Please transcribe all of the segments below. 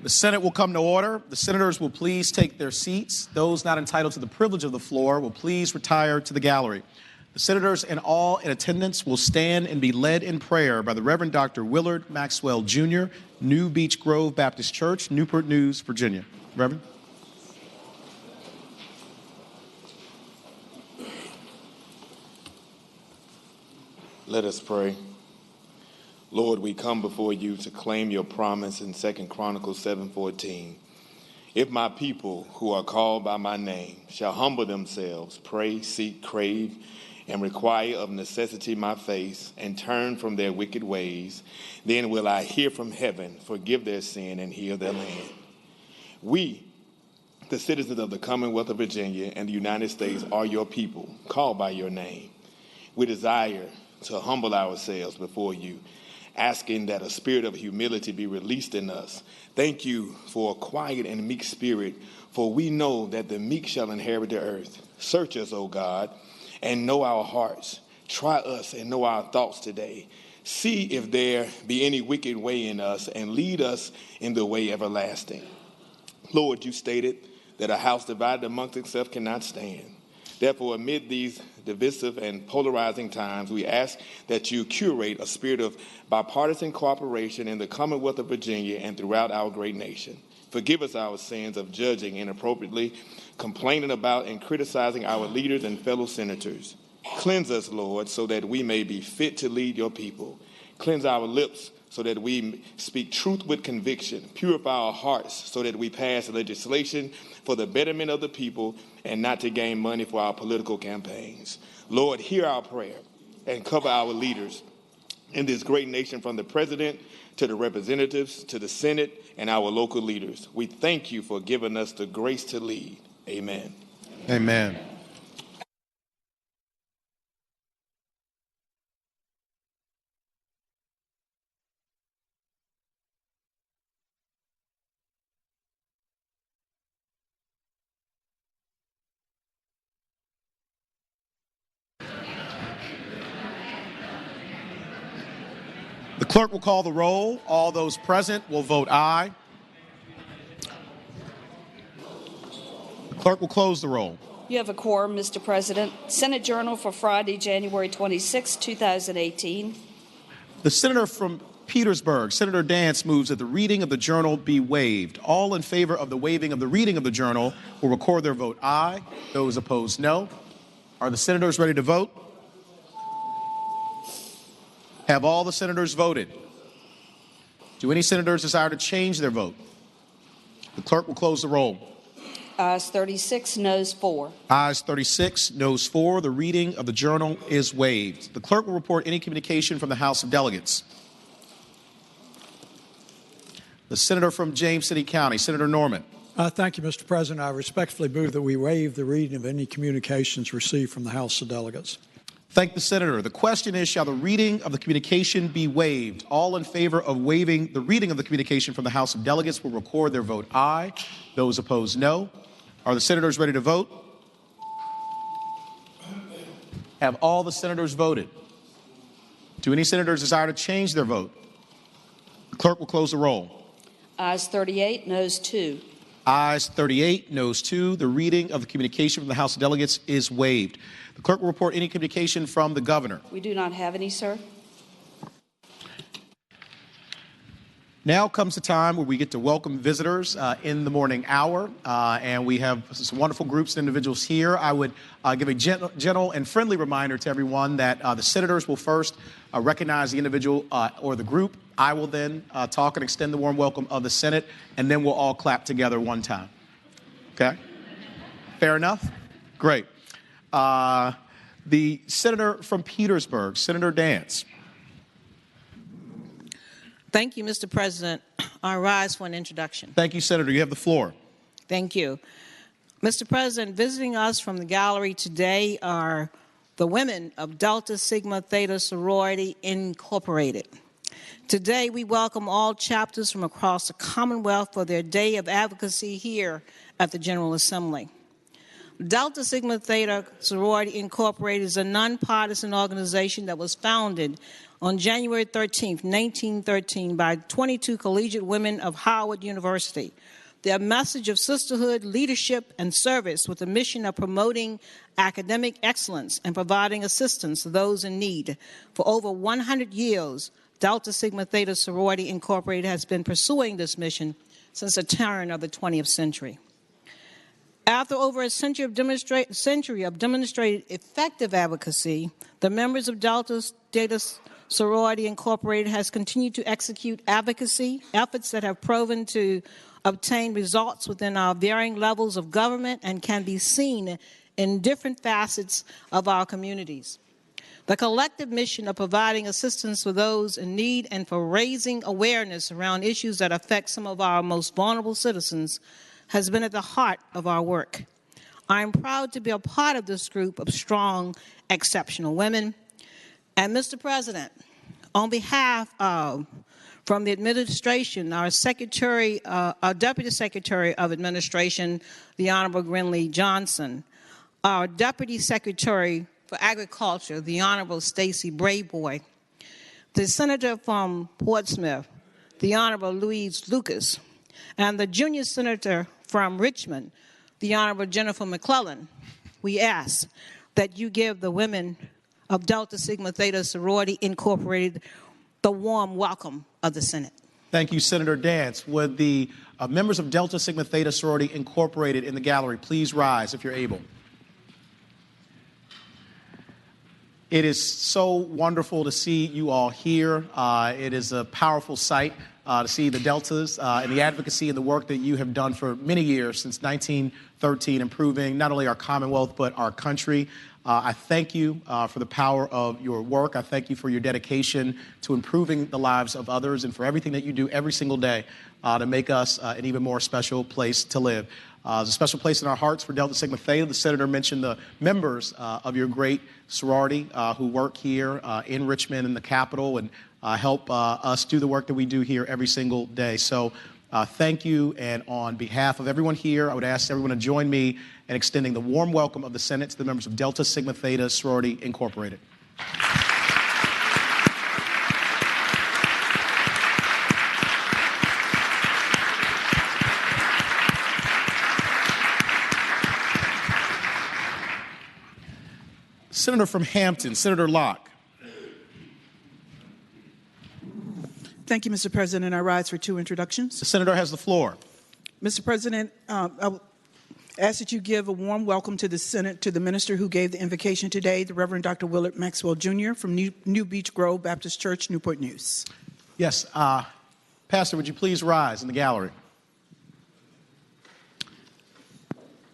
The Senate will come to order. The senators will please take their seats. Those not entitled to the privilege of the floor will please retire to the gallery. The senators and all in attendance will stand and be led in prayer by the Reverend Dr. Willard Maxwell, Jr., New Beech Grove Baptist Church, Newport News, Virginia. Reverend? Let us pray. Lord, we come before you to claim your promise in 2 Chronicles 7:14. If my people who are called by my name shall humble themselves, pray, seek, crave, and require of necessity my face, and turn from their wicked ways, then will I hear from heaven, forgive their sin, and heal their land. We, the citizens of the Commonwealth of Virginia and the United States, are your people, called by your name. We desire to humble ourselves before you, asking that a spirit of humility be released in us. Thank you for a quiet and meek spirit, for we know that the meek shall inherit the earth. Search us, O God, and know our hearts. Try us and know our thoughts today. See if there be any wicked way in us, and lead us in the way everlasting. Lord, you stated that a house divided amongst itself cannot stand. Therefore, amid these divisive and polarizing times, we ask that you curate a spirit of bipartisan cooperation in the Commonwealth of Virginia and throughout our great nation. Forgive us our sins of judging inappropriately, complaining about and criticizing our leaders and fellow senators. Cleanse us, Lord, so that we may be fit to lead your people. Cleanse our lips so that we speak truth with conviction. Purify our hearts so that we pass legislation for the betterment of the people and not to gain money for our political campaigns. Lord, hear our prayer and cover our leaders in this great nation, from the president to the representatives to the Senate and our local leaders. We thank you for giving us the grace to lead. Amen. Amen. The clerk will call the roll. All those present will vote aye. The clerk will close the roll. You have a quorum, Mr. President. Senate Journal for Friday, January 26, 2018. The senator from Petersburg, Senator Dance, moves that the reading of the journal be waived. All in favor of the waiving of the reading of the journal will record their vote aye. Those opposed, no. Are the senators ready to vote? Have all the senators voted? Do any senators desire to change their vote? The clerk will close the roll. Ayes 36, noes 4. Ayes 36, noes 4. The reading of the journal is waived. The clerk will report any communication from the House of Delegates. The senator from James City County, Senator Norman. Thank you, Mr. President. I respectfully move that we waive the reading of any communications received from the House of Delegates. Thank the senator. The question is, shall the reading of the communication be waived? All in favor of waiving the reading of the communication from the House of Delegates will record their vote aye. Those opposed, no. Are the senators ready to vote? Have all the senators voted? Do any senators desire to change their vote? The clerk will close the roll. Ayes 38, noes 2. Ayes 38, noes 2. The reading of the communication from the House of Delegates is waived. The clerk will report any communication from the governor. We do not have any, sir. Now comes the time where we get to welcome visitors in the morning hour, and we have some wonderful groups and individuals here. I would give a gentle and friendly reminder to everyone that the senators will first recognize the individual or the group. I will then talk and extend the warm welcome of the Senate, and then we'll all clap together one time. Okay? Fair enough? Great. The senator from Petersburg, Senator Dance. Thank you, Mr. President. I rise for an introduction. Thank you, Senator. You have the floor. Thank you. Mr. President, visiting us from the gallery today are the women of Delta Sigma Theta Sorority Incorporated. Today, we welcome all chapters from across the Commonwealth for their day of advocacy here at the General Assembly. Delta Sigma Theta Sorority Incorporated is a nonpartisan organization that was founded on January 13, 1913, by 22 collegiate women of Howard University. Their message of sisterhood, leadership, and service with the mission of promoting academic excellence and providing assistance to those in need. For over 100 years, Delta Sigma Theta Sorority Incorporated has been pursuing this mission since the turn of the 20th century. After over a century of demonstrated effective advocacy, the members of Delta Theta Sorority Incorporated has continued to execute advocacy efforts that have proven to obtain results within our varying levels of government and can be seen in different facets of our communities. The collective mission of providing assistance for those in need and for raising awareness around issues that affect some of our most vulnerable citizens has been at the heart of our work. I am proud to be a part of this group of strong, exceptional women. And Mr. President, on behalf of, from the administration, our Deputy Secretary of Administration, the Honorable Grinley Johnson, our Deputy Secretary for Agriculture, the Honorable Stacy Brayboy, the Senator from Portsmouth, the Honorable Louise Lucas, and the Junior Senator from Richmond, the Honorable Jennifer McClellan, we ask that you give the women of Delta Sigma Theta Sorority Incorporated the warm welcome of the Senate. Thank you, Senator Dance. Would the members of Delta Sigma Theta Sorority Incorporated in the gallery please rise if you're able? It is so wonderful to see you all here. It is a powerful sight to see the Deltas and the advocacy and the work that you have done for many years, since 1913, improving not only our Commonwealth but our country. I thank you for the power of your work. I thank you for your dedication to improving the lives of others and for everything that you do every single day to make us an even more special place to live. There's a special place in our hearts for Delta Sigma Theta. The Senator mentioned the members of your great sorority who work here in Richmond in the Capitol and help us do the work that we do here every single day. So thank you, and on behalf of everyone here, I would ask everyone to join me in extending the warm welcome of the Senate to the members of Delta Sigma Theta Sorority Incorporated. Senator from Hampton, Senator Locke. Thank you, Mr. President. I rise for two introductions. The Senator has the floor. Mr. President, I will ask that you give a warm welcome to the Senate to the minister who gave the invocation today, the Reverend Dr. Willard Maxwell Jr. from New Beach Grove Baptist Church, Newport News. Yes. Pastor, would you please rise in the gallery?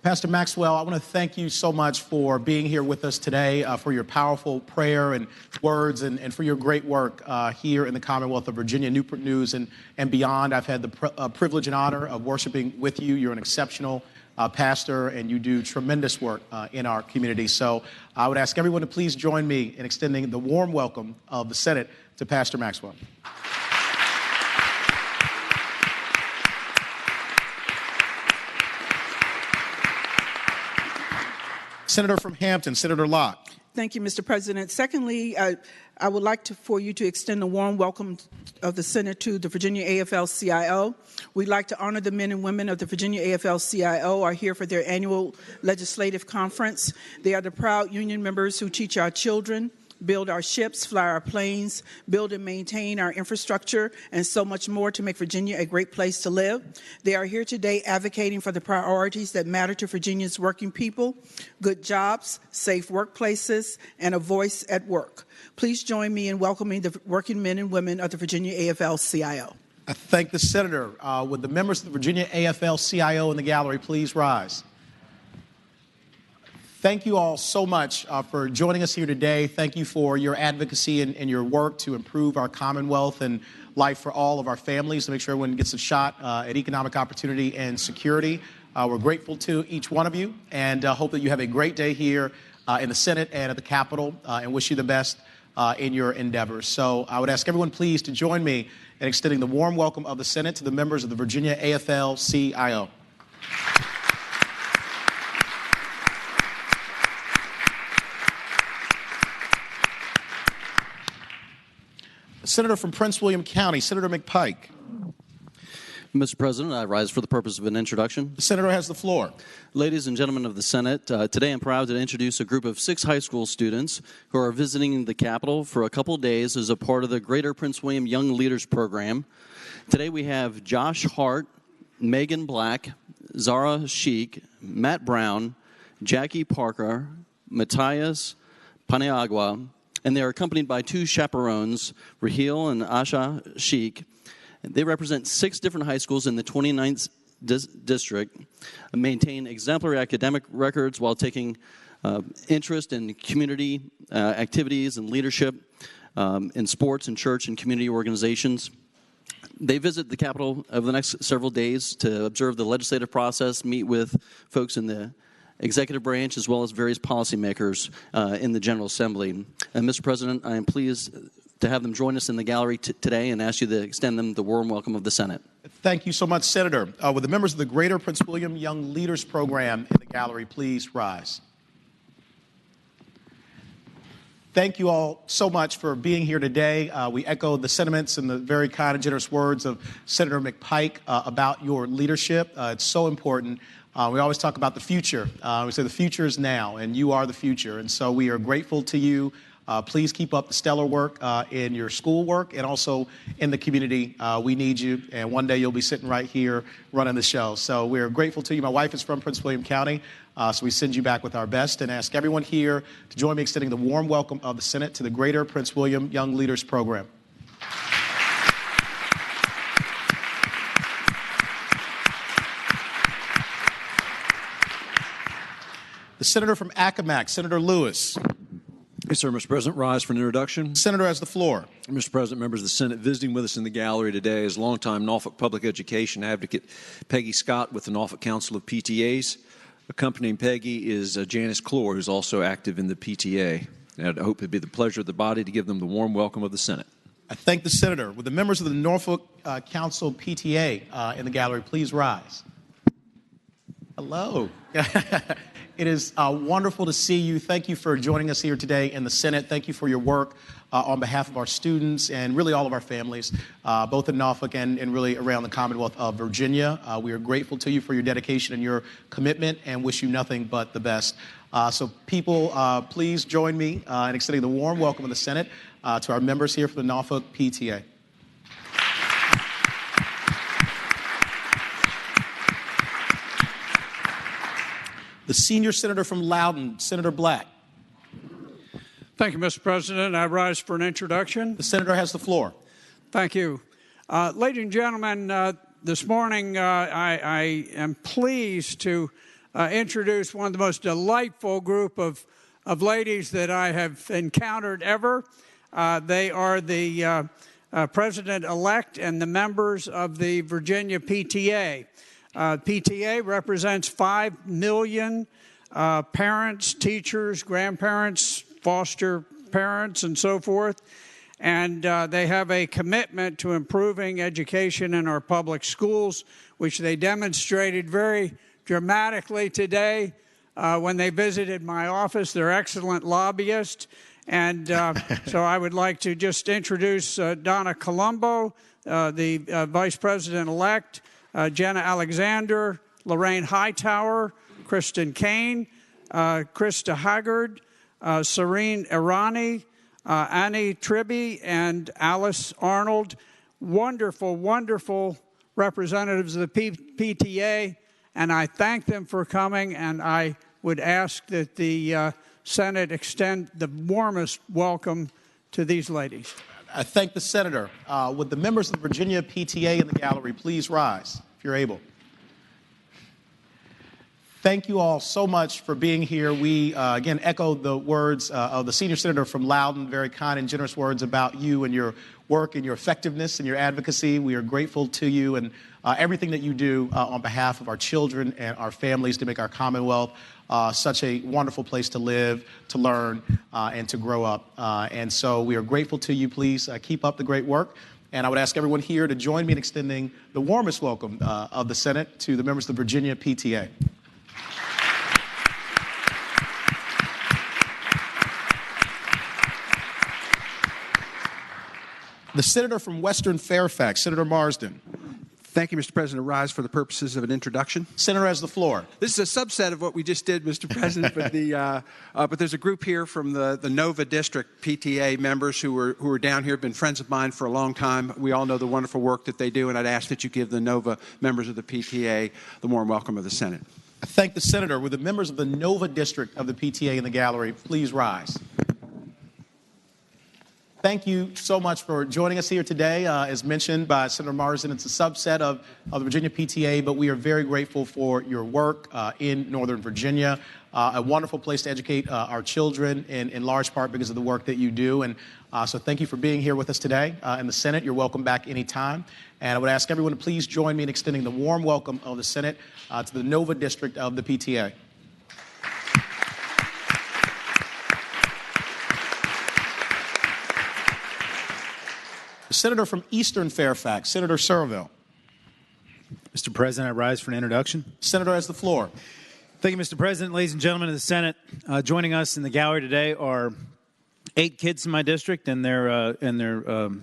Pastor Maxwell, I want to thank you so much for being here with us today, for your powerful prayer and words, and for your great work here in the Commonwealth of Virginia, Newport News, and beyond. I've had the privilege and honor of worshiping with you. You're an exceptional pastor, and you do tremendous work in our community. So I would ask everyone to please join me in extending the warm welcome of the Senate to Pastor Maxwell. Senator from Hampton, Senator Locke. Thank you, Mr. President. Secondly, I would like for you to extend a warm welcome of the Senate to the Virginia AFL-CIO. We'd like to honor the men and women of the Virginia AFL-CIO are here for their annual legislative conference. They are the proud union members who teach our children, build our ships, fly our planes, build and maintain our infrastructure, and so much more to make Virginia a great place to live. They are here today advocating for the priorities that matter to Virginia's working people: good jobs, safe workplaces, and a voice at work. Please join me in welcoming the working men and women of the Virginia AFL-CIO. I thank the Senator. Would the members of the Virginia AFL-CIO in the gallery please rise? Thank you all so much for joining us here today. Thank you for your advocacy and your work to improve our Commonwealth and life for all of our families, to make sure everyone gets a shot at economic opportunity and security. We're grateful to each one of you, and hope that you have a great day here in the Senate and at the Capitol, and wish you the best in your endeavors. So I would ask everyone please to join me in extending the warm welcome of the Senate to the members of the Virginia AFL-CIO. Senator from Prince William County, Senator McPike. Mr. President, I rise for the purpose of an introduction. The senator has the floor. Ladies and gentlemen of the Senate, today I'm proud to introduce a group of 6 high school students who are visiting the Capitol for a couple days as a part of the Greater Prince William Young Leaders Program. Today we have Josh Hart, Megan Black, Zara Sheik, Matt Brown, Jackie Parker, Matthias Paniagua, and they are accompanied by 2 chaperones, Raheel and Asha Sheik. They represent 6 different high schools in the 29th district, maintain exemplary academic records while taking interest in community activities and leadership in sports and church and community organizations. They visit the Capitol over the next several days to observe the legislative process, meet with folks in the executive branch, as well as various policymakers in the General Assembly. And Mr. President, I am pleased to have them join us in the gallery today and ask you to extend them the warm welcome of the Senate. Thank you so much, Senator. Would the members of the Greater Prince William Young Leaders Program in the gallery please rise? Thank you all so much for being here today. We echo the sentiments and the very kind and generous words of Senator McPike about your leadership. It's so important. We always talk about the future. We say the future is now, and you are the future. And so we are grateful to you. Please keep up the stellar work in your schoolwork and also in the community. We need you, and one day you'll be sitting right here running the show. So we're grateful to you. My wife is from Prince William County, so we send you back with our best and ask everyone here to join me extending the warm welcome of the Senate to the Greater Prince William Young Leaders Program. The Senator from Accomack, Senator Lewis. Yes, sir, Mr. President. Rise for an introduction. Senator has the floor. Mr. President, members of the Senate, visiting with us in the gallery today is longtime Norfolk public education advocate Peggy Scott with the Norfolk Council of PTAs. Accompanying Peggy is Janice Clore, who's also active in the PTA. And I hope it'd be the pleasure of the body to give them the warm welcome of the Senate. I thank the Senator. Would the members of the Norfolk Council PTA in the gallery please rise? Hello. It is wonderful to see you. Thank you for joining us here today in the Senate. Thank you for your work on behalf of our students and really all of our families, both in Norfolk and really around the Commonwealth of Virginia. We are grateful to you for your dedication and your commitment and wish you nothing but the best. So people, please join me in extending the warm welcome of the Senate to our members here for the Norfolk PTA. The senior senator from Loudoun, Senator Black. Thank you, Mr. President. I rise for an introduction. The senator has the floor. Thank you. Ladies and gentlemen, this morning I am pleased to introduce one of the most delightful group of ladies that I have encountered ever. They are the president-elect and the members of the Virginia PTA. PTA represents 5 million parents, teachers, grandparents, foster parents, and so forth. And they have a commitment to improving education in our public schools, which they demonstrated very dramatically today when they visited my office. They're excellent lobbyists. And so I would like to just introduce Donna Colombo, the Vice President-elect, Jenna Alexander, Lorraine Hightower, Kristen Kane, Krista Haggard, Serene Irani, Annie Tribby, and Alice Arnold. Wonderful, wonderful representatives of the PTA, and I thank them for coming, and I would ask that the Senate extend the warmest welcome to these ladies. I thank the senator. Would the members of the Virginia PTA in the gallery please rise, if you're able? Thank you all so much for being here. We, again, echo the words of the senior senator from Loudoun, very kind and generous words about you and your work and your effectiveness and your advocacy. We are grateful to you and everything that you do on behalf of our children and our families to make our Commonwealth such a wonderful place to live, to learn, and to grow up. And so we are grateful to you. Please keep up the great work. And I would ask everyone here to join me in extending the warmest welcome of the Senate to the members of the Virginia PTA. The senator from Western Fairfax, Senator Marsden. Thank you, Mr. President. Rise for the purposes of an introduction. Senator has the floor. This is a subset of what we just did, Mr. President, but there's a group here from the Nova District PTA members who are down here, have been friends of mine for a long time. We all know the wonderful work that they do, and I'd ask that you give the Nova members of the PTA the warm welcome of the Senate. I thank the senator. With the members of the Nova District of the PTA in the gallery, please rise. Thank you so much for joining us here today. As mentioned by Senator Marsden, it's a subset of the Virginia PTA, but we are very grateful for your work in Northern Virginia. A wonderful place to educate our children in large part because of the work that you do. And so thank you for being here with us today in the Senate. You're welcome back anytime. And I would ask everyone to please join me in extending the warm welcome of the Senate to the Nova District of the PTA. The senator from Eastern Fairfax, Senator Surville. Mr. President, I rise for an introduction. Senator has the floor. Thank you, Mr. President. Ladies and gentlemen of the Senate, joining us in the gallery today are 8 kids in my district and their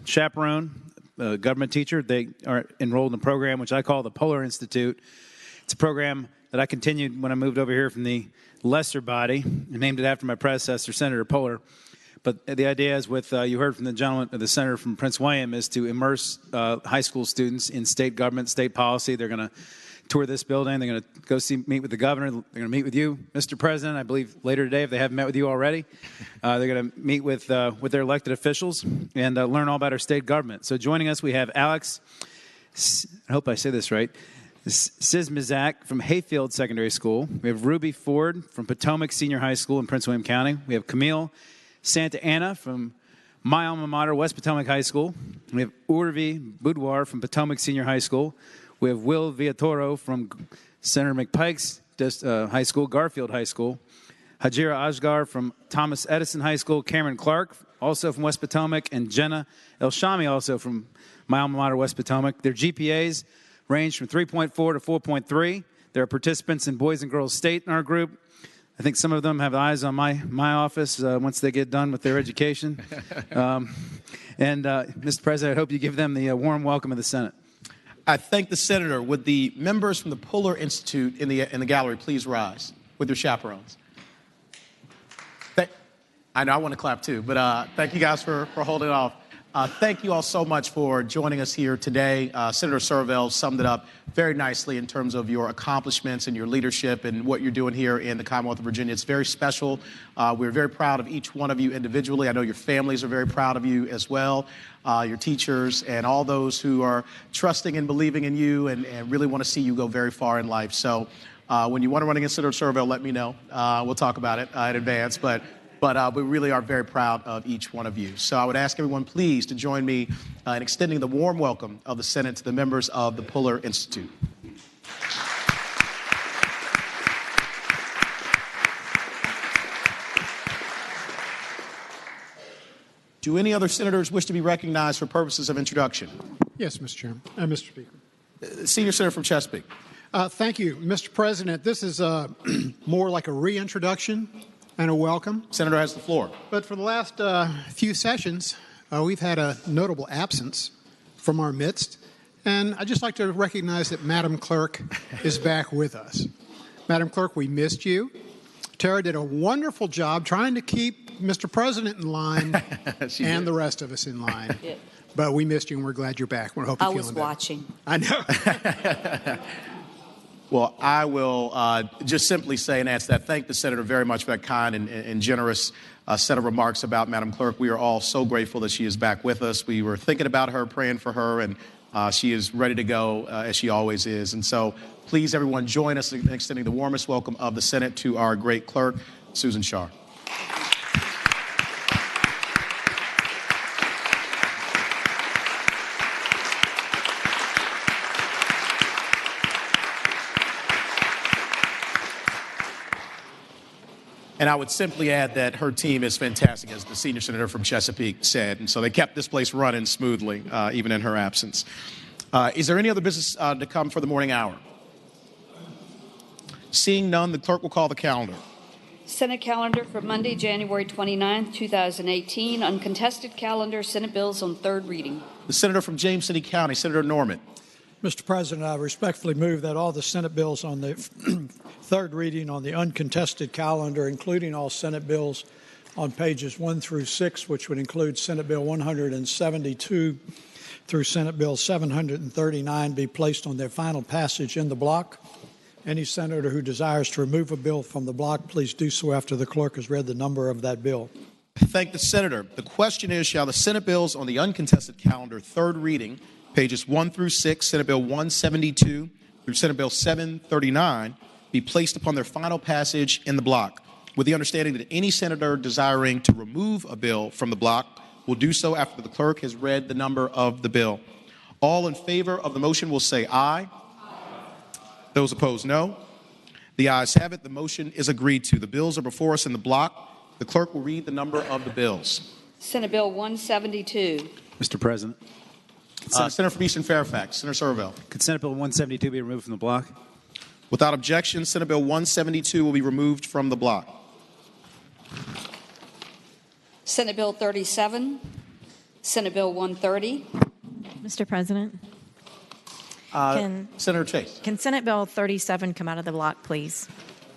chaperone, government teacher. They are enrolled in a program which I call the Polar Institute. It's a program that I continued when I moved over here from the lesser body and named it after my predecessor, Senator Polar. But the idea is you heard from the senator from Prince William, is to immerse high school students in state government, state policy. They're going to tour this building. They're going to go meet with the governor. They're going to meet with you, Mr. President, I believe later today, if they haven't met with you already. They're going to meet with their elected officials and learn all about our state government. So joining us, we have Alex, I hope I say this right, Sizmizak from Hayfield Secondary School. We have Ruby Ford from Potomac Senior High School in Prince William County. We have Camille Santa Anna from my alma mater, West Potomac High School. We have Urvi Boudoir from Potomac Senior High School. We have Will Villatoro from Senator McPike's High School, Garfield High School. Hajira Ajgar from Thomas Edison High School. Cameron Clark, also from West Potomac. And Jenna Elshami, also from my alma mater, West Potomac. Their GPAs range from 3.4 to 4.3. There are participants in Boys and Girls State in our group. I think some of them have eyes on my office once they get done with their education. Mr. President, I hope you give them the warm welcome of the Senate. I thank the senator. Would the members from the Polar Institute in the gallery please rise with their chaperones? I know I want to clap too, but thank you guys for holding off. Thank you all so much for joining us here today. Senator Surville summed it up very nicely in terms of your accomplishments and your leadership and what you're doing here in the Commonwealth of Virginia. It's very special. We're very proud of each one of you individually. I know your families are very proud of you as well, your teachers and all those who are trusting and believing in you and really want to see you go very far in life. So when you want to run against Senator Surville, let me know. We'll talk about it in advance. But we really are very proud of each one of you. So I would ask everyone, please, to join me in extending the warm welcome of the Senate to the members of the Polar Institute. Do any other senators wish to be recognized for purposes of introduction? Yes, Mr. Chairman. Mr. Speaker. Senior Senator from Chesapeake. Thank you, Mr. President. This is more like a reintroduction and a welcome. Senator has the floor. But for the last few sessions, we've had a notable absence from our midst. And I'd just like to recognize that Madam Clerk is back with us. Madam Clerk, we missed you. Tara did a wonderful job trying to keep Mr. President in line and the rest of us in line. But we missed you, and we're glad you're back. We're hoping I you're was feeling better. watching. I know. Well, I will just simply say and ask that. Thank the senator very much for that kind and generous set of remarks about Madam Clerk. We are all so grateful that she is back with us. We were thinking about her, praying for her, and she is ready to go as she always is. And so please, everyone, join us in extending the warmest welcome of the Senate to our great clerk, Susan Shar. And I would simply add that her team is fantastic, as the senior senator from Chesapeake said. And so they kept this place running smoothly, even in her absence. Is there any other business to come for the morning hour? Seeing none, the clerk will call the calendar. Senate calendar for Monday, January 29, 2018. Uncontested calendar. Senate bills on third reading. The senator from James City County, Senator Norman. Mr. President, I respectfully move that all the Senate bills on the third reading on the uncontested calendar, including all Senate bills on pages 1 through 6, which would include Senate Bill 172 through Senate Bill 739, be placed on their final passage in the block. Any senator who desires to remove a bill from the block, please do so after the clerk has read the number of that bill. Thank the senator. The question is, shall the Senate bills on the uncontested calendar, third reading, pages 1 through 6, Senate Bill 172 through Senate Bill 739, be placed upon their final passage in the block, with the understanding that any senator desiring to remove a bill from the block will do so after the clerk has read the number of the bill. All in favor of the motion will say aye. Those opposed, no. The ayes have it. The motion is agreed to. The bills are before us in the block. The clerk will read the number of the bills. Senate Bill 172. Mr. President. Senator from Eastern Fairfax, Senator Servell. Could Senate Bill 172 be removed from the block? Without objection, Senate Bill 172 will be removed from the block. Senate Bill 37. Senate Bill 130. Mr. President. Senator Chase. Can Senate Bill 37 come out of the block, please?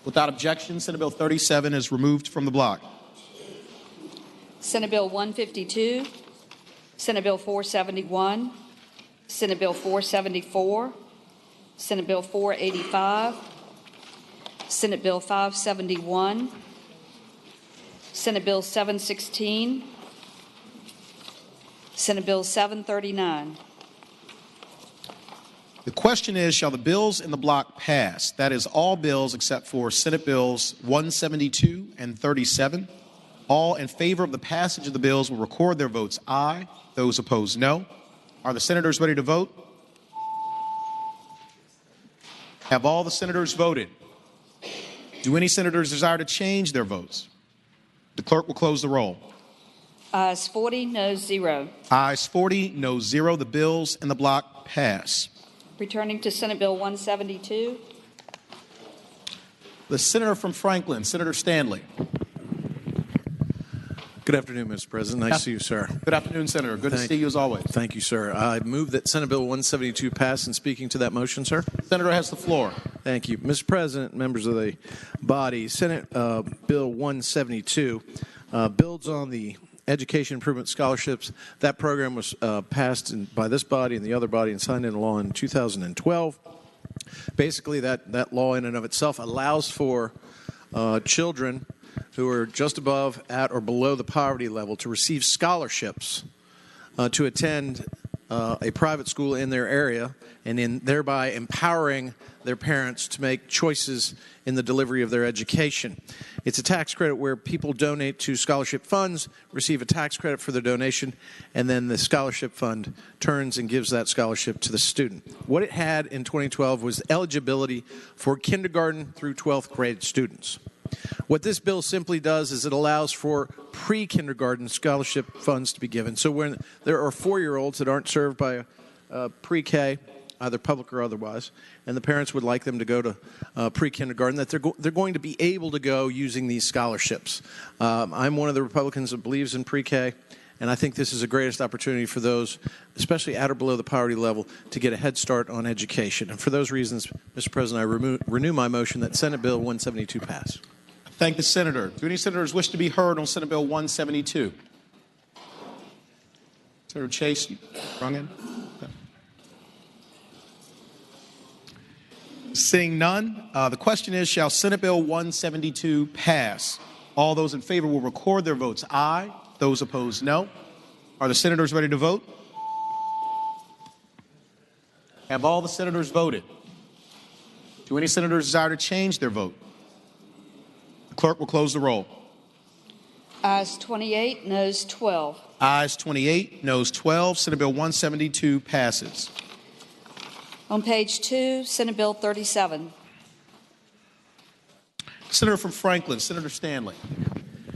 Without objection, Senate Bill 37 is removed from the block. Senate Bill 152. Senate Bill 471. Senate Bill 474. Senate Bill 485. Senate Bill 571. Senate Bill 716. Senate Bill 739. The question is, shall the bills in the block pass? That is all bills except for Senate Bills 172 and 37. All in favor of the passage of the bills will record their votes aye. Those opposed, no. Are the senators ready to vote? Have all the senators voted? Do any senators desire to change their votes? The clerk will close the roll. Ayes 40, noes 0. Ayes 40, noes 0. The bills in the block pass. Returning to Senate Bill 172. The senator from Franklin, Senator Stanley. Good afternoon, Mr. President. Nice to see you, sir. Good afternoon, Senator. Good to see you as always. Thank you, sir. I move that Senate Bill 172 pass. And speaking to that motion, sir. Senator has the floor. Thank you. Mr. President, members of the body, Senate Bill 172 builds on the Education Improvement Scholarships. That program was passed by this body and the other body and signed into law in 2012. Basically, that law in and of itself allows for children who are just above, at, or below the poverty level to receive scholarships to attend a private school in their area, and in thereby empowering their parents to make choices in the delivery of their education. It's a tax credit where people donate to scholarship funds, receive a tax credit for their donation, and then the scholarship fund turns and gives that scholarship to the student. What it had in 2012 was eligibility for kindergarten through 12th grade students. What this bill simply does is it allows for pre-kindergarten scholarship funds to be given. So when there are 4-year-olds that aren't served by pre-K, either public or otherwise, and the parents would like them to go to pre-kindergarten, that they're going to be able to go using these scholarships. I'm one of the Republicans that believes in pre-K, and I think this is the greatest opportunity for those, especially at or below the poverty level, to get a head start on education. And for those reasons, Mr. President, I renew my motion that Senate Bill 172 pass. Thank the senator. Do any senators wish to be heard on Senate Bill 172? Senator Chase, you rung in? Okay. Seeing none, the question is, shall Senate Bill 172 pass? All those in favor will record their votes aye. Those opposed, no. Are the senators ready to vote? Have all the senators voted? Do any senators desire to change their vote? The clerk will close the roll. Ayes 28, noes 12. Ayes 28, noes 12. Senate Bill 172 passes. On page 2, Senate Bill 37. Senator from Franklin, Senator Stanley.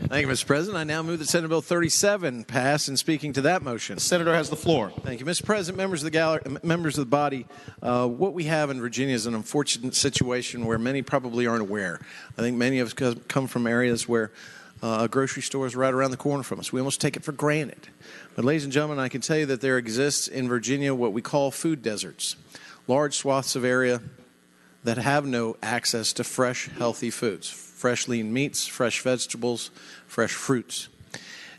Thank you, Mr. President. I now move that Senate Bill 37 pass. And speaking to that motion, The senator has the floor. thank you, Mr. President, members of the gallery, members of the body. What we have in Virginia is an unfortunate situation where many probably aren't aware. I think many of us come from areas where a grocery store is right around the corner from us. We almost take it for granted. But ladies and gentlemen, I can tell you that there exists in Virginia what we call food deserts, large swaths of area that have no access to fresh, healthy foods, fresh lean meats, fresh vegetables, fresh fruits.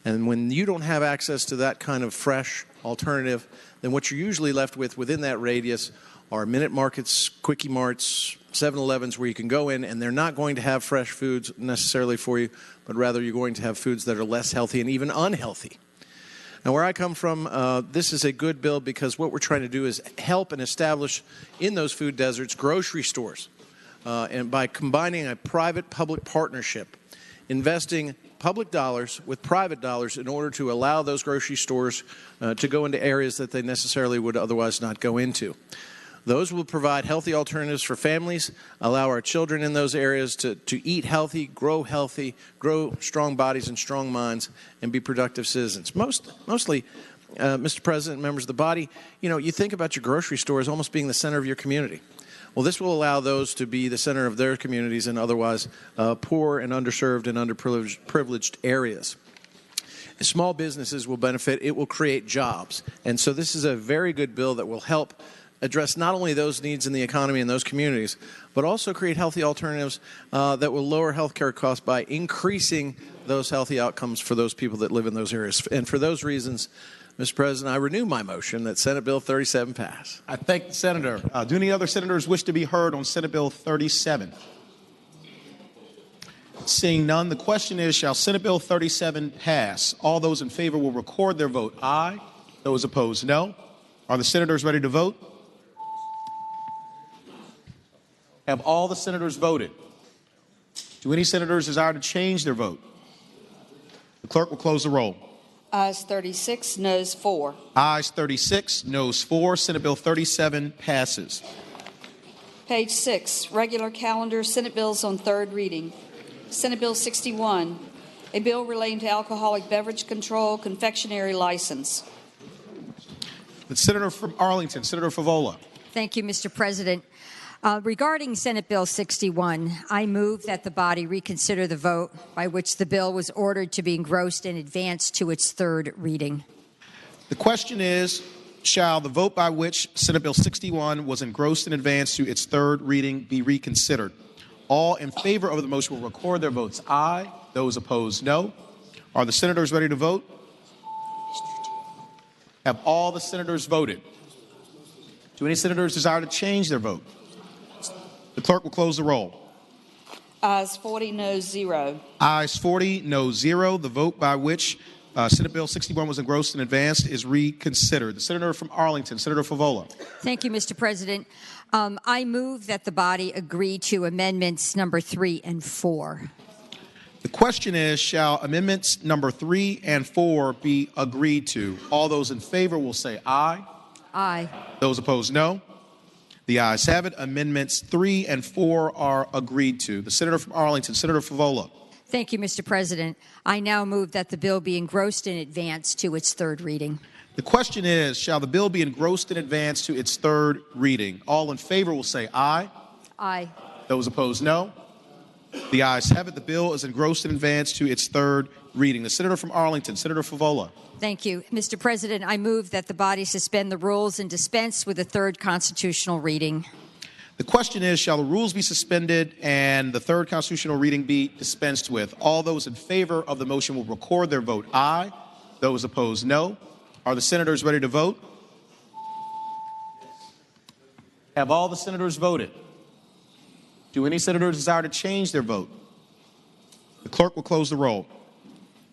And when you don't have access to that kind of fresh alternative, then what you're usually left with within that radius are minute markets, quickie marts, 7-Elevens where you can go in and they're not going to have fresh foods necessarily for you, but rather you're going to have foods that are less healthy and even unhealthy. Now, where I come from, this is a good bill because what we're trying to do is help and establish in those food deserts grocery stores. And by combining a private-public partnership, investing public dollars with private dollars in order to allow those grocery stores to go into areas that they necessarily would otherwise not go into. Those will provide healthy alternatives for families, allow our children in those areas to eat healthy, grow strong bodies and strong minds, and be productive citizens. Mostly, Mr. President, members of the body, you think about your grocery store as almost being the center of your community. Well, this will allow those to be the center of their communities and otherwise poor and underserved and underprivileged areas. Small businesses will benefit. It will create jobs. And so this is a very good bill that will help address not only those needs in the economy in those communities, but also create healthy alternatives that will lower health care costs by increasing those healthy outcomes for those people that live in those areas. And for those reasons, Mr. President, I renew my motion that Senate Bill 37 pass. I thank the senator. Do any other senators wish to be heard on Senate Bill 37? Seeing none, the question is, shall Senate Bill 37 pass? All those in favor will record their vote aye. Those opposed, no. Are the senators ready to vote? Have all the senators voted? Do any senators desire to change their vote? The clerk will close the roll. Ayes 36, noes 4. Ayes 36, noes 4. Senate Bill 37 passes. Page 6, regular calendar, Senate bills on third reading. Senate Bill 61, a bill relating to alcoholic beverage control, confectionery license. The senator from Arlington, Senator Favola. Thank you, Mr. President. Regarding Senate Bill 61, I move that the body reconsider the vote by which the bill was ordered to be engrossed in advance to its third reading. The question is, shall the vote by which Senate Bill 61 was engrossed in advance to its third reading be reconsidered? All in favor of the motion will record their votes aye. Those opposed, no. Are the senators ready to vote? Have all the senators voted? Do any senators desire to change their vote? The clerk will close the roll. Ayes 40, noes 0. Ayes 40, noes 0. The vote by which Senate Bill 61 was engrossed in advance is reconsidered. The senator from Arlington, Senator Favola. Thank you, Mr. President. I move that the body agree to amendments number 3 and 4. The question is, shall amendments number 3 and 4 be agreed to? All those in favor will say aye. Aye. Those opposed, no. The ayes have it. Amendments 3 and 4 are agreed to. The senator from Arlington, Senator Favola. Thank you, Mr. President. I now move that the bill be engrossed in advance to its third reading. The question is, shall the bill be engrossed in advance to its third reading? All in favor will say aye. Aye. Those opposed, no. The ayes have it. The bill is engrossed in advance to its third reading. The senator from Arlington, Senator Favola. Thank you. Mr. President, I move that the body suspend the rules and dispense with the third constitutional reading. The question is, shall the rules be suspended and the third constitutional reading be dispensed with? All those in favor of the motion will record their vote aye. Those opposed, no. Are the senators ready to vote? Have all the senators voted? Do any senators desire to change their vote? The clerk will close the roll.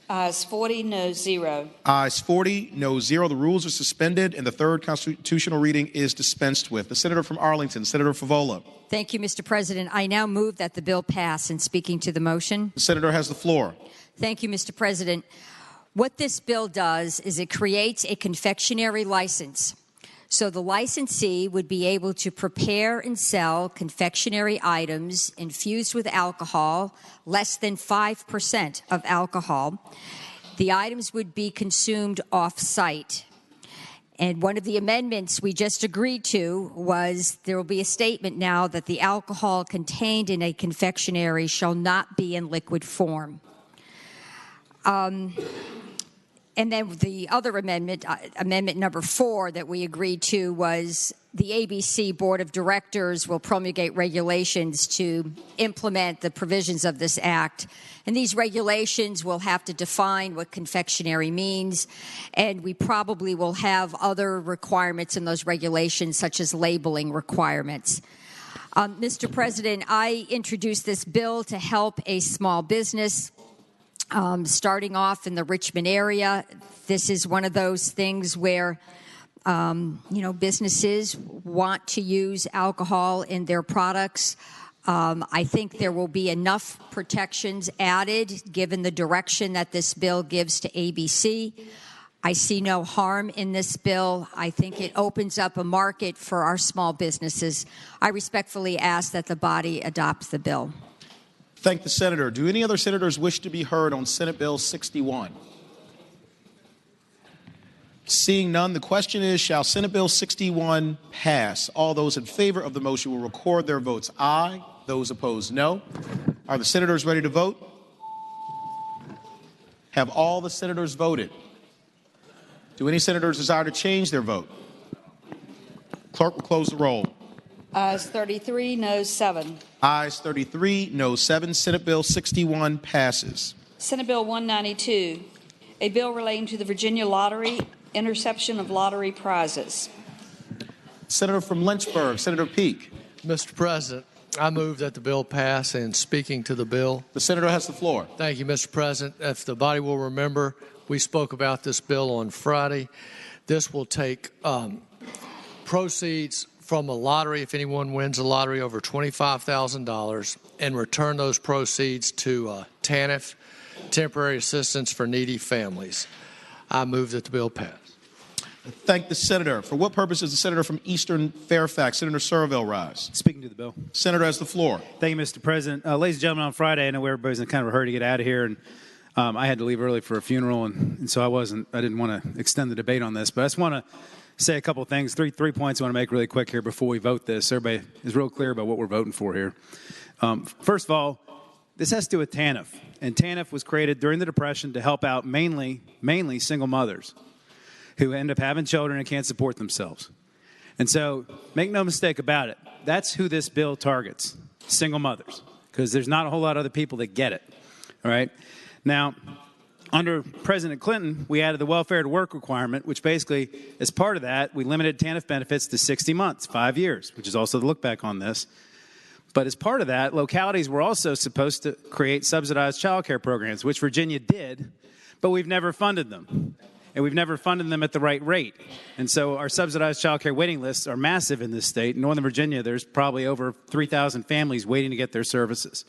Ayes 40, noes 0. Ayes 40, noes 0. The rules are suspended and the third constitutional reading is dispensed with. The senator from Arlington, Senator Favola. Thank you, Mr. President. I now move that the bill pass. And speaking to the motion. The senator has the floor. Thank you, Mr. President. What this bill does is it creates a confectionery license So the licensee would be able to prepare and sell confectionery items infused with alcohol, less than 5% of alcohol. The items would be consumed off-site. And one of the amendments we just agreed to was there will be a statement now that the alcohol contained in a confectionery shall not be in liquid form. And then the other amendment, amendment number 4 that we agreed to, was the ABC Board of Directors will promulgate regulations to implement the provisions of this act. And these regulations will have to define what confectionery means, and we probably will have other requirements in those regulations, such as labeling requirements. Mr. President, I introduced this bill to help a small business. Starting off in the Richmond area, this is one of those things where, businesses want to use alcohol in their products. I think there will be enough protections added given the direction that this bill gives to ABC. I see no harm in this bill. I think it opens up a market for our small businesses. I respectfully ask that the body adopt the bill. Thank the senator. Do any other senators wish to be heard on Senate Bill 61? Seeing none, the question is, shall Senate Bill 61 pass? All those in favor of the motion will record their votes aye. Those opposed, no. Are the senators ready to vote? Have all the senators voted? Do any senators desire to change their vote? Clerk will close the roll. Ayes 33, noes 7. Ayes 33, noes 7. Senate Bill 61 passes. Senate Bill 192, a bill relating to the Virginia Lottery, interception of lottery prizes. Senator from Lynchburg, Senator Peake. Mr. President, I move that the bill pass. And speaking to the bill, the senator has the floor. Thank you, Mr. President. If the body will remember, we spoke about this bill on Friday. This will take proceeds from a lottery, if anyone wins a lottery over $25,000, and return those proceeds to TANF, Temporary Assistance for Needy Families. I move that the bill pass. Thank the senator. For what purpose does the senator from Eastern Fairfax, Senator Surville, rise? Speaking to the bill. Senator has the floor. Thank you, Mr. President. Ladies and gentlemen, on Friday, I know everybody's in kind of a hurry to get out of here, and I had to leave early for a funeral, and so I didn't want to extend the debate on this, but I just want to say a couple of things, three points I want to make really quick here before we vote this. Everybody is real clear about what we're voting for here. First of all, this has to do with TANF, and TANF was created during the Depression to help out mainly single mothers who end up having children and can't support themselves. And so make no mistake about it, that's who this bill targets, single mothers, because there's not a whole lot of other people that get it, all right? Now, under President Clinton, we added the welfare to work requirement, which basically, as part of that, we limited TANF benefits to 60 months, 5 years, which is also the look back on this. But as part of that, localities were also supposed to create subsidized child care programs, which Virginia did, but we've never funded them. And we've never funded them at the right rate. And so our subsidized child care waiting lists are massive in this state. In Northern Virginia, there's probably over 3,000 families waiting to get their services.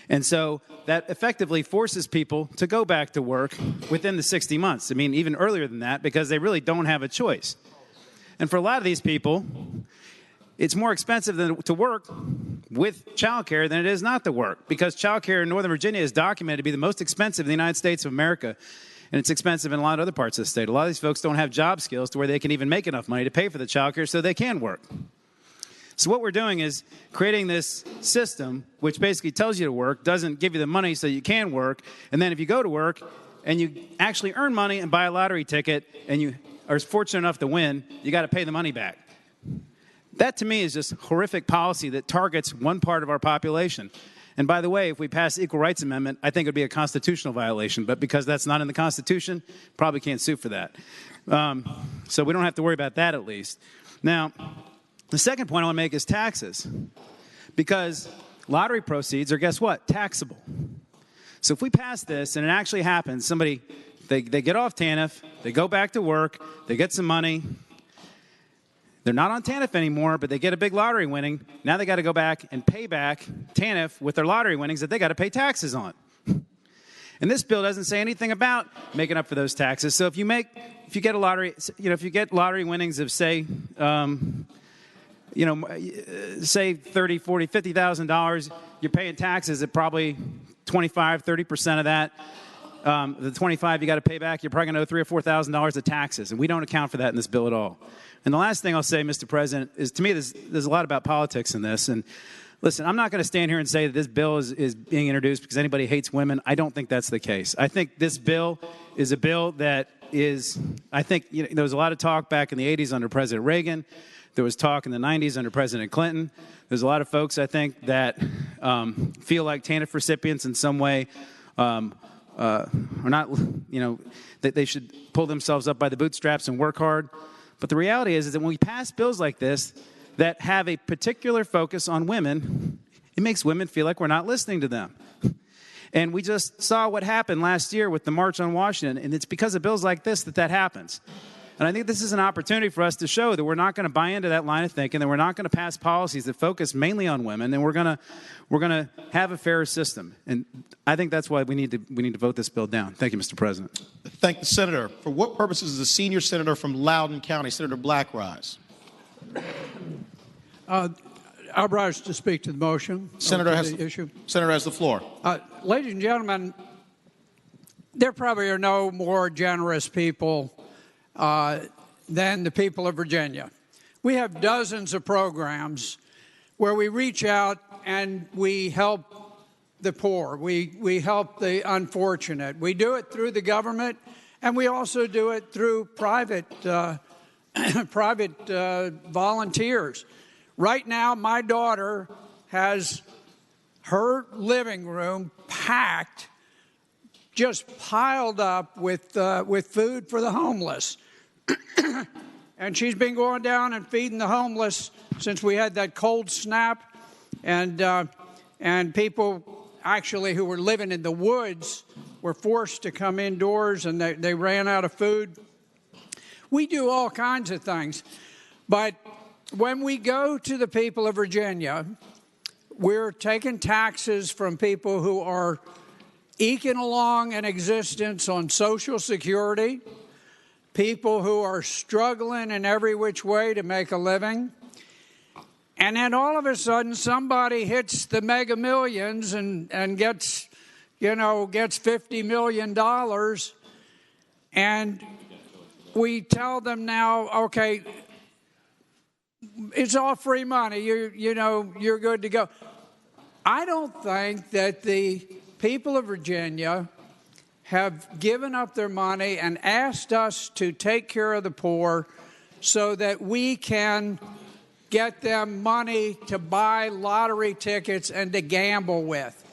And so that effectively forces people to go back to work within the 60 months. I mean, even earlier than that, because they really don't have a choice. And for a lot of these people, it's more expensive to work with child care than it is not to work, because child care in Northern Virginia is documented to be the most expensive in the United States of America. And it's expensive in a lot of other parts of the state. A lot of these folks don't have job skills to where they can even make enough money to pay for the child care so they can work. So what we're doing is creating this system which basically tells you to work, doesn't give you the money so you can work, and then if you go to work and you actually earn money and buy a lottery ticket and you are fortunate enough to win, you got to pay the money back. That to me is just horrific policy that targets one part of our population. And by the way, if we pass the Equal Rights Amendment, I think it would be a constitutional violation, but because that's not in the Constitution, probably can't sue for that. So we don't have to worry about that at least. Now, the second point I want to make is taxes, because lottery proceeds are, guess what, taxable. So if we pass this and it actually happens, somebody, they get off TANF, they go back to work, they get some money, they're not on TANF anymore, but they get a big lottery winning, now they got to go back and pay back TANF with their lottery winnings that they got to pay taxes on. And this bill doesn't say anything about making up for those taxes. So if you get lottery winnings of say, say $30,000, $40,000, $50,000, you're paying taxes at probably 25, 30% of that. The 25 you got to pay back, you're probably going to owe $3,000 or $4,000 of taxes, and we don't account for that in this bill at all. And the last thing I'll say, Mr. President, is to me there's a lot about politics in this. And listen, I'm not going to stand here and say that this bill is being introduced because anybody hates women. I don't think that's the case. I think this bill is a bill that is, I think there was a lot of talk back in the 80s under President Reagan. There was talk in the 90s under President Clinton. There's a lot of folks, I think, that feel like TANF recipients in some way are not, that they should pull themselves up by the bootstraps and work hard. But the reality is that when we pass bills like this that have a particular focus on women, it makes women feel like we're not listening to them. And we just saw what happened last year with the March on Washington, and it's because of bills like this that happens. And I think this is an opportunity for us to show that we're not going to buy into that line of thinking, that we're not going to pass policies that focus mainly on women, and we're going to have a fairer system. And I think that's why we need to vote this bill down. Thank you, Mr. President. Thank the senator. For what purposes does the senior senator from Loudoun County, Senator Black, rise? I'll rise to speak to the motion. Senator has the issue. Senator has the floor. Ladies and gentlemen, there probably are no more generous people than the people of Virginia. We have dozens of programs where we reach out and we help the poor. We help the unfortunate. We do it through the government, and we also do it through private volunteers. Right now, my daughter has her living room packed, just piled up with food for the homeless. And she's been going down and feeding the homeless since we had that cold snap. And people actually who were living in the woods were forced to come indoors, and they ran out of food. We do all kinds of things. But when we go to the people of Virginia, we're taking taxes from people who are eking along an existence on Social Security, people who are struggling in every which way to make a living. And then all of a sudden somebody hits the mega millions and gets $50 million. And we tell them now, okay, it's all free money. You're good to go. I don't think that the people of Virginia have given up their money and asked us to take care of the poor so that we can get them money to buy lottery tickets and to gamble with.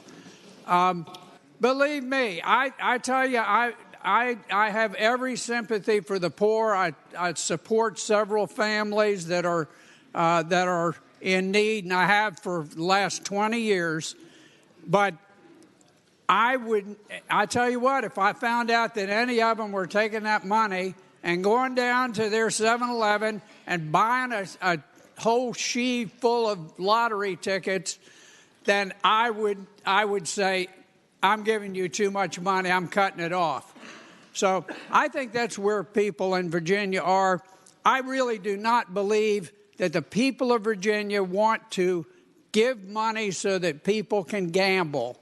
Believe me, I tell you, I have every sympathy for the poor. I support several families that are in need, and I have for the last 20 years. But I tell you what, if I found out that any of them were taking that money and going down to their 7-Eleven and buying a whole sheet full of lottery tickets, then I would say, I'm giving you too much money, I'm cutting it off. So I think that's where people in Virginia are. I really do not believe that the people of Virginia want to give money so that people can gamble.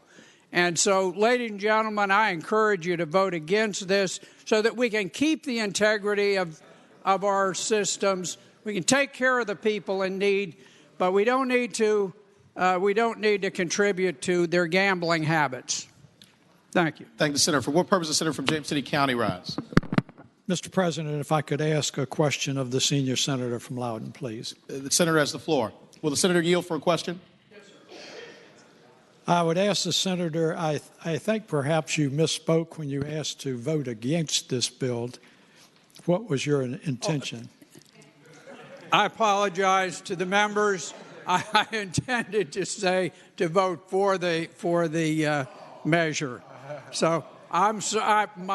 And so, ladies and gentlemen, I encourage you to vote against this so that we can keep the integrity of our systems. We can take care of the people in need, but we don't need to contribute to their gambling habits. Thank you. Thank the senator. For what purpose does the senator from James City County rise? Mr. President, if I could ask a question of the senior senator from Loudoun, please. The senator has the floor. Will the senator yield for a question? I would ask the senator, I think perhaps you misspoke when you asked to vote against this bill. What was your intention? I apologize to the members. I intended to say to vote for the measure. So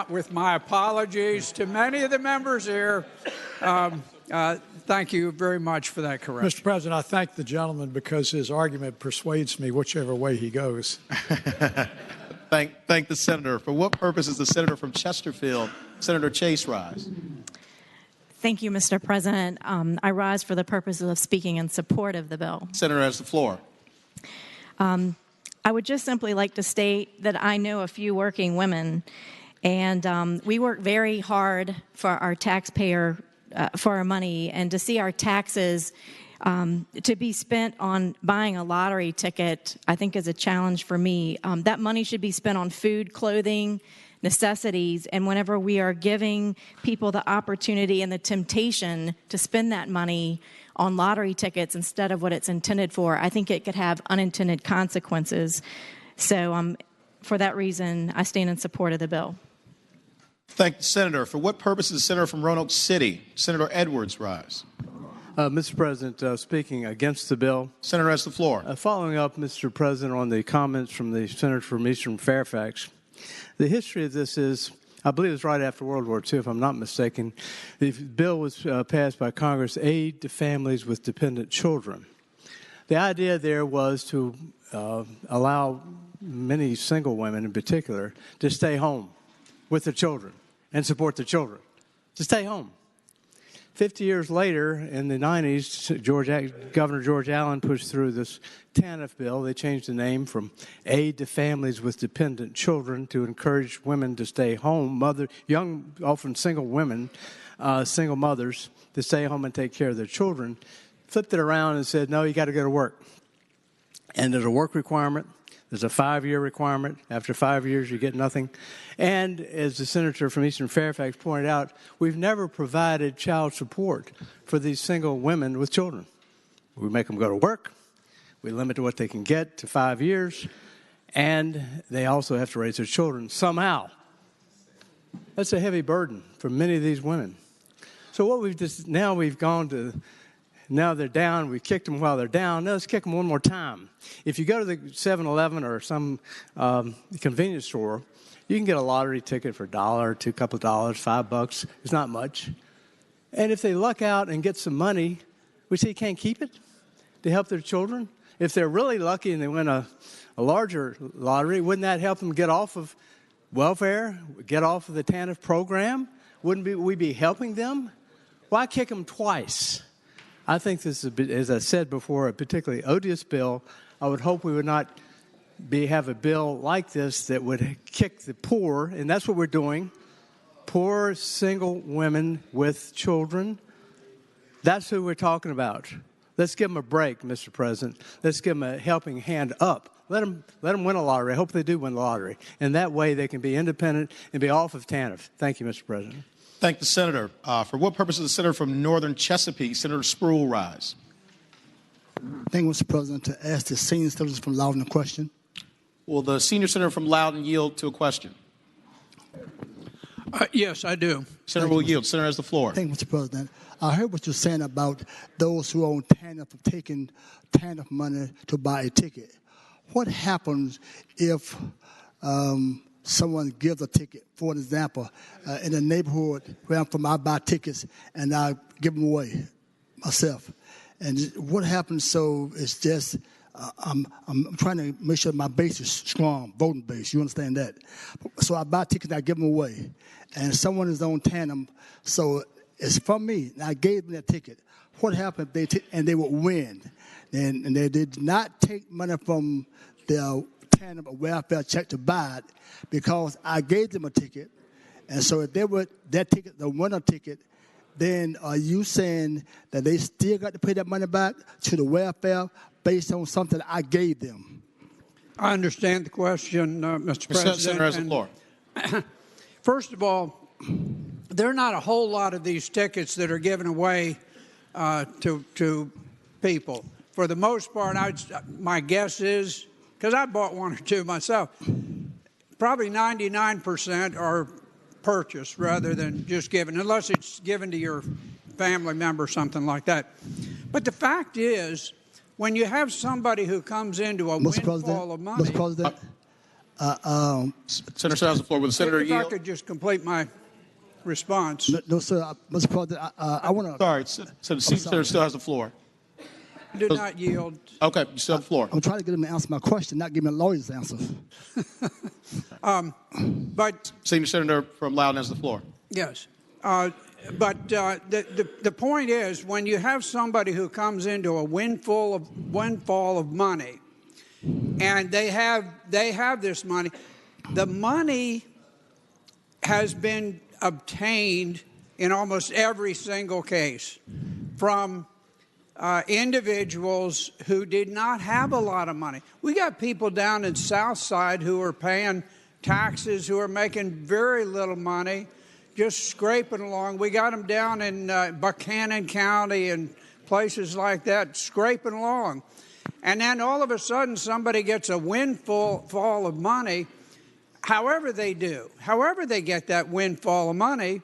with my apologies to many of the members here. Thank you very much for that correction. Mr. President, I thank the gentleman because his argument persuades me whichever way he goes. Thank Thank the senator. For what purpose is the senator from Chesterfield, Senator Chase, rise? Thank you, Mr. President. I rise for the purpose of speaking in support of the bill. Senator has the floor. I would just simply like to state that I know a few working women, and we work very hard for our taxpayer, for our money, and to see our taxes to be spent on buying a lottery ticket, I think is a challenge for me. That money should be spent on food, clothing, necessities, and whenever we are giving people the opportunity and the temptation to spend that money on lottery tickets instead of what it's intended for, I think it could have unintended consequences. So for that reason, I stand in support of the bill. Thank the senator. For what purpose is the senator from Roanoke City, Senator Edwards, rise? Mr. President, speaking against the bill. Senator has the floor. Following up, Mr. President, on the comments from the senator from Eastern Fairfax, the history of this is, I believe it was right after World War II, if I'm not mistaken. The bill was passed by Congress, Aid to Families with Dependent Children. The idea there was to allow many single women in particular to stay home with their children and support their children, to stay home. 50 years later, in the 90s, Governor George Allen pushed through this TANF bill. They changed the name from Aid to Families with Dependent Children to encourage women to stay home, young, often single women, single mothers, to stay home and take care of their children. Flipped it around and said, no, you got to go to work. And there's a work requirement. There's a 5-year requirement. After 5 years, you get nothing. And as the senator from Eastern Fairfax pointed out, we've never provided child support for these single women with children. We make them go to work. We limit what they can get to 5 years. And they also have to raise their children somehow. That's a heavy burden for many of these women. So what we've gone to, now they're down, we kicked them while they're down. Now let's kick them one more time. If you go to the 7-Eleven or some convenience store, you can get a lottery ticket for $1, $2, couple of dollars, $5. It's not much. And if they luck out and get some money, we say you can't keep it to help their children. If they're really lucky and they win a larger lottery, wouldn't that help them get off of welfare, get off of the TANF program? Wouldn't we be helping them? Why kick them twice? I think this is, as I said before, a particularly odious bill. I would hope we would not have a bill like this that would kick the poor, and that's what we're doing, poor single women with children. That's who we're talking about. Let's give them a break, Mr. President. Let's give them a helping hand up. Let them win a lottery. I hope they do win the lottery. And that way they can be independent and be off of TANF. Thank you, Mr. President. Thank the senator. For what purpose does the senator from Northern Chesapeake, Senator Spruill, rise? Thank you, Mr. President. To ask the senior citizens from Loudon a question. Will the senior senator from Loudon yield to a question? Yes, I do. Senator will yield. Senator has the floor. Thank you, Mr. President. I heard what you're saying about those who own TANF taking TANF money to buy a ticket. What happens if someone gives a ticket, for an example, in a neighborhood where I'm from, I buy tickets and I give them away myself. And what happens, so it's just, I'm trying to make sure my base is strong, voting base, you understand that? So I buy tickets and I give them away. And someone is on TANF, so it's from me, and I gave them that ticket. What happened if they would win? And they did not take money from their TANF or welfare check to buy it because I gave them a ticket. And so if they were that ticket, the winner ticket, then are you saying that they still got to pay that money back to the welfare based on something I gave them? I understand the question, Mr. President. Senator has the floor. First of all, there are not a whole lot of these tickets that are given away to people. For the most part, my guess is, because I bought one or two myself, probably 99% are purchased rather than just given, unless it's given to your family member or something like that. But the fact is, when you have somebody who comes into a windfall of money... Mr. President, Senator has the floor. Will the senator yield? If I could just complete my response. No, sir. Mr. President, I want to... Sorry, so the senator still has the floor. Do not yield. Okay, you still have the floor. I'm trying to get him to answer my question, not give me a lawyer's answer. But Senior Senator from Loudoun has the floor. yes. But the point is, when you have somebody who comes into a windfall of money, and they have this money, the money has been obtained in almost every single case from individuals who did not have a lot of money. We got people down in South Side who are paying taxes, who are making very little money, just scraping along. We got them down in Buchanan County and places like that, scraping along. And then all of a sudden somebody gets a windfall of money, however they get that windfall of money.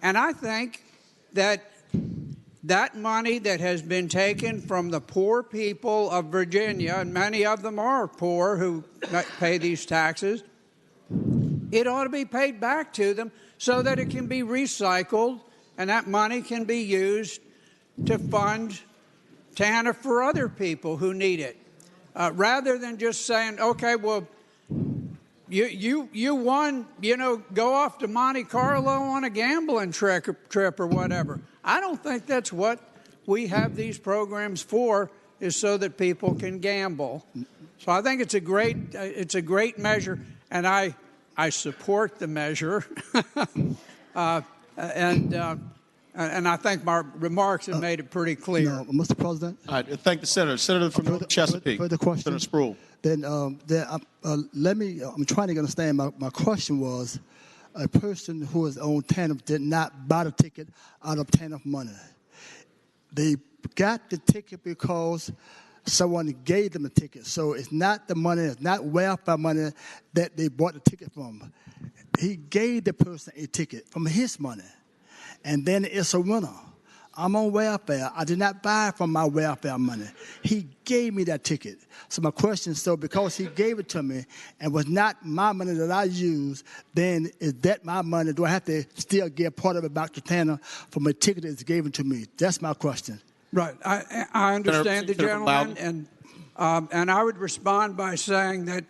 And I think that money that has been taken from the poor people of Virginia, and many of them are poor who pay these taxes, it ought to be paid back to them so that it can be recycled and that money can be used to fund TANF for other people who need it. Rather than just saying, okay, well, you won, go off to Monte Carlo on a gambling trip or whatever. I don't think that's what we have these programs for, is so that people can gamble. So I think it's a great measure, and I support the measure. And I think my remarks have made it pretty clear. No, Mr. President. All right, thank the Senator. Senator from Chesapeake. Further question. Senator Sproul. Then I'm trying to understand. My question was, a person who is on TANF did not buy the ticket out of TANF money. They got the ticket because someone gave them a ticket. So it's not the money, it's not welfare money that they bought the ticket from. He gave the person a ticket from his money. And then it's a winner. I'm on welfare. I did not buy from my welfare money. He gave me that ticket. So my question is, so because he gave it to me and was not my money that I used, then is that my money? Do I have to still get part of it back to TANF from a ticket that's given to me? That's my question. Right. I understand the gentleman, and I would respond by saying that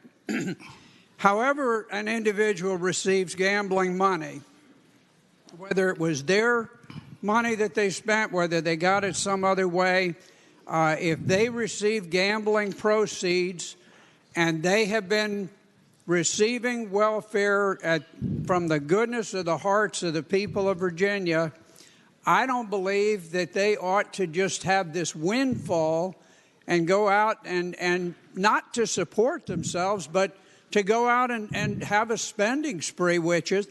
however an individual receives gambling money, whether it was their money that they spent, whether they got it some other way, if they receive gambling proceeds and they have been receiving welfare from the goodness of the hearts of the people of Virginia, I don't believe that they ought to just have this windfall and go out and not to support themselves, but to go out and have a spending spree which is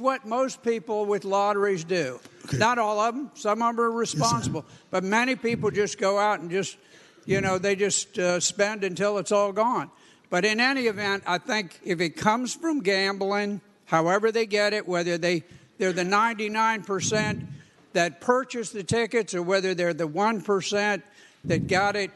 what most people with lotteries do. Okay. Not all of them. Some of them are responsible. Yes, but many people just go out and they just spend until it's all gone. But in any event, I think if it comes from gambling, however they get it, whether they're the 99% that purchased the tickets or whether they're the 1% that got it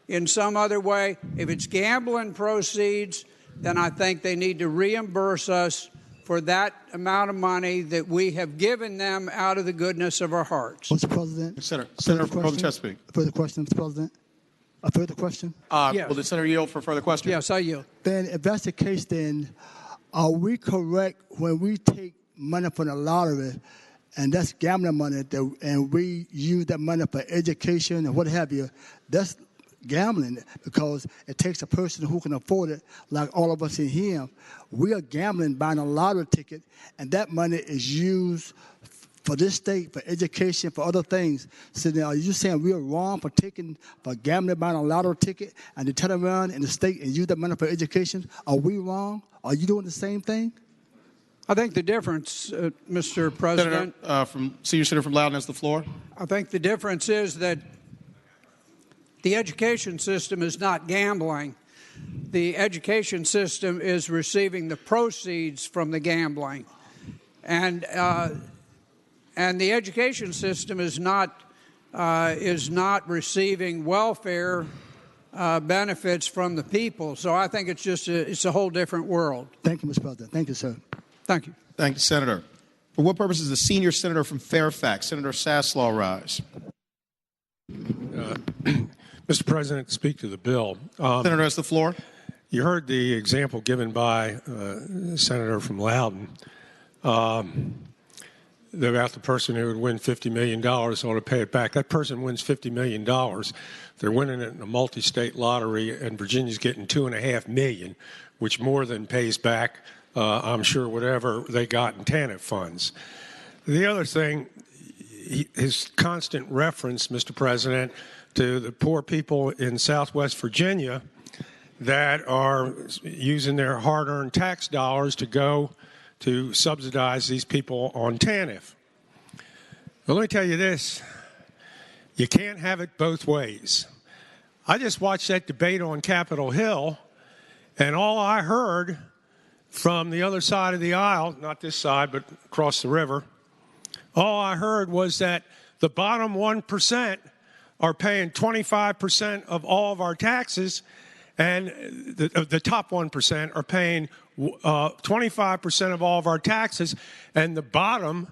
in some other way, if it's gambling proceeds, then I think they need to reimburse us for that amount of money that we have given them out of the goodness of our hearts. Mr. President. Senator from Chesapeake. Further question, Mr. President? A further question? Yes. Will the Senator yield for further questions? Yes, I yield. Then if that's the case, then are we correct when we take money from the lottery and that's gambling money and we use that money for education and what have you, that's gambling, because it takes a person who can afford it, like all of us in here. We are gambling, buying a lottery ticket, and that money is used for this state, for education, for other things. So now, are you saying we are wrong for gambling, buying a lottery ticket, and to turn around in the state and use that money for education? Are we wrong? Are you doing the same thing? I think the difference, Mr. President. Senior Senator from Loudoun has the floor. I think the difference is that the education system is not gambling. The education system is receiving the proceeds from the gambling. And the education system is not receiving welfare benefits from the people. So I think it's a whole different world. Thank you, Mr. President. Thank you, sir. Thank you. Thank you, Senator. For what purpose does the senior senator from Fairfax, Senator Saslaw, rise? Mr. President, speak to the bill. Senator has the floor. You heard the example given by Senator from Loudoun about the person who would win $50 million ought to pay it back. That person wins $50 million. They're winning it in a multi-state lottery, and Virginia's getting $2.5 million, which more than pays back, I'm sure, whatever they got in TANF funds. The other thing, his constant reference, Mr. President, to the poor people in Southwest Virginia that are using their hard-earned tax dollars to go to subsidize these people on TANF. Well, let me tell you this. You can't have it both ways. I just watched that debate on Capitol Hill, and all I heard from the other side of the aisle, not this side, but across the river, all I heard was that the bottom 1% are paying 25% of all of our taxes, and the top 1% are paying 25% of all of our taxes, and the bottom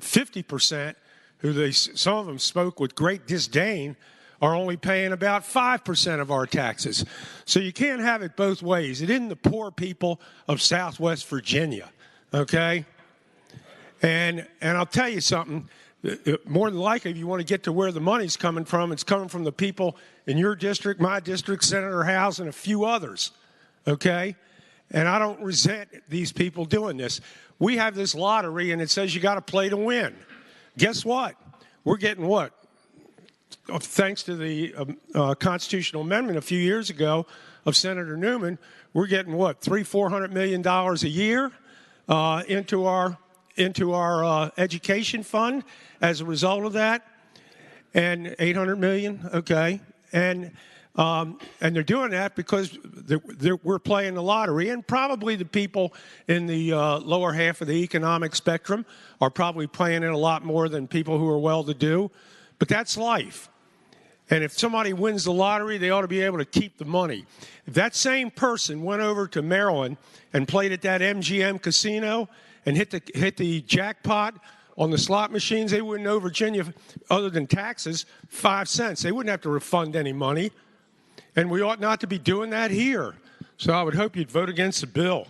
50%, who some of them spoke with great disdain, are only paying about 5% of our taxes. So you can't have it both ways. It isn't the poor people of Southwest Virginia, okay? And I'll tell you something. More than likely, if you want to get to where the money's coming from, it's coming from the people in your district, my district, Senator Howe's, and a few others, okay? And I don't resent these people doing this. We have this lottery, and it says you got to play to win. Guess what? We're getting what? Thanks to the constitutional amendment a few years ago of Senator Newman, we're getting what, $300-400 million a year into our education fund as a result of that, and $800 million, okay, and they're doing that because we're playing the lottery, and probably the people in the lower half of the economic spectrum are probably playing it a lot more than people who are well-to-do, but that's life. And if somebody wins the lottery, they ought to be able to keep the money. If that same person went over to Maryland and played at that MGM casino and hit the jackpot on the slot machines, they wouldn't owe Virginia, other than taxes, 5 cents. They wouldn't have to refund any money. And we ought not to be doing that here. So I would hope you'd vote against the bill.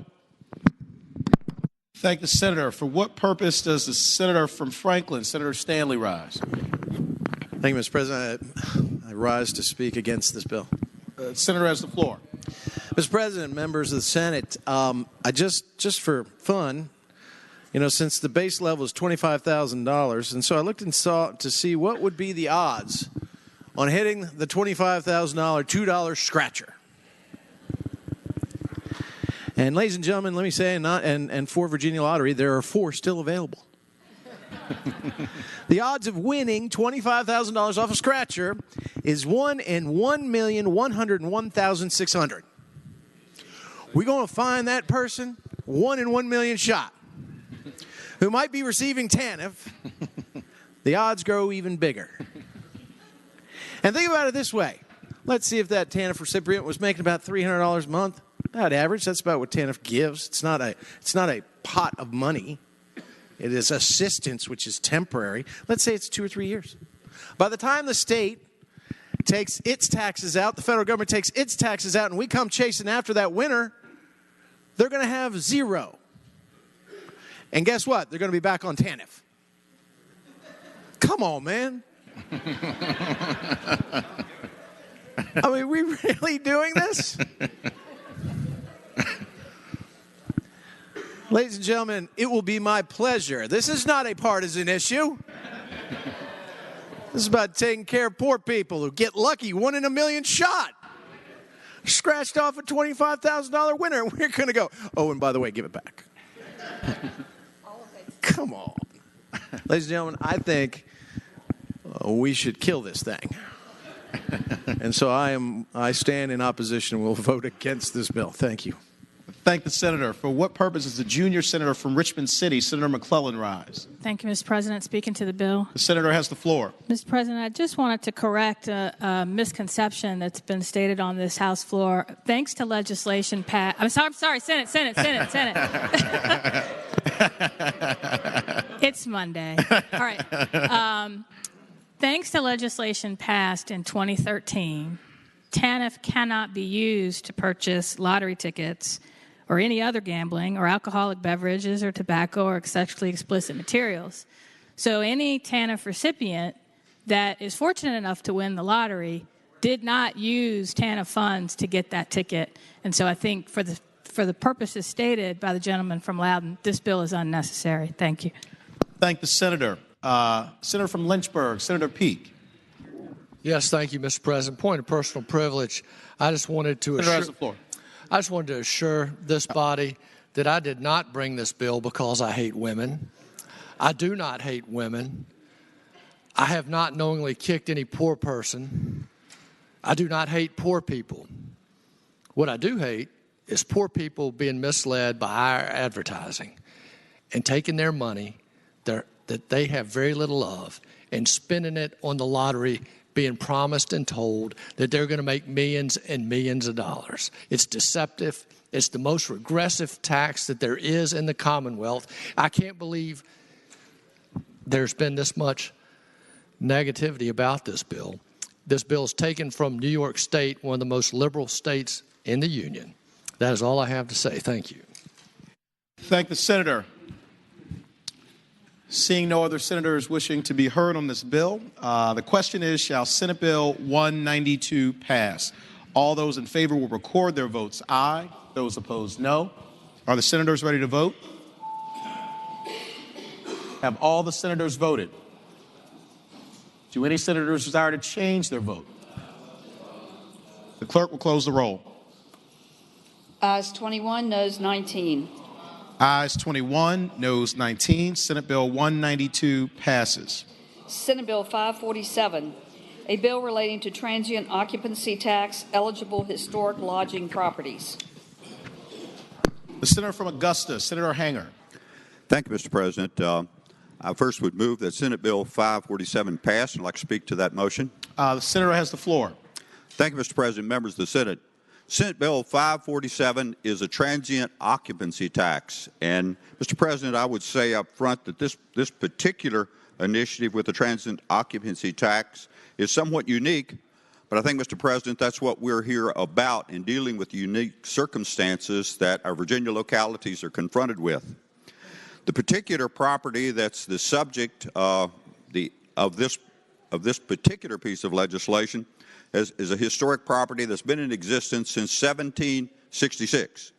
Thank the senator. For what purpose does the senator from Franklin, Senator Stanley, rise? Thank you, Mr. President. I rise to speak against this bill. Senator has the floor. Mr. President, members of the Senate, I just for fun, since the base level is $25,000, and so I looked and saw to see what would be the odds on hitting the $25,000 $2 scratcher. And ladies and gentlemen, let me say, and for Virginia Lottery, there are 4 still available. The odds of winning $25,000 off a scratcher is 1 in 1,101,600. We're going to find that person 1 in 1 million shot who might be receiving TANF. The odds grow even bigger. And think about it this way. Let's see if that TANF recipient was making about $300 a month. About average. That's about what TANF gives. It's not a pot of money. It is assistance, which is temporary. Let's say it's 2 or 3 years. By the time the state takes its taxes out, the federal government takes its taxes out, and we come chasing after that winner, they're going to have 0. And guess what? They're going to be back on TANF. Come on, man. I mean, are we really doing this? Ladies and gentlemen, it will be my pleasure. This is not a partisan issue. This is about taking care of poor people who get lucky, 1 in a million shot. Scratched off a $25,000 winner, and we're going to go, oh, and by the way, give it back. Come on. Ladies and gentlemen, I think we should kill this thing. And so I stand in opposition and will vote against this bill. Thank you. Thank the senator. For what purpose does the junior senator from Richmond City, Senator McClellan, rise? Thank you, Mr. President. Speaking to the bill. The senator has the floor. Mr. President, I just wanted to correct a misconception that's been stated on this House floor. Thanks to legislation passed. I'm sorry, Senate. It's Monday. All right. Thanks to legislation passed in 2013, TANF cannot be used to purchase lottery tickets or any other gambling or alcoholic beverages or tobacco or sexually explicit materials. So any TANF recipient that is fortunate enough to win the lottery did not use TANF funds to get that ticket. And so I think for the purposes stated by the gentleman from Loudoun, this bill is unnecessary. Thank you. Thank the senator. Senator from Lynchburg, Senator Peake. Yes, thank you, Mr. President. Point of personal privilege. I just wanted to assure this body that I did not bring this bill because I hate women. I do not hate women. I have not knowingly kicked any poor person. I do not hate poor people. What I do hate is poor people being misled by our advertising and taking their money that they have very little of and spending it on the lottery, being promised and told that they're going to make millions and millions of dollars. It's deceptive. It's the most regressive tax that there is in the Commonwealth. I can't believe there's been this much negativity about this bill. This bill is taken from New York State, one of the most liberal states in the Union. That is all I have to say. Thank you. Thank the senator. Seeing no other senators wishing to be heard on this bill, the question is, shall Senate Bill 192 pass? All those in favor will record their votes aye. Those opposed, no. Are the senators ready to vote? Have all the senators voted? Do any senators desire to change their vote? The clerk will close the roll. Ayes 21, noes 19. Ayes 21, noes 19. Senate Bill 192 passes. Senate Bill 547, a bill relating to transient occupancy tax eligible historic lodging properties. The senator from Augusta, Senator Hanger. Thank you, Mr. President. I first would move that Senate Bill 547 pass. I'd like to speak to that motion. The senator has the floor. Thank you, Mr. President, members of the Senate. Senate Bill 547 is a transient occupancy tax. And, Mr. President, I would say up front that this particular initiative with the transient occupancy tax is somewhat unique. But I think, Mr. President, that's what we're here about in dealing with the unique circumstances that our Virginia localities are confronted with. The particular property that's the subject of this particular piece of legislation is a historic property that's been in existence since 1766.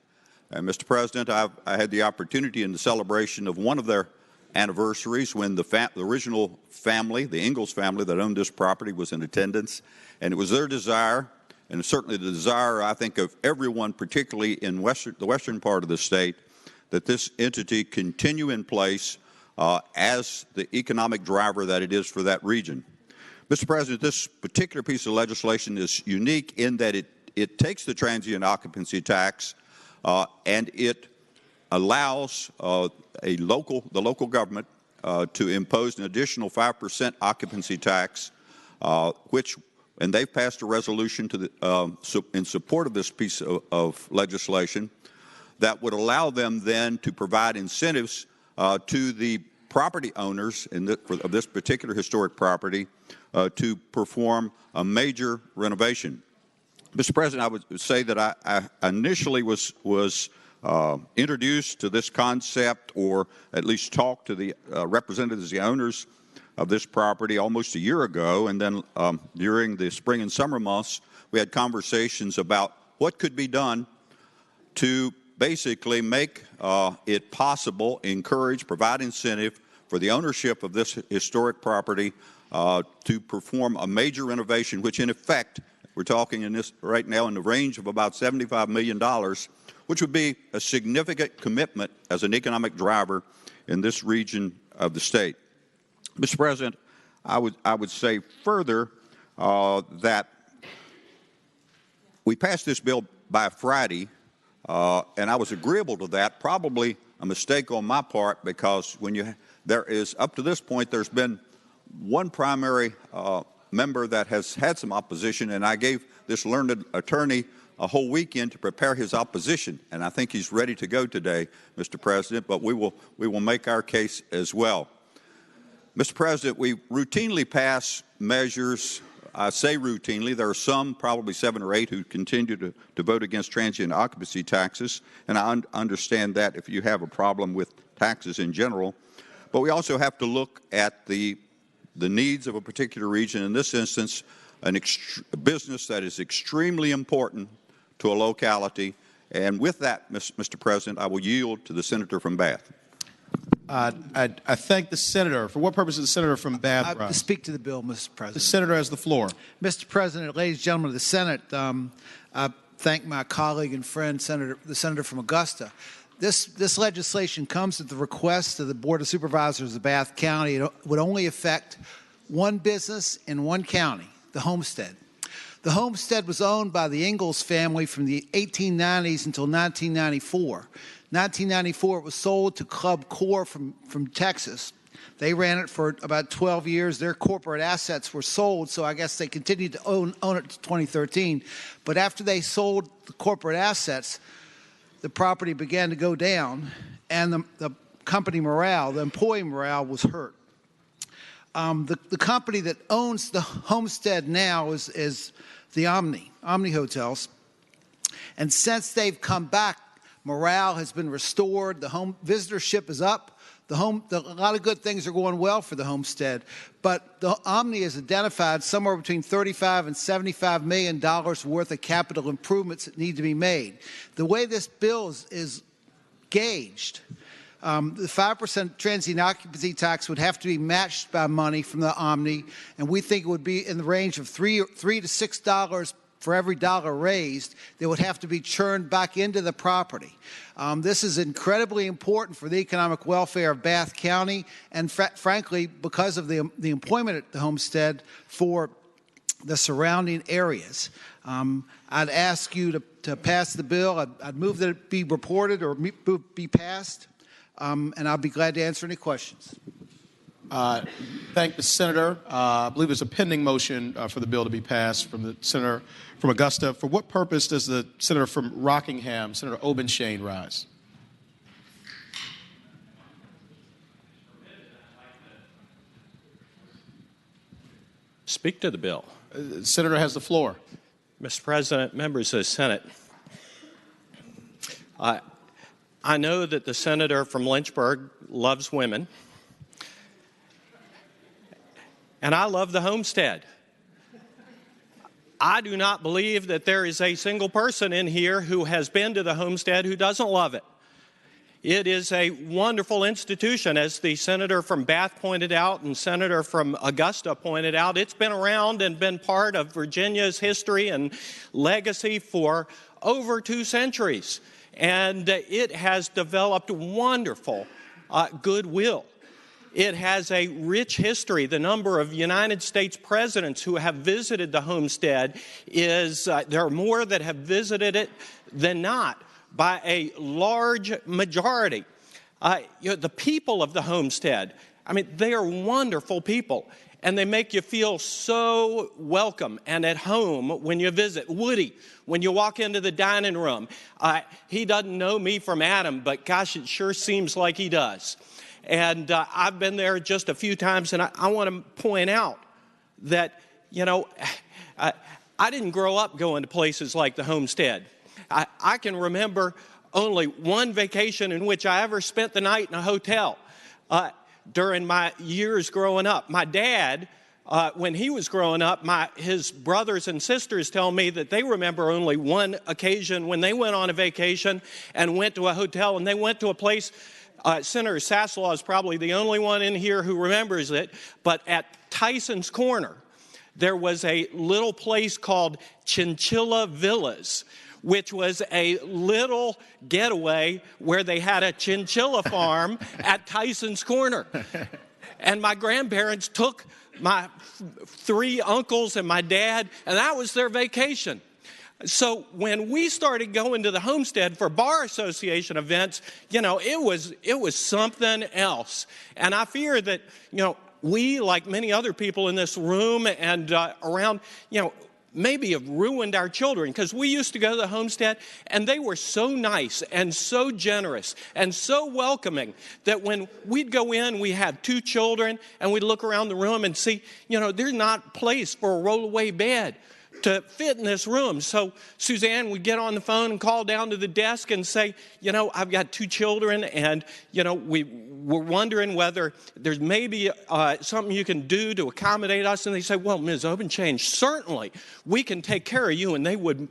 And, Mr. President, I had the opportunity in the celebration of one of their anniversaries when the original family, the Ingalls family that owned this property, was in attendance. And it was their desire, and certainly the desire, I think, of everyone, particularly in the western part of the state, that this entity continue in place as the economic driver that it is for that region. Mr. President, this particular piece of legislation is unique in that it takes the transient occupancy tax and it allows the local government to impose an additional 5% occupancy tax, and they've passed a resolution in support of this piece of legislation that would allow them then to provide incentives to the property owners of this particular historic property to perform a major renovation. Mr. President, I would say that I initially was introduced to this concept, or at least talked to the representatives, the owners of this property, almost a year ago, and then during the spring and summer months, we had conversations about what could be done to basically make it possible, encourage, provide incentive for the ownership of this historic property to perform a major renovation, which in effect, we're talking in this right now in the range of about $75 million, which would be a significant commitment as an economic driver in this region of the state. Mr. President, I would say further that we passed this bill by Friday, and I was agreeable to that. Probably a mistake on my part, because there is, up to this point, there's been one primary member that has had some opposition, and I gave this learned attorney a whole weekend to prepare his opposition, and I think he's ready to go today, Mr. President, but we will make our case as well. Mr. President, we routinely pass measures. I say routinely. There are some, probably 7 or 8, who continue to vote against transient occupancy taxes, and I understand that if you have a problem with taxes in general. But we also have to look at the needs of a particular region, in this instance, a business that is extremely important to a locality. And with that, Mr. President, I will yield to the senator from Bath. I thank the senator. For what purpose is the senator from Bath rise? To speak to the bill, Mr. President. The senator has the floor. Mr. President, ladies and gentlemen of the Senate, I thank my colleague and friend, the senator from Augusta. This legislation comes at the request of the Board of Supervisors of Bath County. It would only affect one business in one county, the homestead. The homestead was owned by the Ingalls family from the 1890s until 1994. 1994, it was sold to Club Corps from Texas. They ran it for about 12 years. Their corporate assets were sold, so I guess they continued to own it to 2013. But after they sold the corporate assets, the property began to go down, and the company morale, the employee morale, was hurt. The company that owns the homestead now is the Omni Hotels. And since they've come back, morale has been restored. The home visitorship is up. A lot of good things are going well for the homestead. But the Omni has identified somewhere between $35 and $75 million worth of capital improvements that need to be made. The way this bill is gauged, the 5% transient occupancy tax would have to be matched by money from the Omni, and we think it would be in the range of $3 to $6 for every dollar raised that would have to be churned back into the property. This is incredibly important for the economic welfare of Bath County and, frankly, because of the employment at the homestead for the surrounding areas. I'd ask you to pass the bill. I'd move that it be reported or be passed, and I'll be glad to answer any questions. Thank the senator. I believe there's a pending motion for the bill to be passed from the senator from Augusta. For what purpose does the senator from Rockingham, Senator Obenshain, rise? Speak to the bill. The senator has the floor. Mr. President, members of the Senate, I know that the senator from Lynchburg loves women, and I love the homestead. I do not believe that there is a single person in here who has been to the homestead who doesn't love it. It is a wonderful institution, as the senator from Bath pointed out and senator from Augusta pointed out. It's been around and been part of Virginia's history and legacy for over 2 centuries. And it has developed wonderful goodwill. It has a rich history. The number of United States presidents who have visited the homestead is, there are more that have visited it than not, by a large majority. The people of the homestead, I mean, they are wonderful people, and they make you feel so welcome and at home when you visit. Woody, when you walk into the dining room, he doesn't know me from Adam, but gosh, it sure seems like he does. And I've been there just a few times, and I want to point out that, you know, I didn't grow up going to places like the homestead. I can remember only one vacation in which I ever spent the night in a hotel during my years growing up. My dad, when he was growing up, his brothers and sisters tell me that they remember only one occasion when they went on a vacation and went to a hotel, and they went to a place. Senator Sasslaw is probably the only one in here who remembers it, but at Tyson's Corner, there was a little place called Chinchilla Villas, which was a little getaway where they had a chinchilla farm at Tyson's Corner. And my grandparents took my 3 uncles and my dad, and that was their vacation. So when we started going to the homestead for Bar Association events, you know, it was something else. And I fear that, you know, we, like many other people in this room and around, you know, maybe have ruined our children, because we used to go to the homestead and they were so nice and so generous and so welcoming that when we'd go in, we have 2 children and we'd look around the room and see, there's not place for a rollaway bed to fit in this room. So Suzanne would get on the phone and call down to the desk and say, I've got 2 children and, we're wondering whether there's maybe something you can do to accommodate us. And they say, well, Ms. Obenchange, certainly we can take care of you. And they would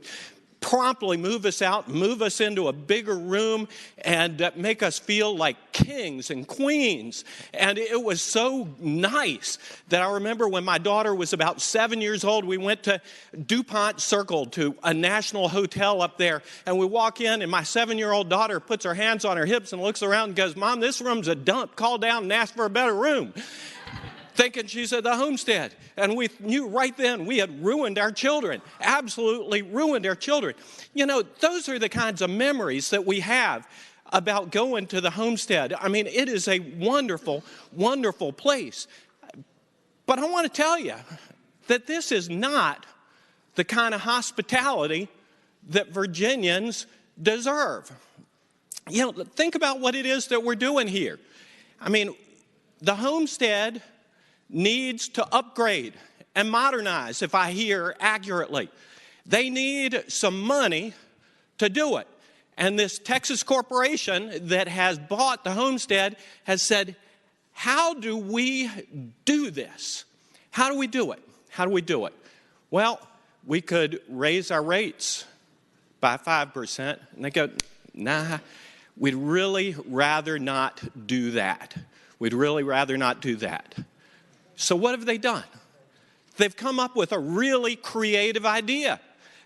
promptly move us out, move us into a bigger room, and make us feel like kings and queens. And it was so nice that I remember when my daughter was about 7 years old, we went to DuPont Circle, to a national hotel up there, and we walk in, and my 7-year-old daughter puts her hands on her hips and looks around and goes, Mom, this room's a dump. Call down and ask for a better room. Thinking she's at the homestead. And we knew right then we had ruined our children, absolutely ruined our children. Those are the kinds of memories that we have about going to the homestead. I mean, it is a wonderful, wonderful place. But I want to tell you that this is not the kind of hospitality that Virginians deserve. Think about what it is that we're doing here. I mean, the homestead needs to upgrade and modernize, if I hear accurately. They need some money to do it. And this Texas corporation that has bought the homestead has said, how do we do this? How do we do it? How do we do it? Well, we could raise our rates by 5%. And they go, nah, we'd really rather not do that. We'd really rather not do that. So what have they done? They've come up with a really creative idea.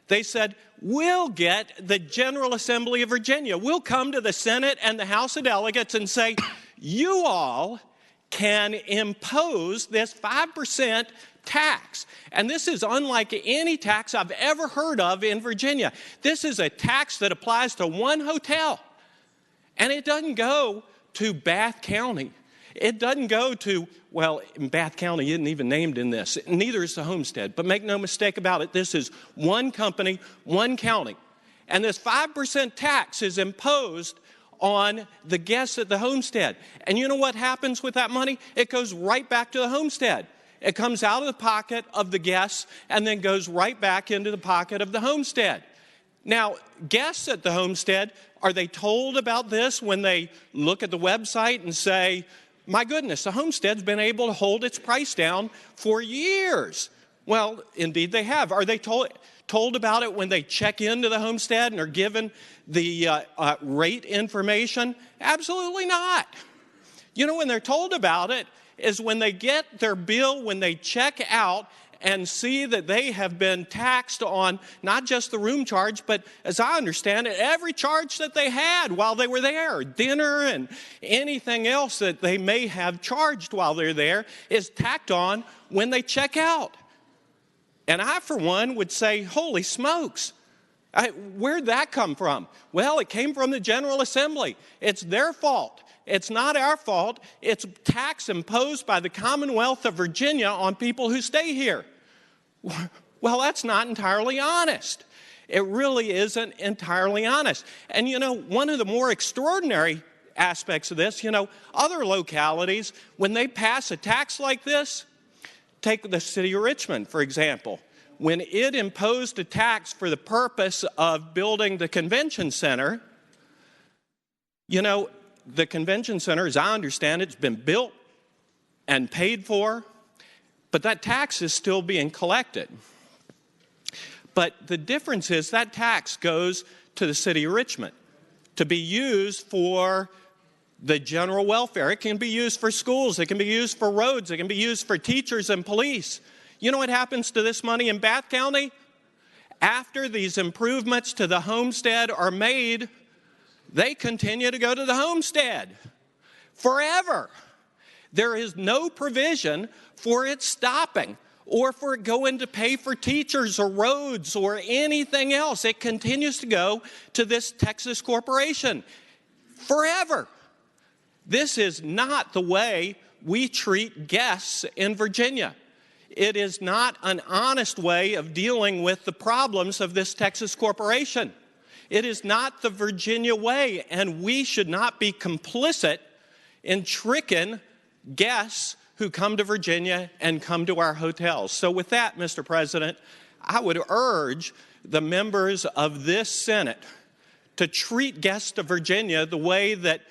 They said, we'll get the General Assembly of Virginia. We'll come to the Senate and the House of Delegates and say, you all can impose this 5% tax. And this is unlike any tax I've ever heard of in Virginia. This is a tax that applies to one hotel. And it doesn't go to Bath County. It doesn't go to, well, Bath County isn't even named in this. Neither is the homestead. But make no mistake about it, this is one company, one county. And this 5% tax is imposed on the guests at the homestead. And you know what happens with that money? It goes right back to the homestead. It comes out of the pocket of the guests and then goes right back into the pocket of the homestead. Now, guests at the homestead, are they told about this when they look at the website and say, my goodness, the homestead's been able to hold its price down for years? Well, indeed they have. Are they told about it when they check into the homestead and are given the rate information? Absolutely not. When they're told about it is when they get their bill, when they check out and see that they have been taxed on not just the room charge, but as I understand it, every charge that they had while they were there, dinner and anything else that they may have charged while they're there, is tacked on when they check out. And I, for one, would say, holy smokes, where'd that come from? Well, it came from the General Assembly. It's their fault. It's not our fault. It's tax imposed by the Commonwealth of Virginia on people who stay here. Well, that's not entirely honest. It really isn't entirely honest. And, one of the more extraordinary aspects of this, other localities, when they pass a tax like this, take the city of Richmond, for example. When it imposed a tax for the purpose of building the convention center, the convention center, as I understand it, has been built and paid for, but that tax is still being collected. But the difference is that tax goes to the city of Richmond to be used for the general welfare. It can be used for schools. It can be used for roads. It can be used for teachers and police. You know what happens to this money in Bath County? After these improvements to the homestead are made, they continue to go to the homestead forever. There is no provision for it stopping or for it going to pay for teachers or roads or anything else. It continues to go to this Texas corporation forever. This is not the way we treat guests in Virginia. It is not an honest way of dealing with the problems of this Texas corporation. It is not the Virginia way, and we should not be complicit in tricking guests who come to Virginia and come to our hotels. So with that, Mr. President, I would urge the members of this Senate to treat guests to Virginia the way that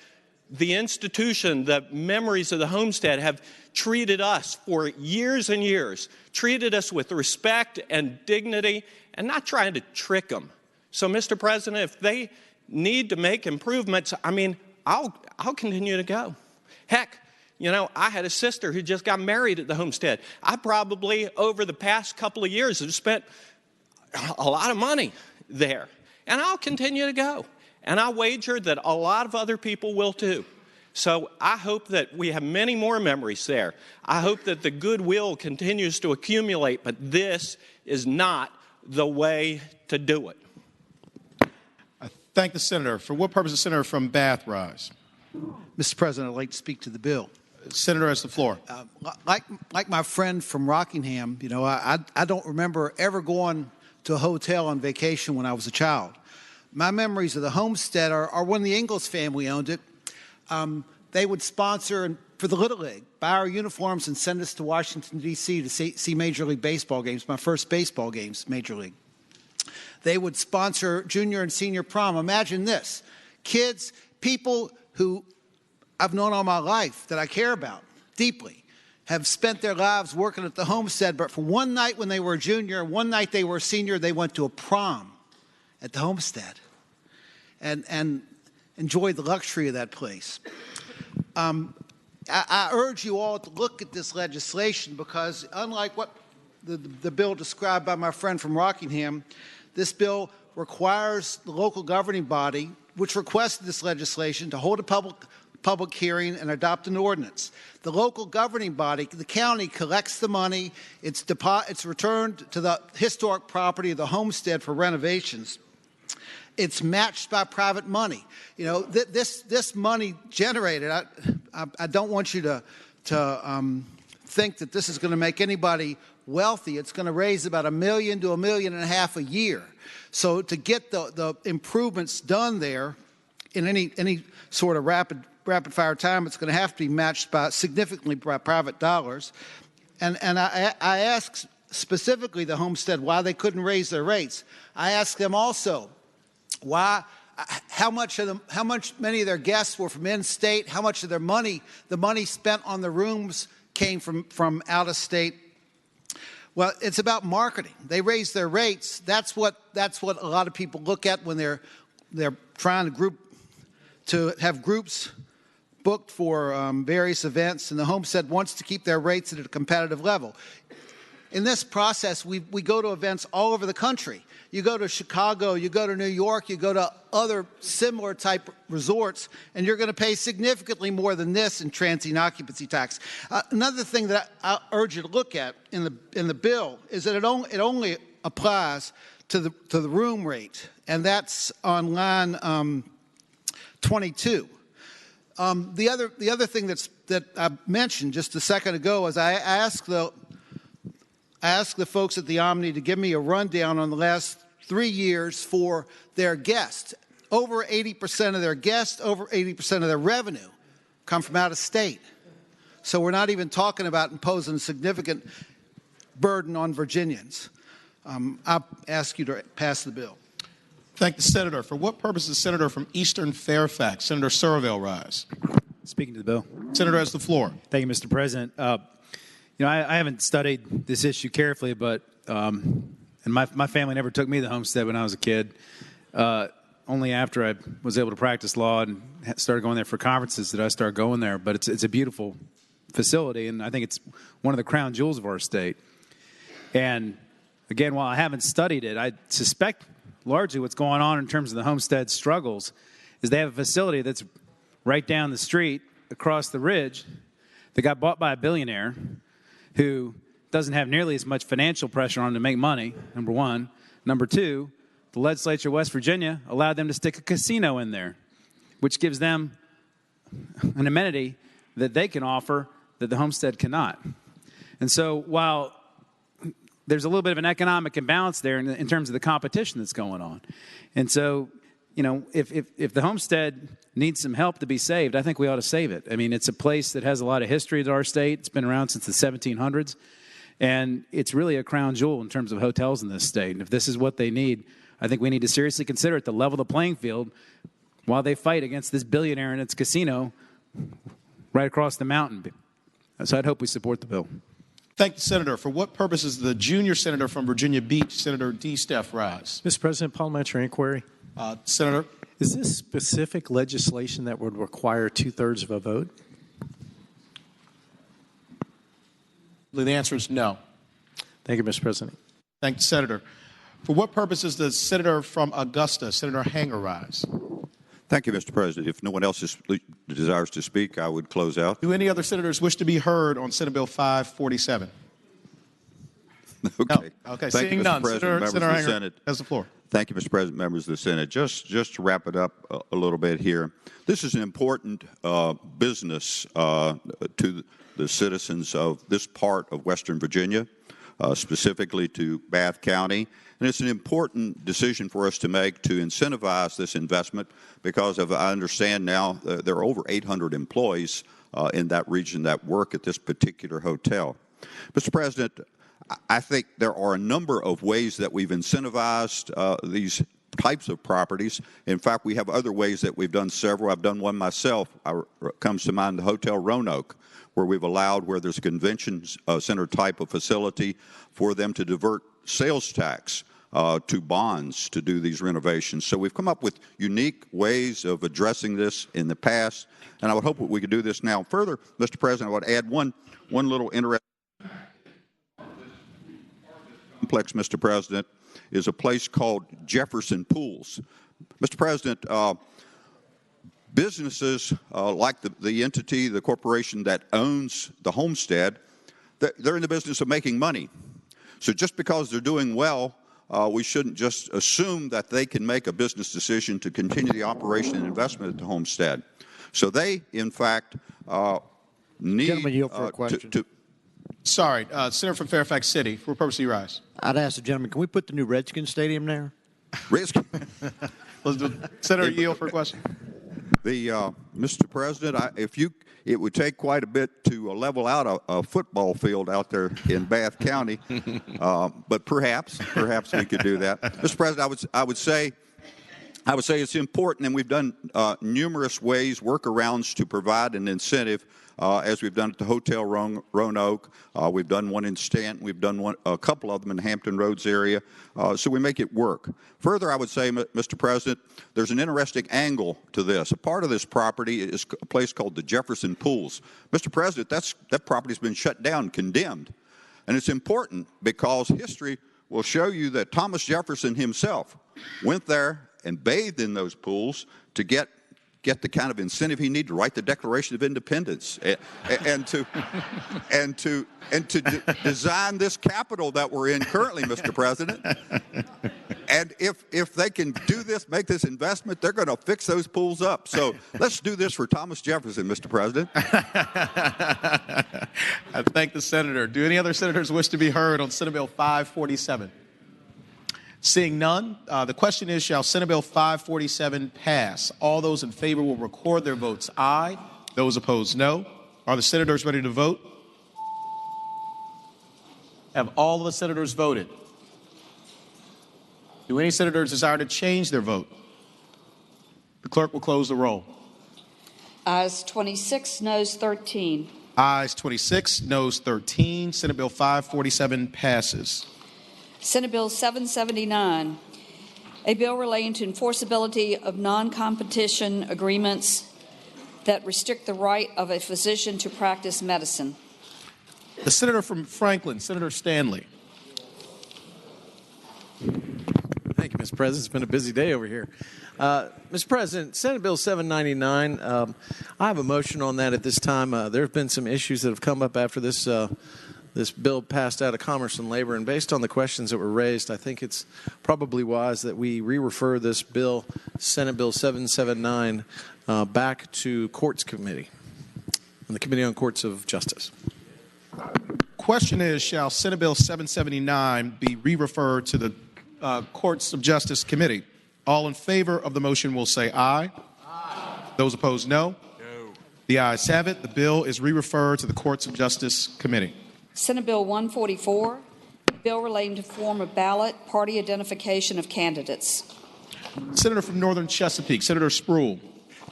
the institution, the memories of the homestead have treated us for years and years, treated us with respect and dignity, and not trying to trick them. So, Mr. President, if they need to make improvements, I'll continue to go. Heck, I had a sister who just got married at the homestead. I probably, over the past couple of years, have spent a lot of money there. And I'll continue to go. And I wager that a lot of other people will too. So I hope that we have many more memories there. I hope that the goodwill continues to accumulate, but this is not the way to do it. I thank the senator. For what purpose, the senator from Bath rise? Mr. President, I'd like to speak to the bill. Senator has the floor. Like my friend from Rockingham, I don't remember ever going to a hotel on vacation when I was a child. My memories of the homestead are when the Ingalls family owned it. They would sponsor for the Little League, buy our uniforms and send us to Washington, D.C. to see Major League Baseball games, my first baseball games, Major League. They would sponsor junior and senior prom. Imagine this. Kids, people who I've known all my life that I care about deeply, have spent their lives working at the homestead, but for one night when they were a junior, one night they were a senior, they went to a prom at the homestead and enjoyed the luxury of that place. I urge you all to look at this legislation because unlike what the bill described by my friend from Rockingham, this bill requires the local governing body, which requested this legislation, to hold a public hearing and adopt an ordinance. The local governing body, the county, collects the money. It's returned to the historic property of the homestead for renovations. It's matched by private money. This money generated, I don't want you to think that this is going to make anybody wealthy. It's going to raise about $1 million to $1.5 million a year. So to get the improvements done there in any sort of rapid fire time, it's going to have to be matched significantly by private dollars. And I asked specifically the homestead why they couldn't raise their rates. I asked them also how many of their guests were from in-state, how much of the money spent on the rooms came from out of state. Well, it's about marketing. They raise their rates. That's what a lot of people look at when they're trying to have groups booked for various events, and the homestead wants to keep their rates at a competitive level. In this process, we go to events all over the country. You go to Chicago, you go to New York, you go to other similar type resorts, and you're going to pay significantly more than this in transient occupancy tax. Another thing that I urge you to look at in the bill is that it only applies to the room rate, and that's on line 22. The other thing that I mentioned just a second ago is I asked the folks at the Omni to give me a rundown on the last 3 years for their guests. Over 80% of their guests, over 80% of their revenue come from out of state. So we're not even talking about imposing a significant burden on Virginians. I'll ask you to pass the bill. Thank the senator. For what purpose is the senator from Eastern Fairfax, Senator Surville, rise? Speaking to the bill. Senator has the floor. Thank you, Mr. President. I haven't studied this issue carefully, but and my family never took me to the homestead when I was a kid. Only after I was able to practice law and started going there for conferences did I start going there. But it's a beautiful facility, and I think it's one of the crown jewels of our state. And again, while I haven't studied it, I suspect largely what's going on in terms of the homestead struggles is they have a facility that's right down the street across the ridge that got bought by a billionaire who doesn't have nearly as much financial pressure on him to make money, number one. Number two, the legislature of West Virginia allowed them to stick a casino in there, which gives them an amenity that they can offer that the homestead cannot. And so while there's a little bit of an economic imbalance there in terms of the competition that's going on. And so, if the homestead needs some help to be saved, I think we ought to save it. I mean, it's a place that has a lot of history to our state. It's been around since the 1700s. And it's really a crown jewel in terms of hotels in this state. And if this is what they need, I think we need to seriously consider it to level the playing field while they fight against this billionaire and its casino right across the mountain. So I'd hope we support the bill. Thank you, Senator. For what purpose is the junior senator from Virginia Beach, Senator D. Steph, rise? Mr. President, parliamentary inquiry. Senator? Is this specific legislation that would require 2/3 of a vote? The answer is no. Thank you, Mr. President. Thank you, Senator. For what purpose is the senator from Augusta, Senator Hanger, rise? Thank you, Mr. President. If no one else desires to speak, I would close out. Do any other senators wish to be heard on Senate Bill 547? Okay. No. Okay. Thank Seeing you, Mr. none, President, members Senator of the Hanger Senate. has the floor. Thank you, Mr. President, members of the Senate. Just to wrap it up a little bit here, this is an important business to the citizens of this part of Western Virginia, specifically to Bath County. And it's an important decision for us to make to incentivize this investment because, of I understand now, there are over 800 employees in that region that work at this particular hotel. Mr. President, I think there are a number of ways that we've incentivized these types of properties. In fact, we have other ways that we've done several. I've done one myself. Comes to mind the Hotel Roanoke, where we've allowed, where there's a convention center type of facility, for them to divert sales tax to bonds to do these renovations. So we've come up with unique ways of addressing this in the past, and I would hope that we could do this now. Further, Mr. President, I would add one little interesting complex, Mr. President, is a place called Jefferson Pools. Mr. President, businesses like the entity, the corporation that owns the homestead, they're in the business of making money. So just because they're doing well, we shouldn't just assume that they can make a business decision to continue the operation and investment at the homestead. So they, in fact, need Gentleman, yield for a question. Sorry, Senator from Fairfax City. For what purpose do you rise? I'd ask the gentleman, can we put the new Redskins Stadium there? Senator, yield for a question. Mr. President, it would take quite a bit to level out a football field out there in Bath County, but perhaps we could do that. Mr. President, I would say it's important, and we've done numerous ways, workarounds to provide an incentive, as we've done at the Hotel Roanoke. We've done one in Stanton. We've done a couple of them in Hampton Roads area. So we make it work. Further, I would say, Mr. President, there's an interesting angle to this. A part of this property is a place called the Jefferson Pools. Mr. President, that property's been shut down, condemned. And it's important because history will show you that Thomas Jefferson himself went there and bathed in those pools to get the kind of incentive he needed to write the Declaration of Independence and to design this capital that we're in currently, Mr. President. And if they can do this, make this investment, they're going to fix those pools up. So let's do this for Thomas Jefferson, Mr. President. I thank the senator. Do any other senators wish to be heard on Senate Bill 547? Seeing none, the question is, shall Senate Bill 547 pass? All those in favor will record their votes aye. Those opposed, no. Are the senators ready to vote? Have all of the senators voted? Do any senators desire to change their vote? The clerk will close the roll. Ayes 26, noes 13. Ayes 26, noes 13. Senate Bill 547 passes. Senate Bill 779, a bill relating to enforceability of non-competition agreements that restrict the right of a physician to practice medicine. The senator from Franklin, Senator Stanley. Thank you, Mr. President. It's been a busy day over here. Mr. President, Senate Bill 799, I have a motion on that at this time. There have been some issues that have come up after this bill passed out of Commerce and Labor, and based on the questions that were raised, I think it's probably wise that we re-refer this bill, Senate Bill 779, back to Courts Committee and the Committee on Courts of Justice. question is, shall Senate Bill 779 be re-referred to the Courts of Justice Committee? All in favor of the motion will say aye. Aye. Those opposed, no. No. The ayes have it. The bill is re-referred to the Courts of Justice Committee. Senate Bill 144, a bill relating to form of ballot, party identification of candidates. Senator from Northern Chesapeake, Senator Spruill.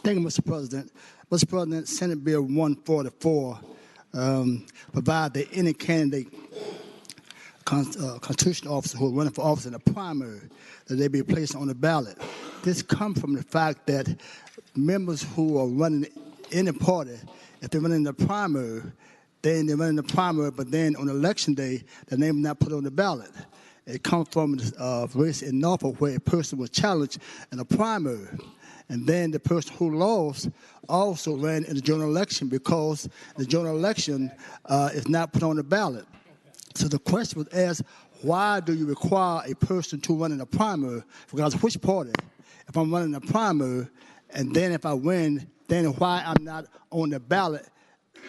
Thank you, Mr. President. Mr. President, Senate Bill 144 provides that any candidate, constitutional officer who is running for office in a primary, that they be placed on the ballot. This comes from the fact that members who are running any party, if they're running the primary, then they're running the primary, but then on election day, their name is not put on the ballot. It comes from a race in Norfolk where a person was challenged in a primary. And then the person who lost also ran in the general election because the general election is not put on the ballot. So the question was asked, why do you require a person to run in a primary, regardless of which party? If I'm running a primary, and then if I win, then why I'm not on the ballot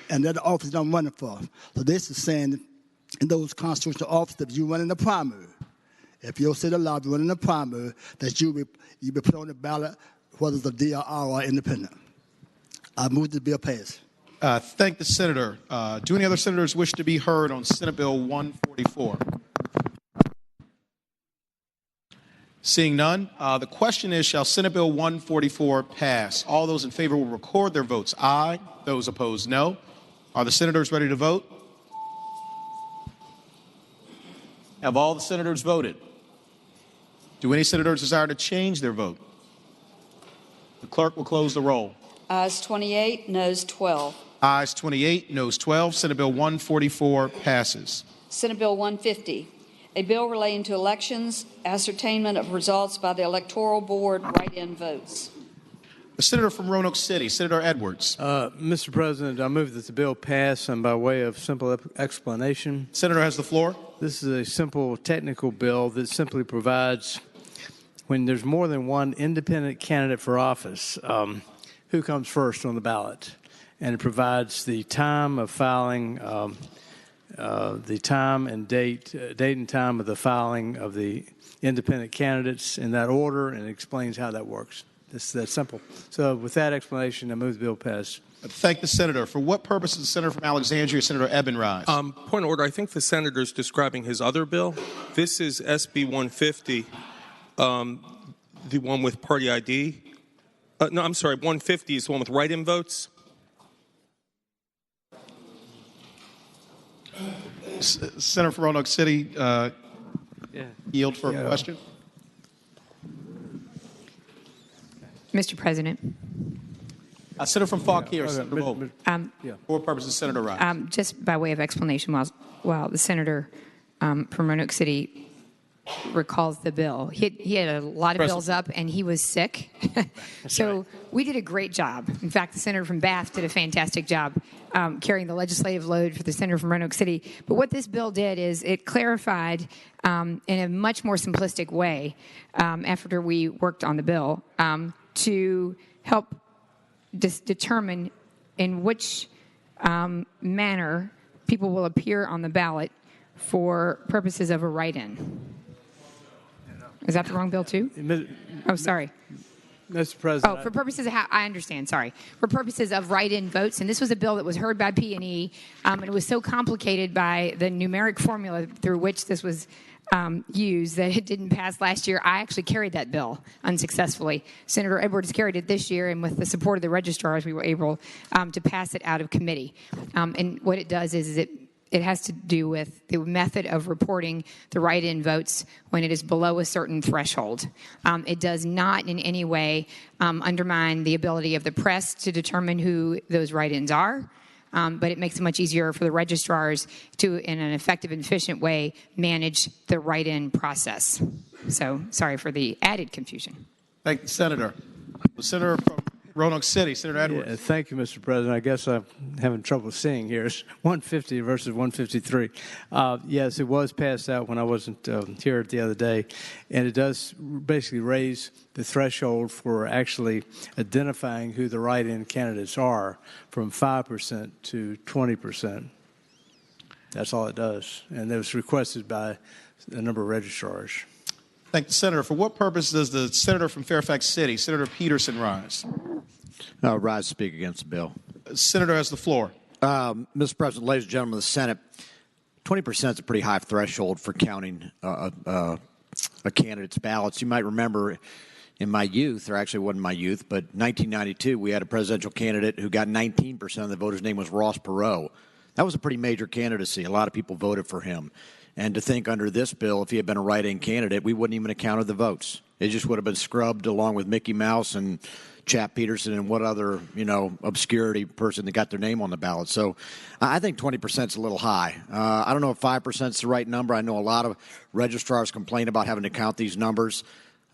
and that office I'm running for? So this is saying in those constitutional offices, you run in the primary. If your city law be running the primary, that you be put on the ballot, whether it's a DRR or independent. I move the bill pass. Thank the senator. Do any other senators wish to be heard on Senate Bill 144? Seeing none, the question is, shall Senate Bill 144 pass? All those in favor will record their votes aye. Those opposed, no. Are the senators ready to vote? Have all the senators voted? Do any senators desire to change their vote? The clerk will close the roll. Ayes 28, noes 12. Ayes 28, noes 12. Senate Bill 144 passes. Senate Bill 150, a bill relating to elections, ascertainment of results by the Electoral Board, write-in votes. The senator from Roanoke City, Senator Edwards. Mr. President, I move that the bill pass, and by way of simple explanation. Senator has the floor. This is a simple technical bill that simply provides when there's more than one independent candidate for office, who comes first on the ballot. And it provides the time of filing, the time and date and time of the filing of the independent candidates in that order, and it explains how that works. It's that simple. So with that explanation, I move the bill pass. Thank the senator. For what purpose is the senator from Alexandria, Senator Eben rise? Point of order. I think the senator is describing his other bill. This is SB 150, the one with party ID. No, I'm sorry. 150 is the one with write-in votes. Senator from Roanoke City, yield for a question. Mr. President. Senator from Fauquier, Senator Vogt. For what purpose is Senator rise? Just by way of explanation, while the senator from Roanoke City recalls the bill, he had a lot of bills up, and he was sick. So we did a great job. In fact, the senator from Bath did a fantastic job carrying the legislative load for the senator from Roanoke City. But what this bill did is it clarified in a much more simplistic way after we worked on the bill to help determine in which manner people will appear on the ballot for purposes of a write-in. Is that the wrong bill, too? Oh, sorry. Mr. President. Oh, for purposes of how, I understand, sorry. For purposes of write-in votes, and this was a bill that was heard by P&E, and it was so complicated by the numeric formula through which this was used that it didn't pass last year. I actually carried that bill unsuccessfully. Senator Edwards carried it this year, and with the support of the registrars, we were able to pass it out of committee. And what it does is it has to do with the method of reporting the write-in votes when it is below a certain threshold. It does not in any way undermine the ability of the press to determine who those write-ins are, but it makes it much easier for the registrars to, in an effective and efficient way, manage the write-in process. So sorry for the added confusion. Thank you, Senator. The senator from Roanoke City, Senator Edwards. Yeah, thank you, Mr. President. I guess I'm having trouble seeing here. It's 150 versus 153. Yes, it was passed out when I wasn't here the other day, and it does basically raise the threshold for actually identifying who the write-in candidates are from 5% to 20%. That's all it does. And it was requested by a number of registrars. Thank the senator. For what purpose does the senator from Fairfax City, Senator Peterson, rise? Rise to speak against the bill. Senator has the floor. Mr. President, ladies and gentlemen of the Senate, 20% is a pretty high threshold for counting a candidate's ballots. You might remember in my youth, or actually it wasn't my youth, but 1992, we had a presidential candidate who got 19% of the voters. His name was Ross Perot. That was a pretty major candidacy. A lot of people voted for him. And to think under this bill, if he had been a write-in candidate, we wouldn't even have counted the votes. It just would have been scrubbed along with Mickey Mouse and Chap Peterson and what other, obscurity person that got their name on the ballot. So I think 20% is a little high. I don't know if 5% is the right number. I know a lot of registrars complain about having to count these numbers.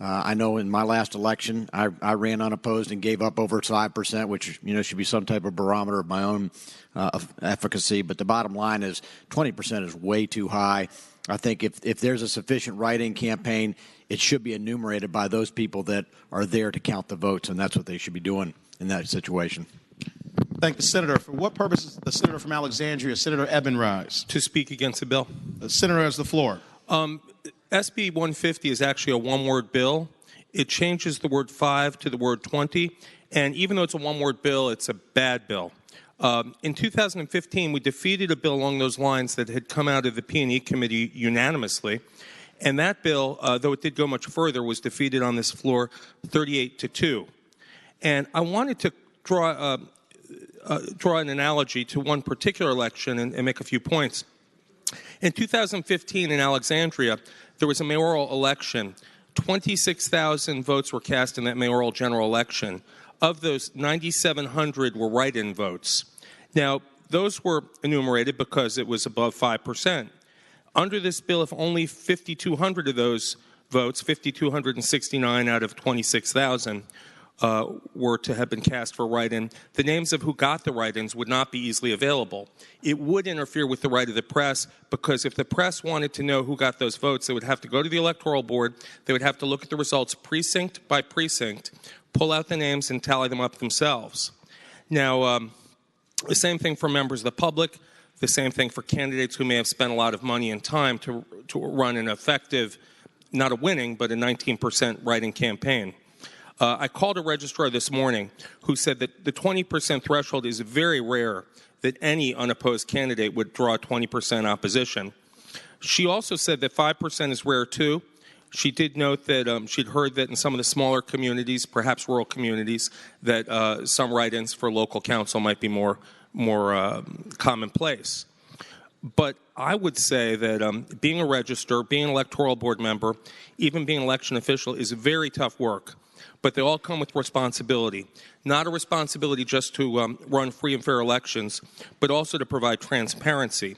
I know in my last election, I ran unopposed and gave up over 5%, which, should be some type of barometer of my own efficacy. But the bottom line is 20% is way too high. I think if there's a sufficient write-in campaign, it should be enumerated by those people that are there to count the votes, and that's what they should be doing in that situation. Thank the senator. For what purpose does the senator from Alexandria, Senator Eben, rise? To speak against the bill. The senator has the floor. SB 150 is actually a one-word bill. It changes the word 5 to the word 20, and even though it's a one-word bill, it's a bad bill. In 2015, we defeated a bill along those lines that had come out of the P&E committee unanimously, and that bill, though it did go much further, was defeated on this floor 38-2. And I wanted to draw an analogy to one particular election and make a few points. In 2015 in Alexandria, there was a mayoral election. 26,000 votes were cast in that mayoral general election. Of those, 9,700 were write-in votes. Now, those were enumerated because it was above 5%. Under this bill, if only 5,200 of those votes, 5,269 out of 26,000, were to have been cast for write-in, the names of who got the write-ins would not be easily available. It would interfere with the right of the press, because if the press wanted to know who got those votes, they would have to go to the Electoral Board, they would have to look at the results precinct by precinct, pull out the names, and tally them up themselves. Now, the same thing for members of the public, the same thing for candidates who may have spent a lot of money and time to run an effective, not a winning, but a 19% write-in campaign. I called a registrar this morning who said that the 20% threshold is very rare, that any unopposed candidate would draw 20% opposition. She also said that 5% is rare too. She did note that she'd heard that in some of the smaller communities, perhaps rural communities, that some write-ins for local council might be more commonplace. But I would say that being a registrar, being an electoral board member, even being an election official is very tough work. But they all come with responsibility. Not a responsibility just to run free and fair elections, but also to provide transparency.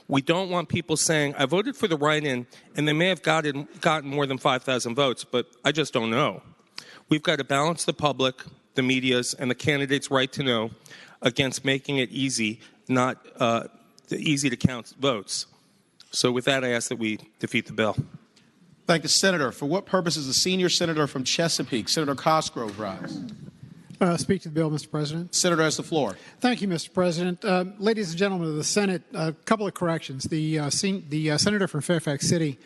We don't want people saying, I voted for the write-in, and they may have gotten more than 5,000 votes, but I just don't know. We've got to balance the public, the media's, and the candidates' right to know against making it easy, not easy to count votes. So with that, I ask that we defeat the bill. Thank the senator. For what purpose does the senior senator from Chesapeake, Senator Cosgrove, rise? Speak to the bill, Mr. President. Senator has the floor. Thank you, Mr. President. Ladies and gentlemen of the Senate, a couple of corrections. The senator from Fairfax City,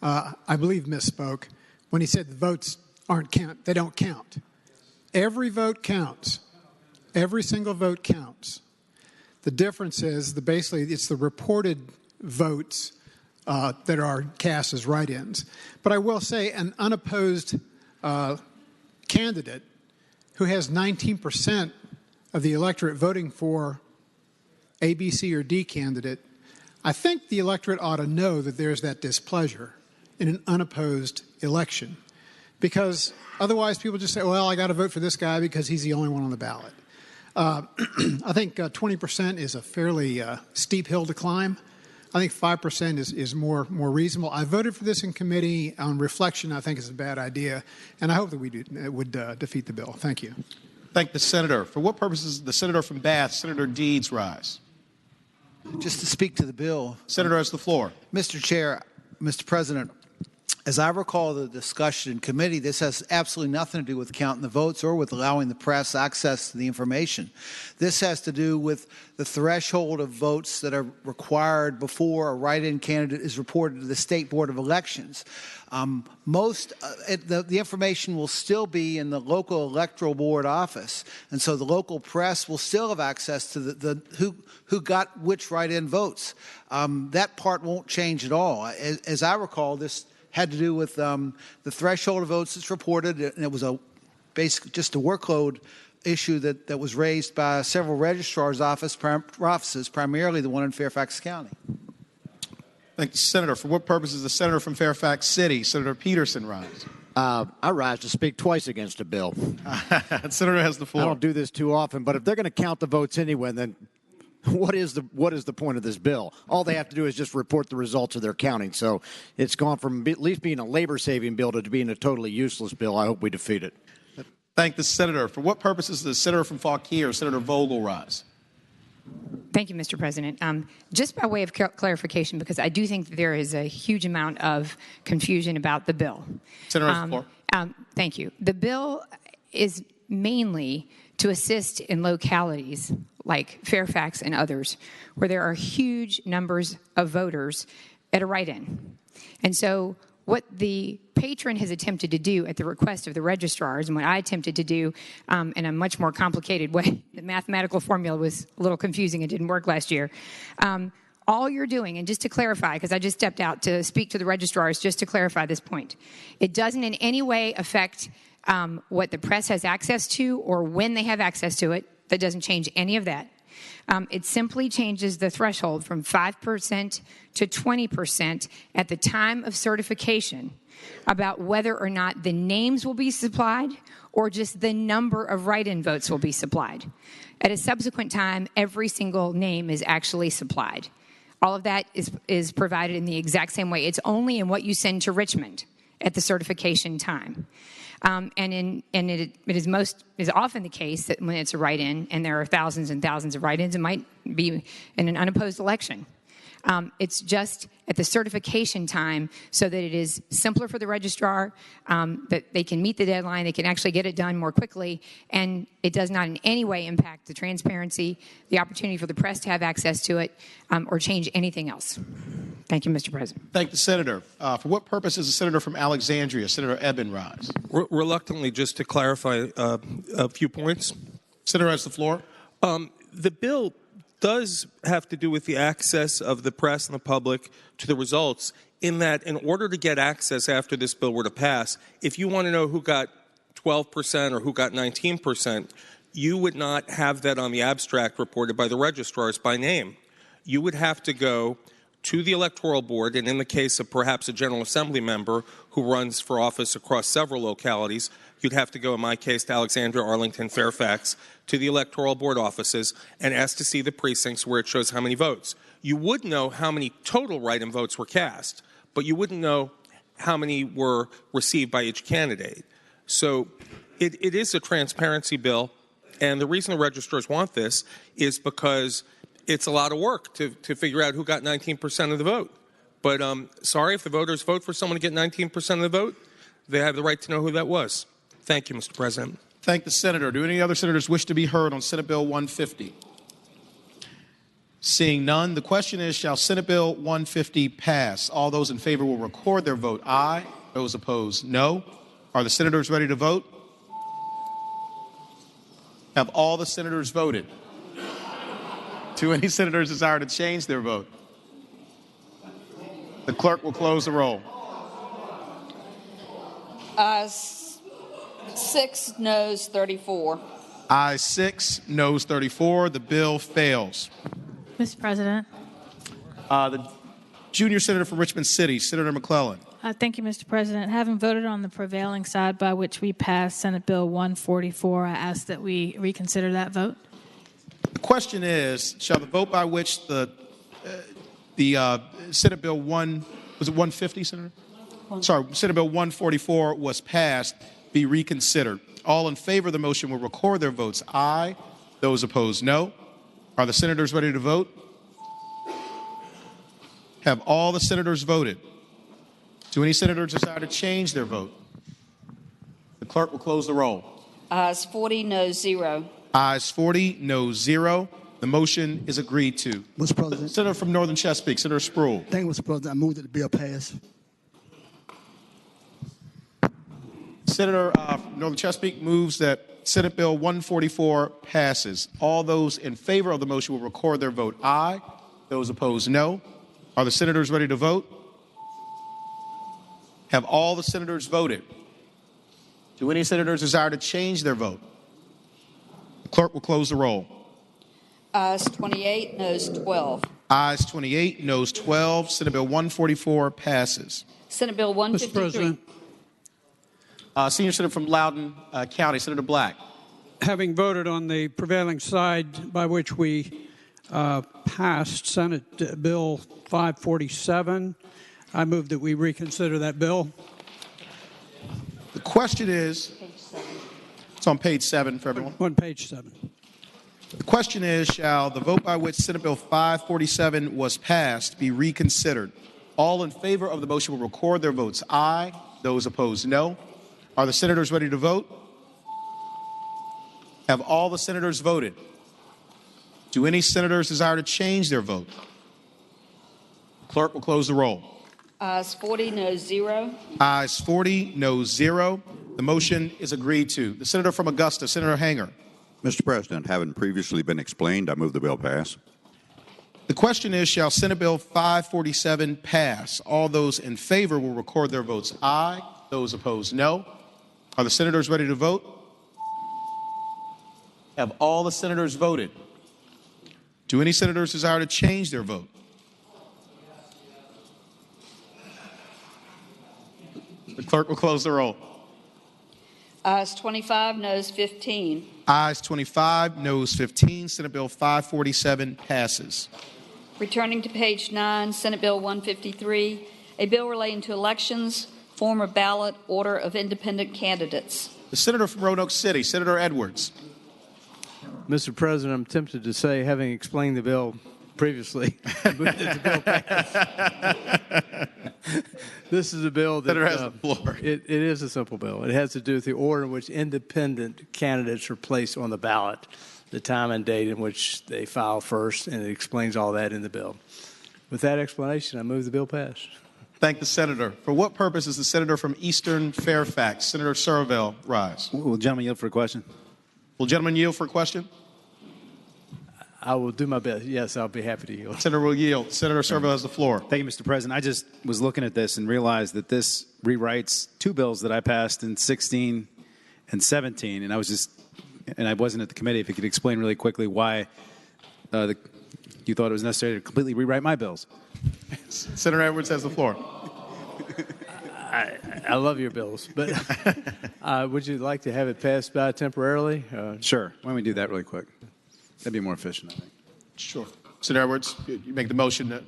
I believe, misspoke when he said the votes they don't count. Every vote counts. Every single vote counts. The difference is basically it's the reported votes that are cast as write-ins. But I will say an unopposed candidate who has 19% of the electorate voting for A, B, C, or D candidate, I think the electorate ought to know that there's that displeasure in an unopposed election. Because otherwise people just say, well, I got to vote for this guy because he's the only one on the ballot. I think 20% is a fairly steep hill to climb. I think 5% is more reasonable. I voted for this in committee. On reflection, I think it's a bad idea, and I hope that it would defeat the bill. Thank you. Thank the senator. For what purpose does the senator from Bath, Senator Deeds, rise? Just to speak to the bill. Senator has the floor. Mr. Chair, Mr. President, As I recall the discussion in committee, this has absolutely nothing to do with counting the votes or with allowing the press access to the information. This has to do with the threshold of votes that are required before a write-in candidate is reported to the State Board of Elections. The information will still be in the local electoral board office, and so the local press will still have access to who got which write-in votes. That part won't change at all. As I recall, this had to do with the threshold of votes that's reported, and it was basically just a workload issue that was raised by several registrars' offices, primarily the one in Fairfax County. Thank you, Senator. For what purpose is the senator from Fairfax City, Senator Peterson, rise? I rise to speak twice against a bill. Senator has the floor. I don't do this too often, but if they're going to count the votes anyway, then what is the point of this bill? All they have to do is just report the results of their counting. So it's gone from at least being a labor-saving bill to being a totally useless bill. I hope we defeat it. Thank the senator. For what purpose is the senator from Fauquier, Senator Vogel, rise? Thank you, Mr. President. Just by way of clarification, because I do think that there is a huge amount of confusion about the bill. Senator has the floor. Thank you. The bill is mainly to assist in localities like Fairfax and others where there are huge numbers of voters at a write-in. And so what the patron has attempted to do at the request of the registrars, and what I attempted to do in a much more complicated way, the mathematical formula was a little confusing, it didn't work last year. All you're doing, and just to clarify, because I just stepped out to speak to the registrars just to clarify this point, it doesn't in any way affect what the press has access to or when they have access to it. That doesn't change any of that. It simply changes the threshold from 5% to 20% at the time of certification about whether or not the names will be supplied or just the number of write-in votes will be supplied. At a subsequent time, every single name is actually supplied. All of that is provided in the exact same way. It's only in what you send to Richmond at the certification time. It is often the case that when it's a write-in and there are thousands and thousands of write-ins, it might be in an unopposed election. It's just at the certification time so that it is simpler for the registrar, that they can meet the deadline, they can actually get it done more quickly, and it does not in any way impact the transparency, the opportunity for the press to have access to it, or change anything else. Thank you, Mr. President. Thank the senator. For what purpose is the senator from Alexandria, Senator Eben, rise? Reluctantly, just to clarify a few points. Senator has the floor. The bill does have to do with the access of the press and the public to the results, in that in order to get access after this bill were to pass, if you want to know who got 12% or who got 19%, you would not have that on the abstract reported by the registrars by name. You would have to go to the electoral board, and in the case of perhaps a General Assembly member who runs for office across several localities, you'd have to go, in my case, to Alexandria, Arlington, Fairfax, to the electoral board offices and ask to see the precincts where it shows how many votes. You would know how many total write-in votes were cast, but you wouldn't know how many were received by each candidate. So it is a transparency bill, and the reason the registrars want this is because it's a lot of work to figure out who got 19% of the vote. But sorry, if the voters vote for someone to get 19% of the vote, they have the right to know who that was. Thank you, Mr. President. Thank the senator. Do any other senators wish to be heard on Senate Bill 150? Seeing none, the question is, shall Senate Bill 150 pass? All those in favor will record their vote aye. Those opposed, no. Are the senators ready to vote? Have all the senators voted? Do any senators desire to change their vote? The clerk will close the roll. 6, noes 34. Ayes 6, noes 34. The bill fails. Mr. President. The junior senator from Richmond City, Senator McClellan. Thank you, Mr. President. Having voted on the prevailing side by which we passed Senate Bill 144, I ask that we reconsider that vote. The question is, shall the vote by which the Senate Bill 150, Senator? Sorry, Senate Bill 144 was passed be reconsidered? All in favor of the motion will record their votes aye. Those opposed, no. Are the senators ready to vote? Have all the senators voted? Do any senators desire to change their vote? The clerk will close the roll. Ayes 40, noes 0. Ayes 40, noes 0. The motion is agreed to. Mr. President. Senator from Northern Chesapeake, Senator Spruill. Thank you, Mr. President. I move that the bill pass. Senator from Northern Chesapeake moves that Senate Bill 144 passes. All those in favor of the motion will record their vote aye. Those opposed, no. Are the senators ready to vote? Have all the senators voted? Do any senators desire to change their vote? The clerk will close the roll. Ayes 28, noes 12. Ayes 28, noes 12. Senate Bill 144 passes. Senate Bill 153. Senior Senator from Loudoun County, Senator Black. Having voted on the prevailing side by which we passed Senate Bill 547, I move that we reconsider that bill. The question is, it's on page 7 for everyone. On page 7. The question is, shall the vote by which Senate Bill 547 was passed be reconsidered? All in favor of the motion will record their votes aye. Those opposed, no. Are the senators ready to vote? Have all the senators voted? Do any senators desire to change their vote? Clerk will close the roll. Ayes 40, noes 0. Ayes 40, noes 0. The motion is agreed to. The senator from Augusta, Senator Hanger. Mr. President, having previously been explained, I move the bill pass. The question is, shall Senate Bill 547 pass? All those in favor will record their votes aye. Those opposed, no. Are the senators ready to vote? Have all the senators voted? Do any senators desire to change their vote? The clerk will close the roll. Ayes 25, noes 15. Ayes 25, noes 15. Senate Bill 547 passes. Returning to page 9, Senate Bill 153, a bill relating to elections, form of ballot, order of independent candidates. The senator from Roanoke City, Senator Edwards. Mr. President, I'm tempted to say, having explained the bill previously, I moved that the bill pass. This is a bill that Senator has the floor. It is a simple bill. It has to do with the order in which independent candidates are placed on the ballot, the time and date in which they file first, and it explains all that in the bill. With that explanation, I move the bill pass. Thank the senator. For what purpose is the senator from Eastern Fairfax, Senator Surville, rise? Will the gentleman yield for a question? Will gentleman yield for a question? I will do my best. Yes, I'll be happy to yield. Senator will yield. Senator Surville has the floor. Thank you, Mr. President. I just was looking at this and realized that this rewrites two bills that I passed in 16 and 17, and I wasn't at the committee. If you could explain really quickly why you thought it was necessary to completely rewrite my bills. Senator Edwards has the floor. I love your bills, but would you like to have it passed by temporarily? Sure. Why don't we do that really quick? That'd be more efficient, I think. Sure. Senator Edwards, you make the motion.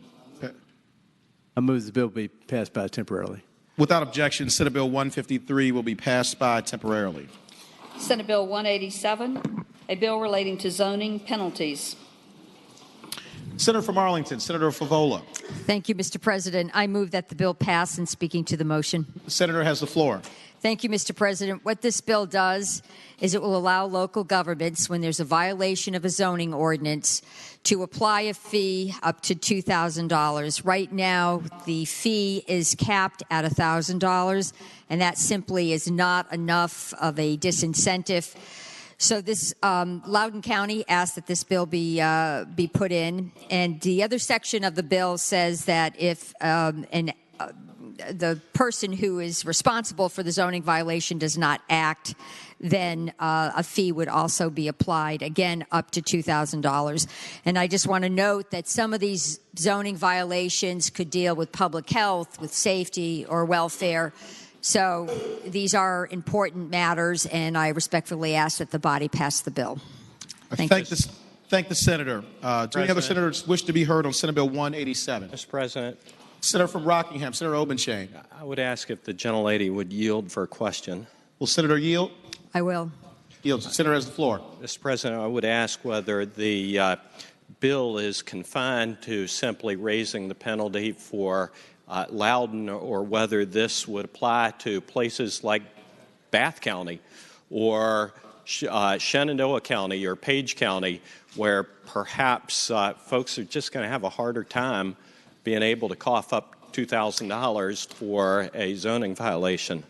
I move the bill be passed by temporarily. Without objection, Senate Bill 153 will be passed by temporarily. Senate Bill 187, a bill relating to zoning penalties. Senator from Arlington, Senator Favola. Thank you, Mr. President. I move that the bill pass, and speaking to the motion. The senator has the floor. Thank you, Mr. President. What this bill does is it will allow local governments, when there's a violation of a zoning ordinance, to apply a fee up to $2,000. Right now, the fee is capped at $1,000, and that simply is not enough of a disincentive. So this Loudoun County asked that this bill be put in, and the other section of the bill says that if the person who is responsible for the zoning violation does not act, then a fee would also be applied, again, up to $2,000. And I just want to note that some of these zoning violations could deal with public health, with safety, or welfare. So these are important matters, and I respectfully ask that the body pass the bill. Thank the senator. Do any other senators wish to be heard on Senate Bill 187? Mr. President. Senator from Rockingham, Senator Obenshain. I would ask if the gentlelady would yield for a question. Will Senator yield? I will. Yield. Senator has the floor. Mr. President, I would ask whether the bill is confined to simply raising the penalty for Loudoun, or whether this would apply to places like Bath County or Shenandoah County or Page County, where perhaps folks are just going to have a harder time being able to cough up $2,000 for a zoning violation.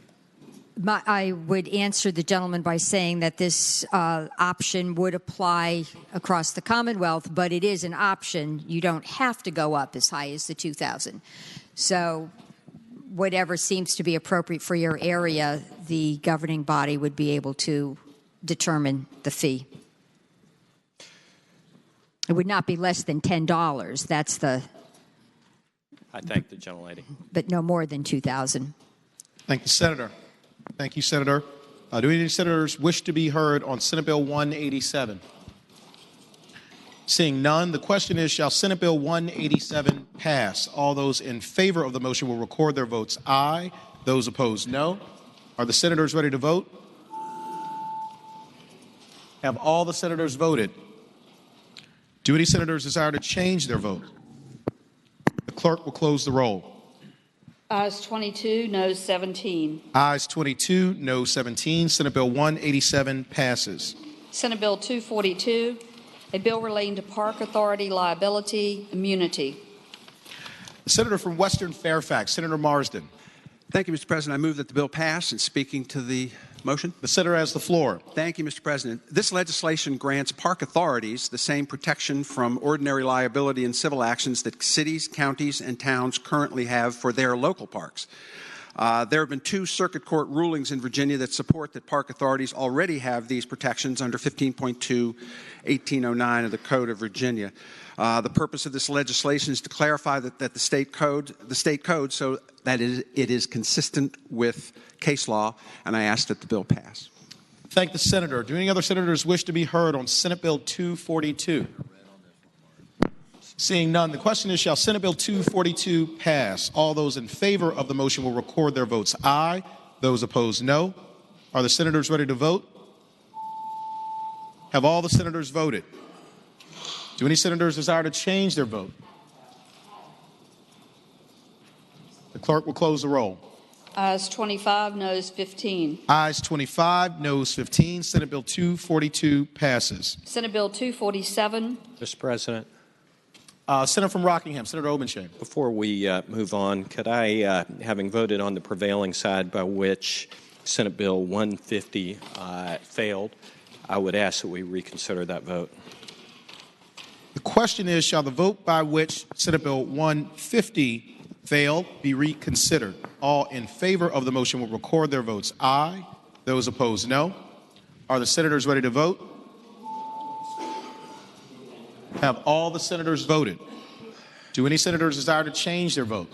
I would answer the gentleman by saying that this option would apply across the Commonwealth, but it is an option. You don't have to go up as high as the 2,000. So whatever seems to be appropriate for your area, the governing body would be able to determine the fee. It would not be less than $10. That's the... I thank the gentlelady. But no more than 2,000. Thank you, Senator. Thank you, Senator. Do any senators wish to be heard on Senate Bill 187? Seeing none, the question is, shall Senate Bill 187 pass? All those in favor of the motion will record their votes aye. Those opposed, no. Are the senators ready to vote? Have all the senators voted? Do any senators desire to change their vote? The clerk will close the roll. Ayes 22, noes 17. Ayes 22, no 17. Senate Bill 187 passes. Senate Bill 242, a bill relating to Park Authority liability immunity. The senator from Western Fairfax, Senator Marsden. Thank you, Mr. President. I move that the bill pass. And speaking to the motion. The senator has the floor. Thank you, Mr. President. This legislation grants park authorities the same protection from ordinary liability in civil actions that cities, counties, and towns currently have for their local parks. There have been 2 circuit court rulings in Virginia that support that park authorities already have these protections under 15.2/1809 of the Code of Virginia. The purpose of this legislation is to clarify that the state code so that it is consistent with case law, and I ask that the bill pass. Thank the senator. Do any other senators wish to be heard on Senate Bill 242? Seeing none, the question is, shall Senate Bill 242 pass? All those in favor of the motion will record their votes aye. Those opposed, no. Are the senators ready to vote? Have all the senators voted? Do any senators desire to change their vote? The clerk will close the roll. Ayes 25, noes 15. Ayes 25, noes 15. Senate Bill 242 passes. Senate Bill 247. Mr. President. Senator from Rockingham, Senator Obenshain. Before we move on, could I, having voted on the prevailing side by which Senate Bill 150 failed, I would ask that we reconsider that vote. The question is, shall the vote by which Senate Bill 150 failed be reconsidered? All in favor of the motion will record their votes aye. Those opposed, no. Are the senators ready to vote? Have all the senators voted? Do any senators desire to change their vote?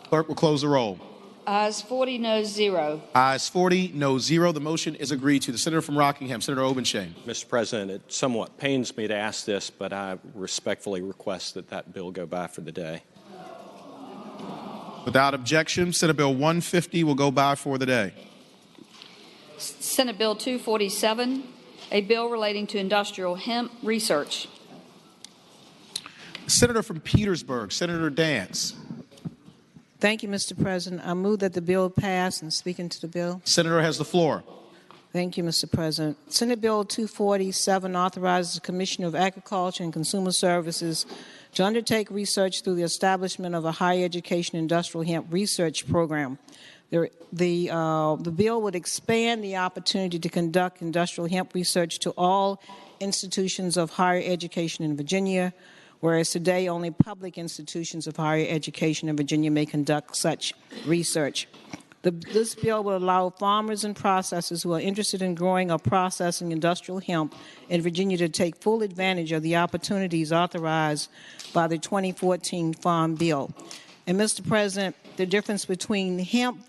Clerk will close the roll. Ayes 40, noes 0. Ayes 40, no 0. The motion is agreed to. The senator from Rockingham, Senator Obenshain. Mr. President, it somewhat pains me to ask this, but I respectfully request that that bill go by for the day. Without objection, Senate Bill 150 will go by for the day. Senate Bill 247, a bill relating to industrial hemp research. Senator from Petersburg, Senator Dance. Thank you, Mr. President. I move that the bill pass. And speaking to the bill. Senator has the floor. Thank you, Mr. President. Senate Bill 247 authorizes the Commissioner of Agriculture and Consumer Services to undertake research through the establishment of a higher education industrial hemp research program. The bill would expand the opportunity to conduct industrial hemp research to all institutions of higher education in Virginia, whereas today only public institutions of higher education in Virginia may conduct such research. This bill will allow farmers and processors who are interested in growing or processing industrial hemp in Virginia to take full advantage of the opportunities authorized by the 2014 Farm Bill. And, Mr. President, the difference between hemp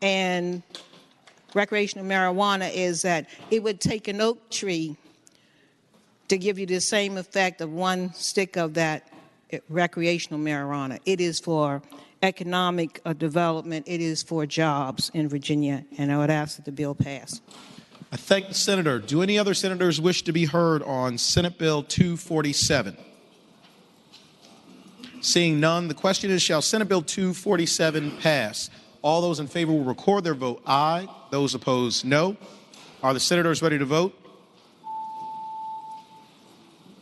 and recreational marijuana is that it would take an oak tree to give you the same effect of one stick of that recreational marijuana. It is for economic development. It is for jobs in Virginia, and I would ask that the bill pass. I thank the senator. Do any other senators wish to be heard on Senate Bill 247? Seeing none, the question is, shall Senate Bill 247 pass? All those in favor will record their vote aye. Those opposed, no. Are the senators ready to vote?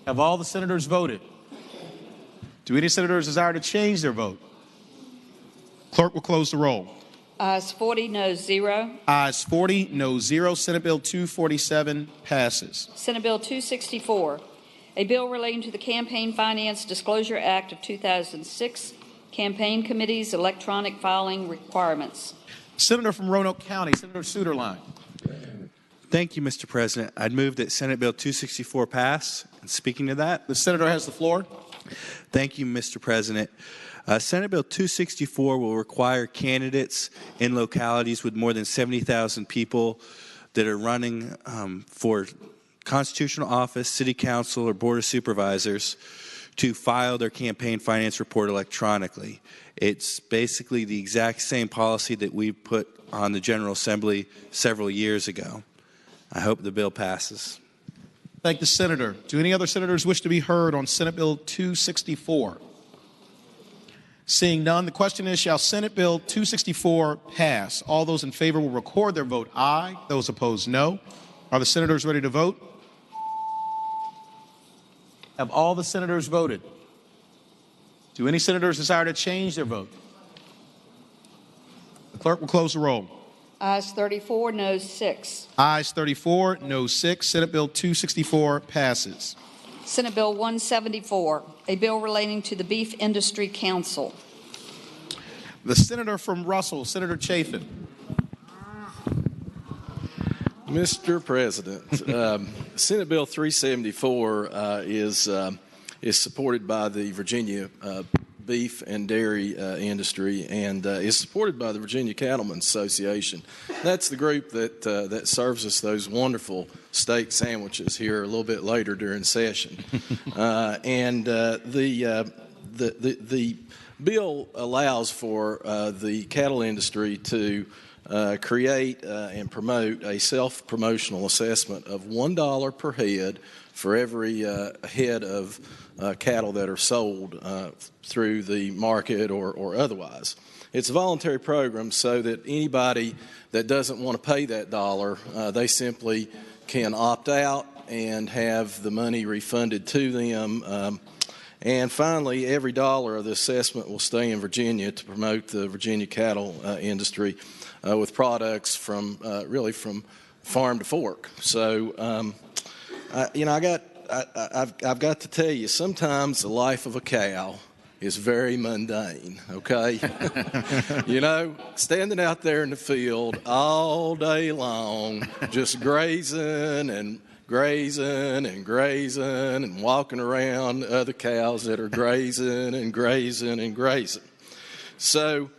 Have all the senators voted? Do any senators desire to change their vote? Clerk will close the roll. Ayes 40, noes 0. Ayes 40, noes 0. Senate Bill 247 passes. Senate Bill 264, a bill relating to the Campaign Finance Disclosure Act of 2006, Campaign Committee's electronic filing requirements. Senator from Roanoke County, Senator Suderline. Thank you, Mr. President. I'd move that Senate Bill 264 pass. And speaking to that, the senator has the floor. Thank you, Mr. President. Senate Bill 264 will require candidates in localities with more than 70,000 people that are running for constitutional office, city council, or board of supervisors to file their campaign finance report electronically. It's basically the exact same policy that we put on the General Assembly several years ago. I hope the bill passes. Thank the senator. Do any other senators wish to be heard on Senate Bill 264? Seeing none, the question is, shall Senate Bill 264 pass? All those in favor will record their vote aye. Those opposed, no. Are the senators ready to vote? Have all the senators voted? Do any senators desire to change their vote? The clerk will close the roll. Ayes 34, noes 6. Ayes 34, noes 6. Senate Bill 264 passes. Senate Bill 174, a bill relating to the Beef Industry Council. The senator from Russell, Senator Chafin. Mr. President, Senate Bill 374 is supported by the Virginia beef and dairy industry and is supported by the Virginia Cattlemen's Association. That's the group that serves us those wonderful steak sandwiches here a little bit later during session. The bill allows for the cattle industry to create and promote a self-promotional assessment of $1 per head for every head of cattle that are sold through the market or otherwise. It's a voluntary program so that anybody that doesn't want to pay that dollar, they simply can opt out and have the money refunded to them. And finally, every dollar of the assessment will stay in Virginia to promote the Virginia cattle industry with products from really from farm to fork. So, I've got to tell you, sometimes the life of a cow is very mundane, okay? Standing out there in the field all day long, just grazing and grazing and grazing and walking around other cows that are grazing and grazing and grazing. So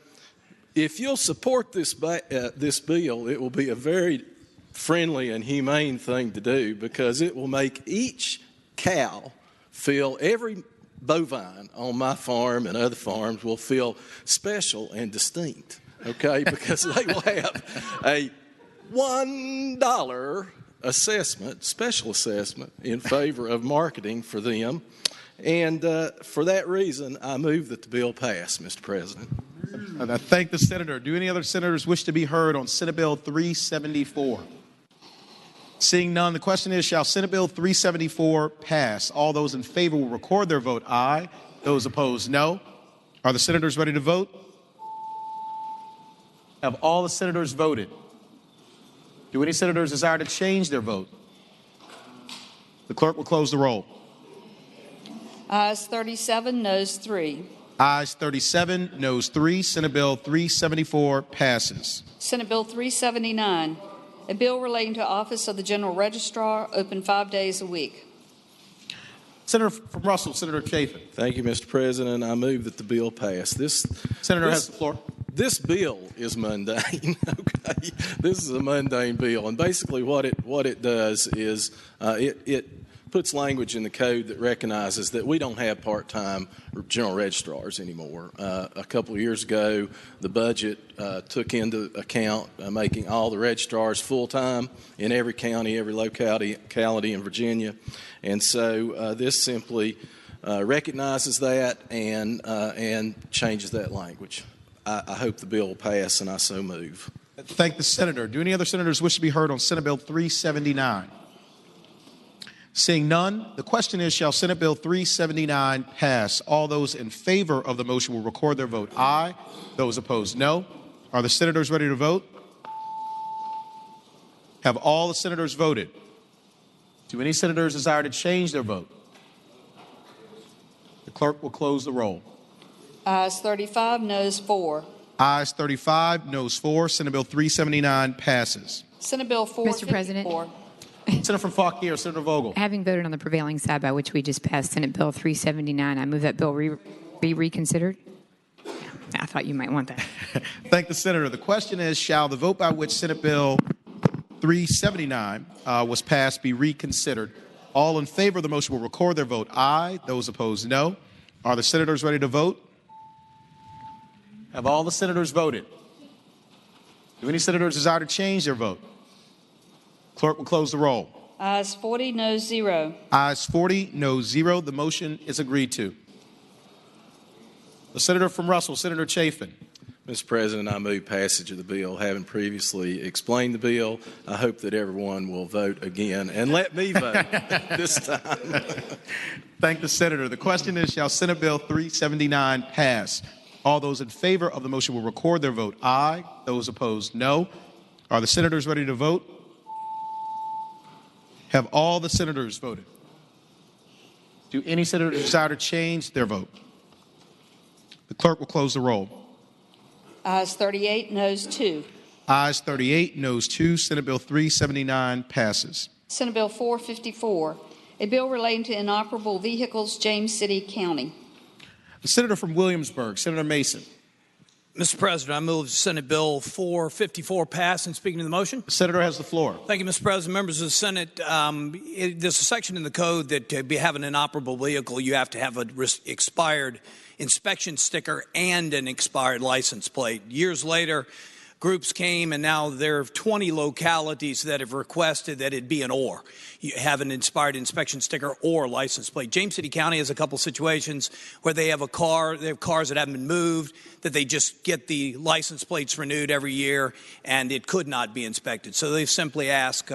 if you'll support this bill, it will be a very friendly and humane thing to do because it will make each cow feel, every bovine on my farm and other farms will feel special and distinct, okay? Because they will have a $1 assessment, special assessment in favor of marketing for them. And for that reason, I move that the bill pass, Mr. President. And I thank the senator. Do any other senators wish to be heard on Senate Bill 374? Seeing none, the question is, shall Senate Bill 374 pass? All those in favor will record their vote aye. Those opposed, no. Are the senators ready to vote? Have all the senators voted? Do any senators desire to change their vote? The clerk will close the roll. Ayes 37, noes 3. Ayes 37, noes 3. Senate Bill 374 passes. Senate Bill 379, a bill relating to Office of the General Registrar, open 5 days a week. Senator from Russell, Senator Chafin. Thank you, Mr. President. I move that the bill pass. Senator has the floor. This bill is mundane, okay? This is a mundane bill, and basically what it does is it puts language in the code that recognizes that we don't have part-time general registrars anymore. A couple of years ago, the budget took into account making all the registrars full-time in every county, every locality in Virginia, and so this simply recognizes that and changes that language. I hope the bill will pass, and I so move. Thank the senator. Do any other senators wish to be heard on Senate Bill 379? Seeing none, the question is, shall Senate Bill 379 pass? All those in favor of the motion will record their vote aye. Those opposed, no. Are the senators ready to vote? Have all the senators voted? Do any senators desire to change their vote? The clerk will close the roll. Ayes 35, noes 4. Ayes 35, noes 4. Senate Bill 379 passes. Senate Bill 454. Mr. President. Senator from Fauquier, Senator Vogel. Having voted on the prevailing side by which we just passed Senate Bill 379, I move that bill be reconsidered. Yeah, I thought you might want that. Thank the senator. The question is, shall the vote by which Senate Bill 379 was passed be reconsidered? All in favor of the motion will record their vote aye. Those opposed, no. Are the senators ready to vote? Have all the senators voted? Do any senators desire to change their vote? Clerk will close the roll. Ayes 40, noes 0. Ayes 40, noes 0. The motion is agreed to. The senator from Russell, Senator Chafin. Mr. President, I move passage of the bill. Having previously explained the bill, I hope that everyone will vote again and let me vote this time. Thank the senator. The question is, shall Senate Bill 379 pass? All those in favor of the motion will record their vote aye. Those opposed, no. Are the senators ready to vote? Have all the senators voted? Do any senators desire to change their vote? The clerk will close the roll. Ayes 38, noes 2. Ayes 38, noes 2. Senate Bill 379 passes. Senate Bill 454, a bill relating to inoperable vehicles, James City County. The senator from Williamsburg, Senator Mason. Mr. President, I move Senate Bill 454 pass. And speaking to the motion, the senator has the floor. Thank you, Mr. President. Members of the Senate, there's a section in the code that to have an inoperable vehicle, you have to have an expired inspection sticker and an expired license plate. Years later, groups came, and now there are 20 localities that have requested that it be an or. You have an expired inspection sticker or license plate. James City County has a couple situations where they have cars that haven't been moved, that they just get the license plates renewed every year, and it could not be inspected. So they've simply asked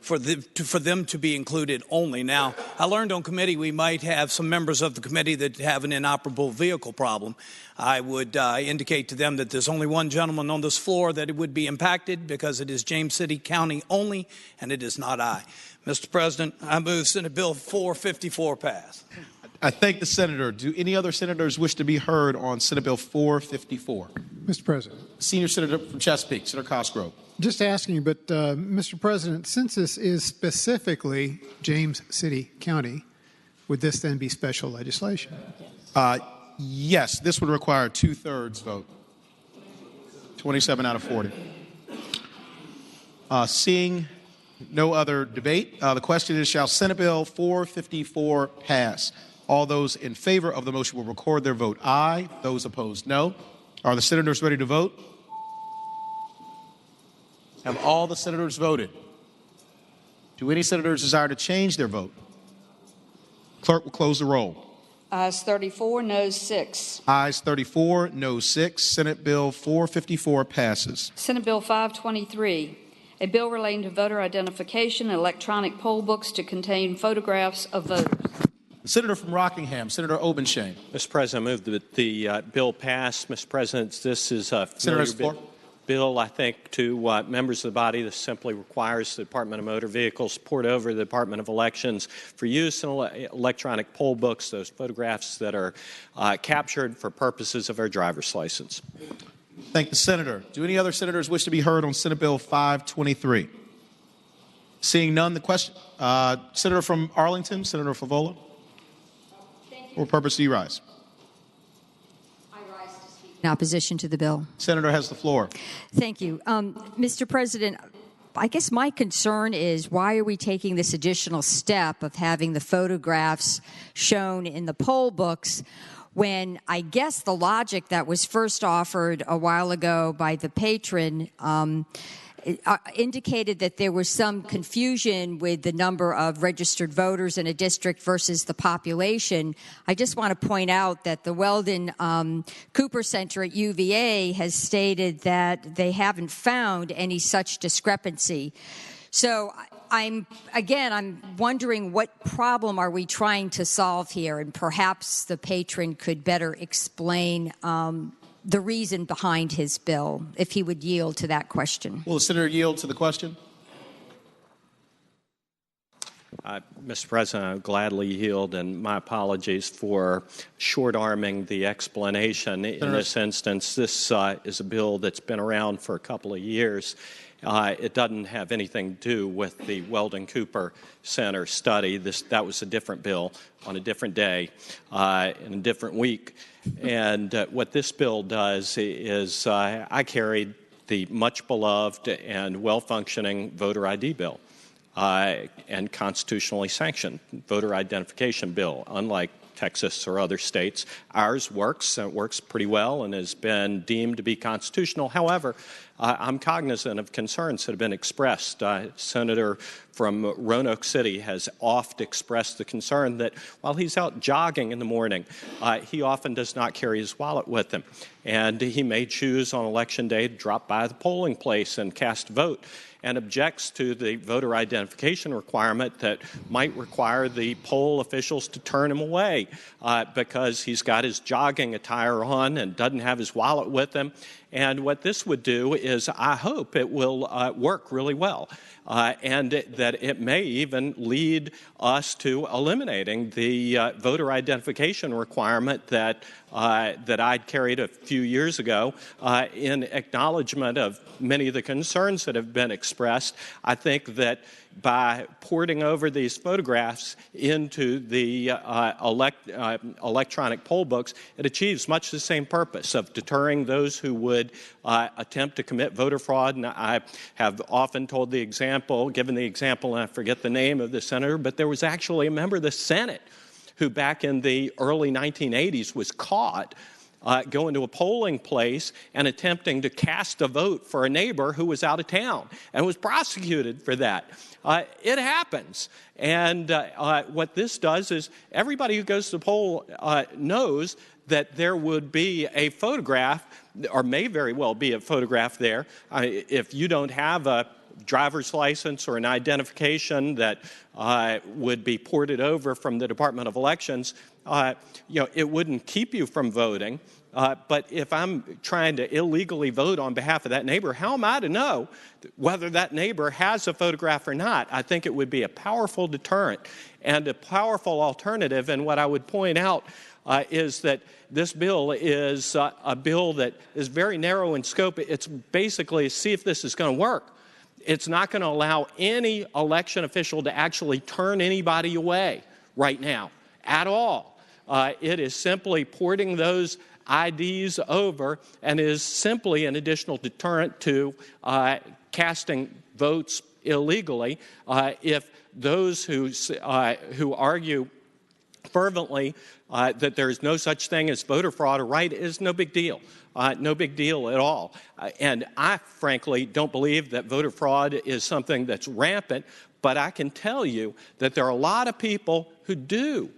for them to be included only. Now, I learned on committee we might have some members of the committee that have an inoperable vehicle problem. I would indicate to them that there's only one gentleman on this floor that it would be impacted because it is James City County only, and it is not I. Mr. President, I move Senate Bill 454 pass. I thank the senator. Do any other senators wish to be heard on Senate Bill 454? Mr. President. Senior Senator from Chesapeake, Senator Cosgrove. Just asking, but Mr. President, since this is specifically James City County, would this then be special legislation? Yes, this would require a 2/3 vote. 27 out of 40. Seeing no other debate, the question is, shall Senate Bill 454 pass? All those in favor of the motion will record their vote aye. Those opposed, no. Are the senators ready to vote? Have all the senators voted? Do any senators desire to change their vote? Clerk will close the roll. Ayes 34, noes 6. Ayes 34, noes 6. Senate Bill 454 passes. Senate Bill 523, a bill relating to voter identification and electronic poll books to contain photographs of voters. The senator from Rockingham, Senator Obenshain. Mr. President, I move that the bill pass. Mr. President, this is a familiar bill, I think, to members of the body. This simply requires the Department of Motor Vehicles port over the Department of Elections for use in electronic poll books, those photographs that are captured for purposes of our driver's license. Thank the senator. Do any other senators wish to be heard on Senate Bill 523? Seeing none, the question. Senator from Arlington, Senator Favola. For purpose do you rise? I rise to speak in opposition to the bill. Senator has the floor. Thank you. Mr. President, I guess my concern is, why are we taking this additional step of having the photographs shown in the poll books when I guess the logic that was first offered a while ago by the patron indicated that there was some confusion with the number of registered voters in a district versus the population. I just want to point out that the Weldon Cooper Center at UVA has stated that they haven't found any such discrepancy. So I'm wondering what problem are we trying to solve here, and perhaps the patron could better explain the reason behind his bill, if he would yield to that question. Will the senator yield to the question? Mr. President, I would gladly yield, and my apologies for short-arming the explanation. In this instance, this is a bill that's been around for a couple of years. It doesn't have anything to do with the Weldon Cooper Center study. That was a different bill on a different day in a different week. And what this bill does is I carried the much-beloved and well-functioning voter ID bill and constitutionally sanctioned voter identification bill, unlike Texas or other states. Ours works. It works pretty well and has been deemed to be constitutional. However, I'm cognizant of concerns that have been expressed. Senator from Roanoke City has oft expressed the concern that while he's out jogging in the morning, he often does not carry his wallet with him. And he may choose on Election Day to drop by the polling place and cast a vote, and objects to the voter identification requirement that might require the poll officials to turn him away because he's got his jogging attire on and doesn't have his wallet with him. And what this would do is, I hope it will work really well, and that it may even lead us to eliminating the voter identification requirement that I'd carried a few years ago in acknowledgement of many of the concerns that have been expressed. I think that by porting over these photographs into the electronic poll books, it achieves much the same purpose of deterring those who would attempt to commit voter fraud. And I have often told the example, given the example, and I forget the name of the senator, but there was actually a member of the Senate who back in the early 1980s was caught going to a polling place and attempting to cast a vote for a neighbor who was out of town and was prosecuted for that. It happens. And what this does is everybody who goes to the poll knows that there would be a photograph, or may very well be a photograph there. If you don't have a driver's license or an identification that would be ported over from the Department of Elections, it wouldn't keep you from voting. But if I'm trying to illegally vote on behalf of that neighbor, how am I to know whether that neighbor has a photograph or not? I think it would be a powerful deterrent and a powerful alternative. And what I would point out is that this bill is a bill that is very narrow in scope. It's basically see if this is going to work. It's not going to allow any election official to actually turn anybody away right now at all. It is simply porting those IDs over and is simply an additional deterrent to casting votes illegally. If those who argue fervently that there is no such thing as voter fraud or right, is no big deal. No big deal at all. And I, frankly, don't believe that voter fraud is something that's rampant, but I can tell you that there are a lot of people who do.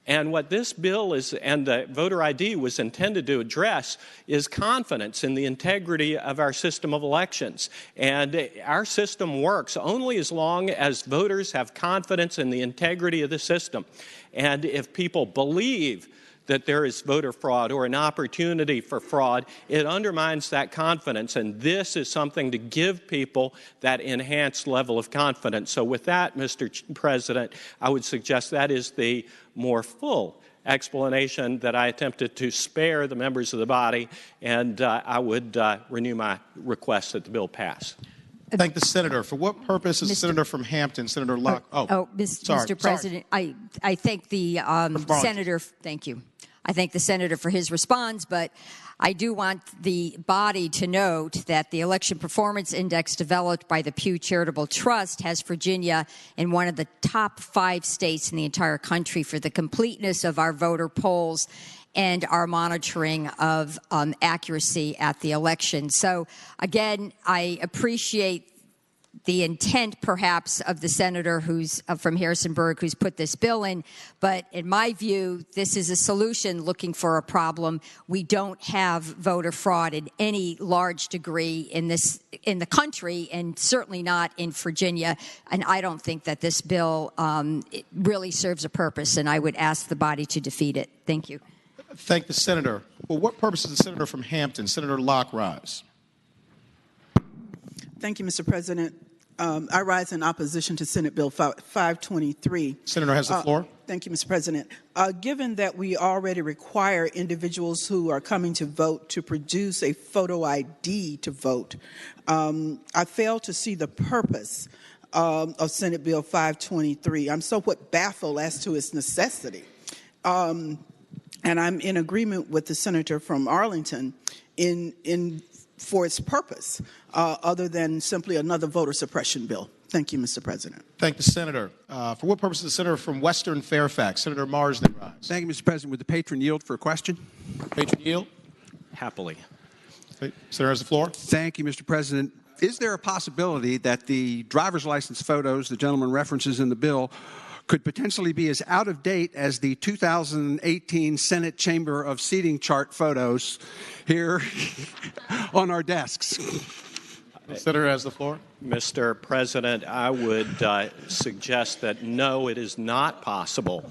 And what this bill is, and the voter ID was intended to address, is confidence in the integrity of our system of elections. And our system works only as long as voters have confidence in the integrity of the system. And if people believe that there is voter fraud or an opportunity for fraud, it undermines that confidence. And this is something to give people that enhanced level of confidence. So with that, Mr. President, I would suggest that is the more full explanation that I attempted to spare the members of the body, and I would renew my request that the bill pass. Thank the senator. For what purpose is the senator from Hampton, Senator Locke? Mr. President, I thank the senator. Thank you. I thank the senator for his response, but I do want the body to note that the Election Performance Index developed by the Pew Charitable Trust has Virginia in one of the top 5 states in the entire country for the completeness of our voter polls and our monitoring of accuracy at the election. So, again, I appreciate the intent, perhaps, of the senator who's from Harrisonburg who's put this bill in. But in my view, this is a solution looking for a problem. We don't have voter fraud in any large degree in the country, and certainly not in Virginia. And I don't think that this bill it really serves a purpose, and I would ask the body to defeat it. Thank you. Thank the senator. For what purpose is the senator from Hampton, Senator Locke, rise? Thank you, Mr. President. I rise in opposition to Senate Bill 523. Senator has the floor. Thank you, Mr. President. Given that we already require individuals who are coming to vote to produce a photo ID to vote, I fail to see the purpose of Senate Bill 523. I'm somewhat baffled as to its necessity. And I'm in agreement with the senator from Arlington for its purpose, other than simply another voter suppression bill. Thank you, Mr. President. Thank the senator. For what purpose is the senator from Western Fairfax, Senator Marsden, rise? Thank you, Mr. President. Would the patron yield for a question? Patron yield. Happily. Senator has the floor. Thank you, Mr. President. Is there a possibility that the driver's license photos the gentleman references in the bill could potentially be as out of date as the 2018 Senate Chamber of Seating chart photos here on our desks? The senator has the floor. Mr. President, I would suggest that no, it is not possible.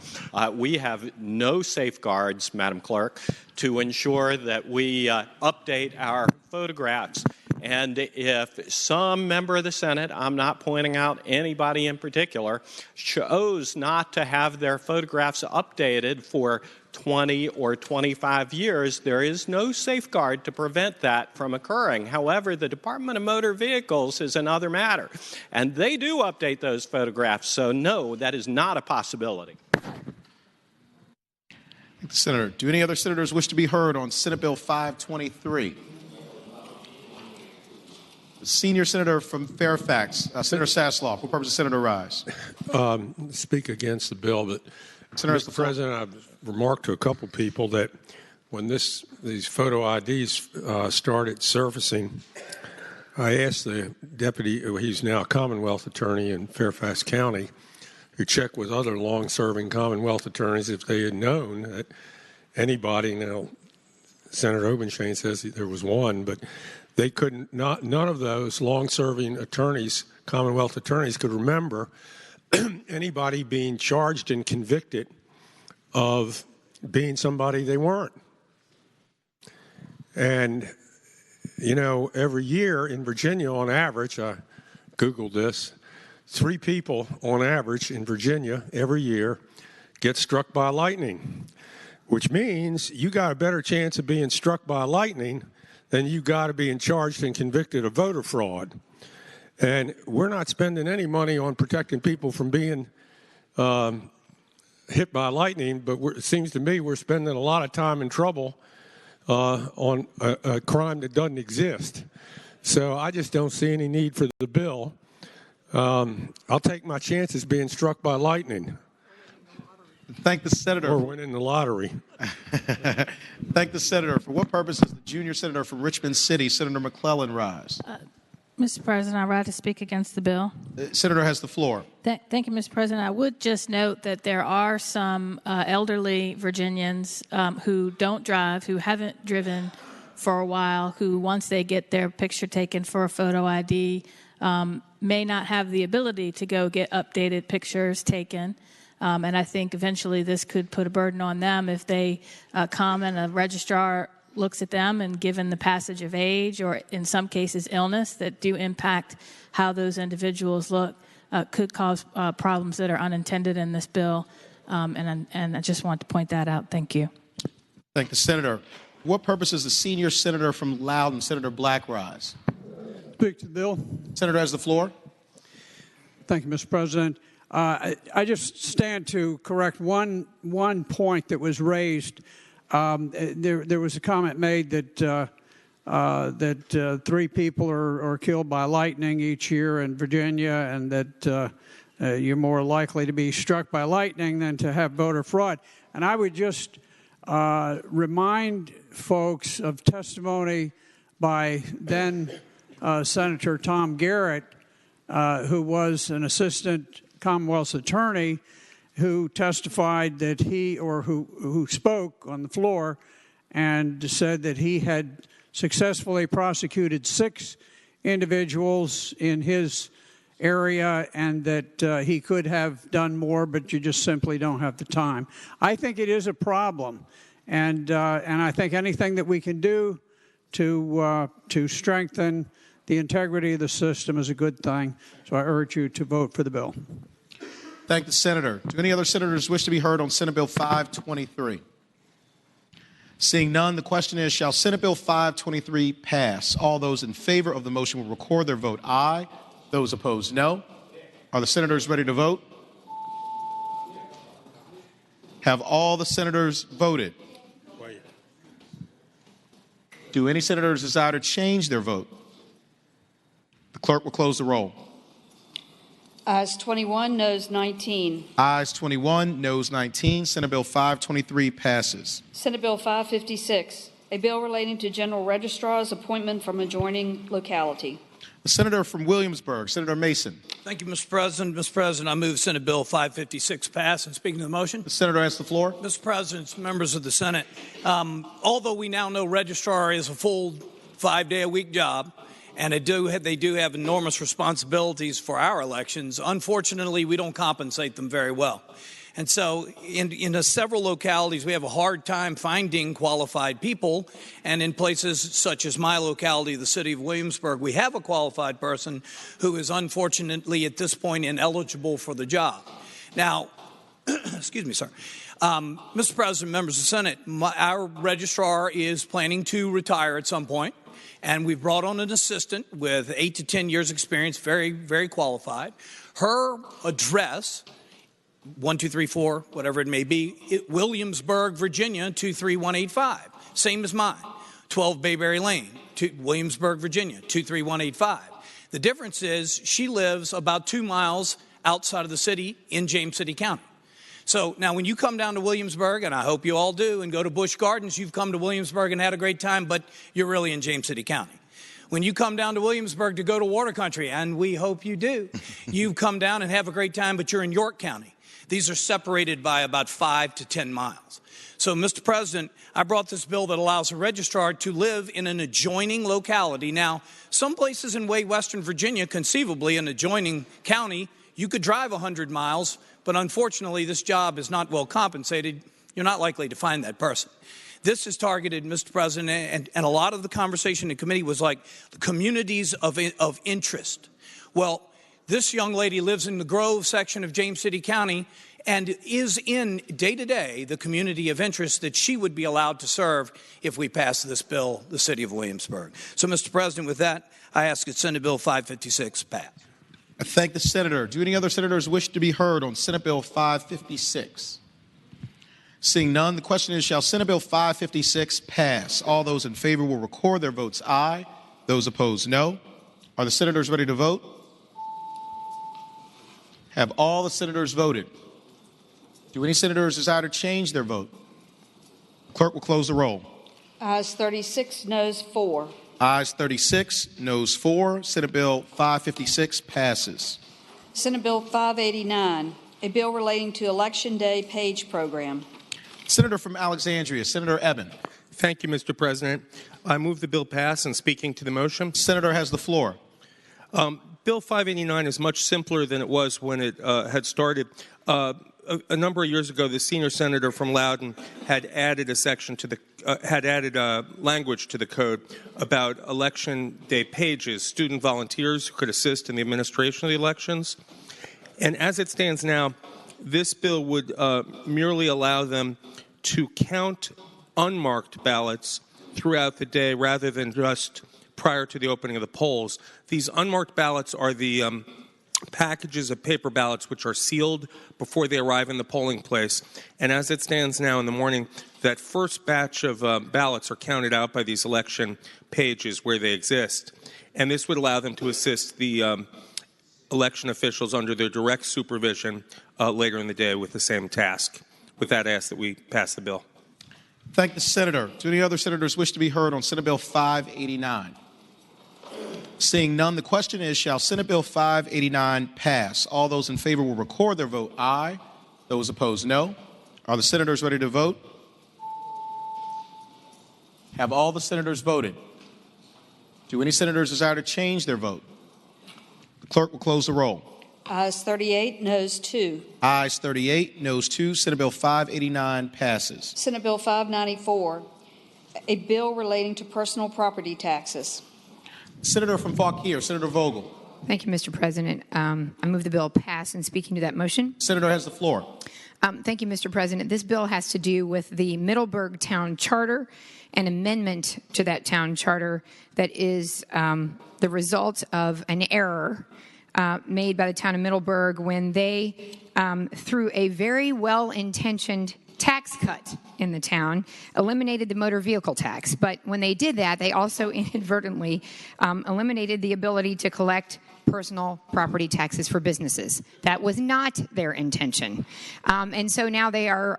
We have no safeguards, Madam Clerk, to ensure that we update our photographs. And if some member of the Senate, I'm not pointing out anybody in particular, chose not to have their photographs updated for 20 or 25 years, there is no safeguard to prevent that from occurring. However, the Department of Motor Vehicles is another matter, and they do update those photographs. So no, that is not a possibility. Senator, do any other senators wish to be heard on Senate Bill 523? The senior senator from Fairfax, Senator Sasloff. What purpose does Senator rise? Speak against the bill, but Senator, Mr. President, I've remarked to a couple people that when these photo IDs started surfacing, I asked the deputy, he's now a Commonwealth attorney in Fairfax County, who checked with other long-serving Commonwealth attorneys if they had known that anybody, now Senator Obenshain says there was one, but they couldn't, none of those long-serving attorneys, Commonwealth attorneys, could remember anybody being charged and convicted of being somebody they weren't. And, you know, every year in Virginia, on average, I Googled this, 3 people on average in Virginia every year get struck by lightning, which means you got a better chance of being struck by lightning than you got to being charged and convicted of voter fraud. And we're not spending any money on protecting people from being hit by lightning, but it seems to me we're spending a lot of time and trouble on a crime that doesn't exist. So I just don't see any need for the bill. I'll take my chances being struck by lightning. Thank the senator. Or winning the lottery. Thank the senator. For what purpose does the junior senator from Richmond City, Senator McClellan, rise? Mr. President, I rise to speak against the bill. Senator has the floor. Thank you, Mr. President. I would just note that there are some elderly Virginians who don't drive, who haven't driven for a while, who once they get their picture taken for a photo ID may not have the ability to go get updated pictures taken. And I think eventually this could put a burden on them if they come and a registrar looks at them, and given the passage of age or in some cases illness that do impact how those individuals look, could cause problems that are unintended in this bill. And I just want to point that out. Thank you. Thank the senator. What purpose does the senior senator from Loudoun, Senator Black, rise? Speak to the bill. Senator has the floor. Thank you, Mr. President. I just stand to correct one point that was raised. There was a comment made that 3 people are killed by lightning each year in Virginia, and that you're more likely to be struck by lightning than to have voter fraud. And I would just remind folks of testimony by then Senator Tom Garrett who was an assistant Commonwealth's attorney, who testified that who spoke on the floor and said that he had successfully prosecuted 6 individuals in his area and that he could have done more, but you just simply don't have the time. I think it is a problem, and I think anything that we can do to strengthen the integrity of the system is a good thing. So I urge you to vote for the bill. Thank the senator. Do any other senators wish to be heard on Senate Bill 523? Seeing none, the question is, shall Senate Bill 523 pass? All those in favor of the motion will record their vote aye. Those opposed, no. Are the senators ready to vote? Have all the senators voted? Do any senators desire to change their vote? The clerk will close the roll. Ayes 21, noes 19. Ayes 21, noes 19. Senate Bill 523 passes. Senate Bill 556, a bill relating to General Registrar's appointment from adjoining locality. The senator from Williamsburg, Senator Mason. Thank you, Mr. President. Mr. President, I move Senate Bill 556 pass. And speaking to the motion, the senator has the floor. Mr. President, members of the Senate, although we now know registrar is a full 5-day-a-week job, and they do have enormous responsibilities for our elections, unfortunately, we don't compensate them very well. And so in several localities, we have a hard time finding qualified people. And in places such as my locality, the city of Williamsburg, we have a qualified person who is unfortunately at this point ineligible for the job. Now, excuse me, sir. Mr. President, members of the Senate, our registrar is planning to retire at some point. And we've brought on an assistant with 8 to 10 years experience, very, very qualified. Her address, 1234, whatever it may be, Williamsburg, Virginia, 23185. Same as mine. 12 Bayberry Lane, Williamsburg, Virginia, 23185. The difference is she lives about 2 miles outside of the city in James City County. So now when you come down to Williamsburg, and I hope you all do, and go to Busch Gardens, you've come to Williamsburg and had a great time, but you're really in James City County. When you come down to Williamsburg to go to Water Country, and we hope you do, you come down and have a great time, but you're in York County. These are separated by about 5 to 10 miles. So, Mr. President, I brought this bill that allows a registrar to live in an adjoining locality. Now, some places in Western Virginia, conceivably an adjoining county, you could drive 100 miles, but unfortunately, this job is not well compensated. You're not likely to find that person. This is targeted, Mr. President, and a lot of the conversation in committee was like the communities of interest. Well, this young lady lives in the Grove section of James City County and is in day-to-day the community of interest that she would be allowed to serve if we pass this bill, the city of Williamsburg. So, Mr. President, with that, I ask that Senate Bill 556 pass. I thank the senator. Do any other senators wish to be heard on Senate Bill 556? Seeing none, the question is, shall Senate Bill 556 pass? All those in favor will record their votes aye. Those opposed, no. Are the senators ready to vote? Have all the senators voted? Do any senators desire to change their vote? Clerk will close the roll. Ayes 36, noes 4. Ayes 36, noes 4. Senate Bill 556 passes. Senate Bill 589, a bill relating to Election Day Page Program. Senator from Alexandria, Senator Eben. Thank you, Mr. President. I move the bill pass, and speaking to the motion. Senator has the floor. Bill 589 is much simpler than it was when it had started. A number of years ago, the senior senator from Loudoun had added a section to the language to the code about election day pages, student volunteers who could assist in the administration of the elections. And as it stands now, this bill would merely allow them to count unmarked ballots throughout the day rather than just prior to the opening of the polls. These unmarked ballots are the packages of paper ballots which are sealed before they arrive in the polling place. And as it stands now in the morning, that first batch of ballots are counted out by these election pages where they exist. And this would allow them to assist the election officials under their direct supervision later in the day with the same task. With that, I ask that we pass the bill. Thank the senator. Do any other senators wish to be heard on Senate Bill 589? Seeing none, the question is, shall Senate Bill 589 pass? All those in favor will record their vote aye. Those opposed, no. Are the senators ready to vote? Have all the senators voted? Do any senators desire to change their vote? The clerk will close the roll. Ayes 38, noes 2. Ayes 38, noes 2. Senate Bill 589 passes. Senate Bill 594, a bill relating to personal property taxes. Senator from Fauquier, Senator Vogel. Thank you, Mr. President. I move the bill pass. And speaking to that motion. Senator has the floor. Thank you, Mr. President. This bill has to do with the Middleburg Town Charter, an amendment to that town charter that is the result of an error made by the town of Middleburg when they, through a very well-intentioned tax cut in the town, eliminated the motor vehicle tax. But when they did that, they also inadvertently eliminated the ability to collect personal property taxes for businesses. That was not their intention. And so now they are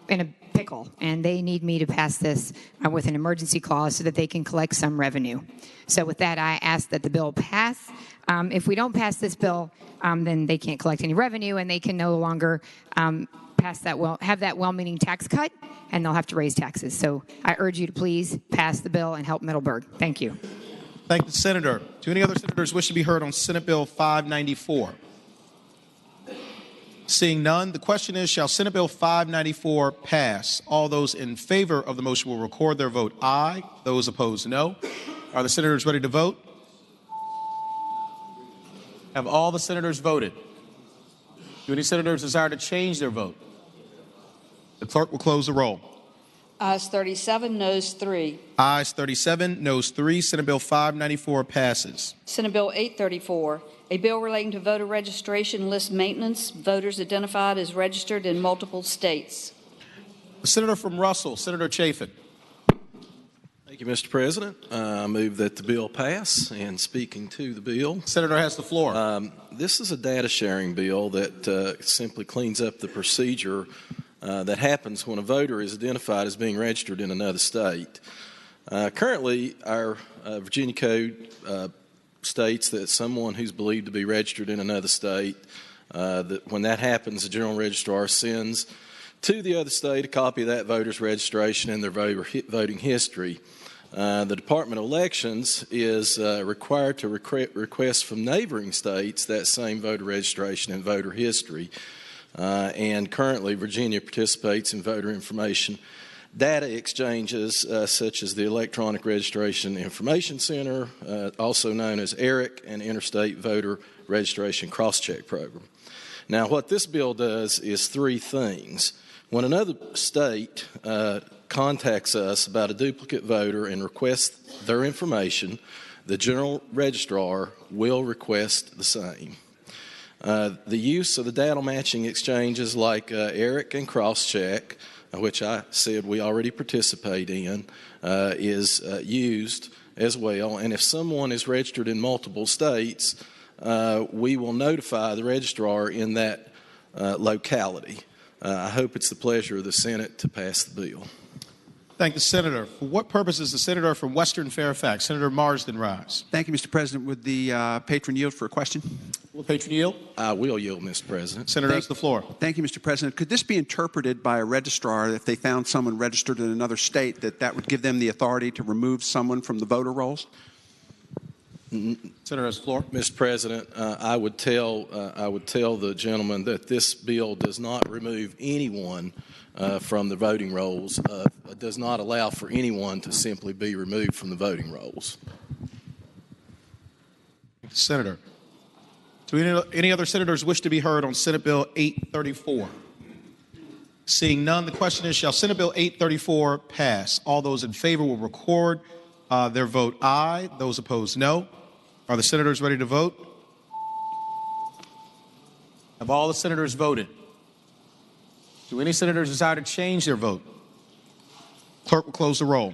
in a pickle, and they need me to pass this with an emergency clause so that they can collect some revenue. So with that, I ask that the bill pass. If we don't pass this bill, then they can't collect any revenue, and they can no longer have that well-meaning tax cut, and they'll have to raise taxes. So I urge you to please pass the bill and help Middleburg. Thank you. Thank the senator. Do any other senators wish to be heard on Senate Bill 594? Seeing none, the question is, shall Senate Bill 594 pass? All those in favor of the motion will record their vote aye. Those opposed, no. Are the senators ready to vote? Have all the senators voted? Do any senators desire to change their vote? The clerk will close the roll. Ayes 37, noes 3. Ayes 37, noes 3. Senate Bill 594 passes. Senate Bill 834, a bill relating to voter registration list maintenance, voters identified as registered in multiple states. The senator from Russell, Senator Chafin. Thank you, Mr. President. I move that the bill pass. And speaking to the bill, senator has the floor. This is a data sharing bill that simply cleans up the procedure that happens when a voter is identified as being registered in another state. Currently, our Virginia Code states that someone who's believed to be registered in another state, that when that happens, the general registrar sends to the other state a copy of that voter's registration and their voting history. The Department of Elections is required to request from neighboring states that same voter registration and voter history. And currently, Virginia participates in voter information data exchanges such as the Electronic Registration Information Center, also known as ERIC, and Interstate Voter Registration Crosscheck Program. Now, what this bill does is three things. When another state contacts us about a duplicate voter and requests their information, the general registrar will request the same. The use of the data matching exchanges like ERIC and Crosscheck, which I said we already participate in, is used as well. And if someone is registered in multiple states, we will notify the registrar in that locality. I hope it's the pleasure of the Senate to pass the bill. Thank the senator. For what purpose is the senator from Western Fairfax, Senator Marsden, rise? Thank you, Mr. President. Would the patron yield for a question? Will the patron yield? I will yield, Mr. President. Senator has the floor. Thank you, Mr. President. Could this be interpreted by a registrar if they found someone registered in another state that would give them the authority to remove someone from the voter rolls? Senator has the floor. Mr. President, I would tell the gentleman that this bill does not remove anyone from the voting rolls. Does not allow for anyone to simply be removed from the voting rolls. Senator, do any other senators wish to be heard on Senate Bill 834? Seeing none, the question is, shall Senate Bill 834 pass? All those in favor will record their vote aye. Those opposed, no. Are the senators ready to vote? Have all the senators voted? Do any senators desire to change their vote? Clerk will close the roll.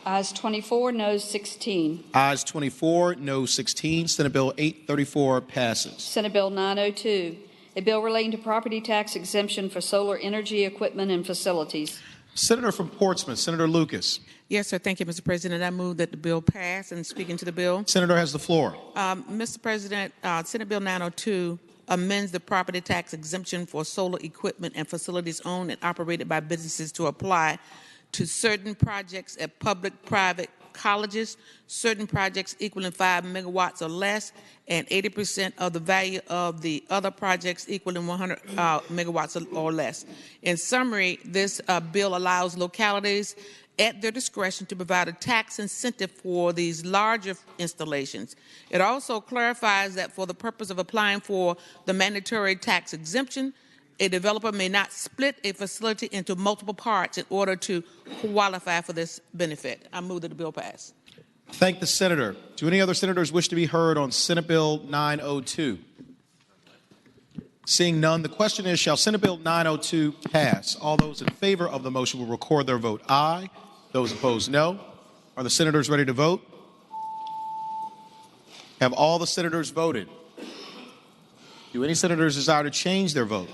Ayes 24, noes 16. Ayes 24, noes 16. Senate Bill 834 passes. Senate Bill 902, a bill relating to property tax exemption for solar energy equipment and facilities. Senator from Portsmouth, Senator Lucas. Yes, sir. Thank you, Mr. President. I move that the bill pass. And speaking to the bill, Senator has the floor. Mr. President, Senate Bill 902 amends the property tax exemption for solar equipment and facilities owned and operated by businesses to apply to certain projects at public-private colleges, certain projects equaling 5 megawatts or less, and 80% of the value of the other projects equaling 100 megawatts or less. In summary, this bill allows localities at their discretion to provide a tax incentive for these larger installations. It also clarifies that for the purpose of applying for the mandatory tax exemption, a developer may not split a facility into multiple parts in order to qualify for this benefit. I move that the bill pass. Thank the senator. Do any other senators wish to be heard on Senate Bill 902? Seeing none, the question is, shall Senate Bill 902 pass? All those in favor of the motion will record their vote aye. Those opposed, no. Are the senators ready to vote? Have all the senators voted? Do any senators desire to change their vote?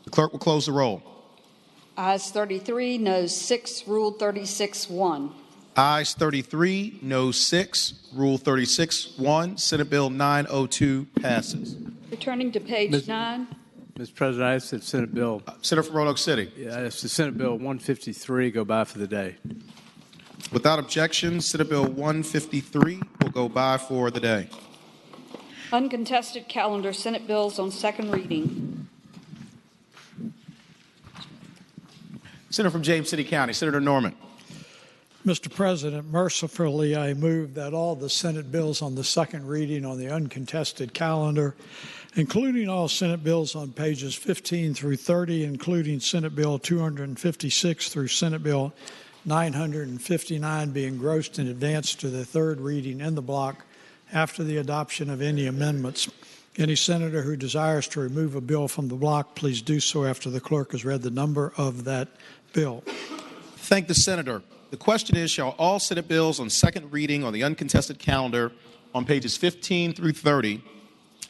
The clerk will close the roll. Ayes 33, noes 6, Rule 36-1. Ayes 33, noes 6, Rule 36-1. Senate Bill 902 passes. Returning to page 9. Mr. President, I ask that Senate Bill. Senator from Roanoke City. Yeah, I ask that Senate Bill 153 go by for the day. Without objection, Senate Bill 153 will go by for the day. Uncontested calendar, Senate bills on second reading. Senator from James City County, Senator Norman. Mr. President, mercifully, I move that all the Senate bills on the second reading on the uncontested calendar, including all Senate bills on pages 15 through 30, including Senate Bill 256 through Senate Bill 959, be engrossed in advance to the third reading in the block after the adoption of any amendments. Any senator who desires to remove a bill from the block, please do so after the clerk has read the number of that bill. Thank the senator. The question is, shall all Senate bills on second reading on the uncontested calendar on pages 15 through 30,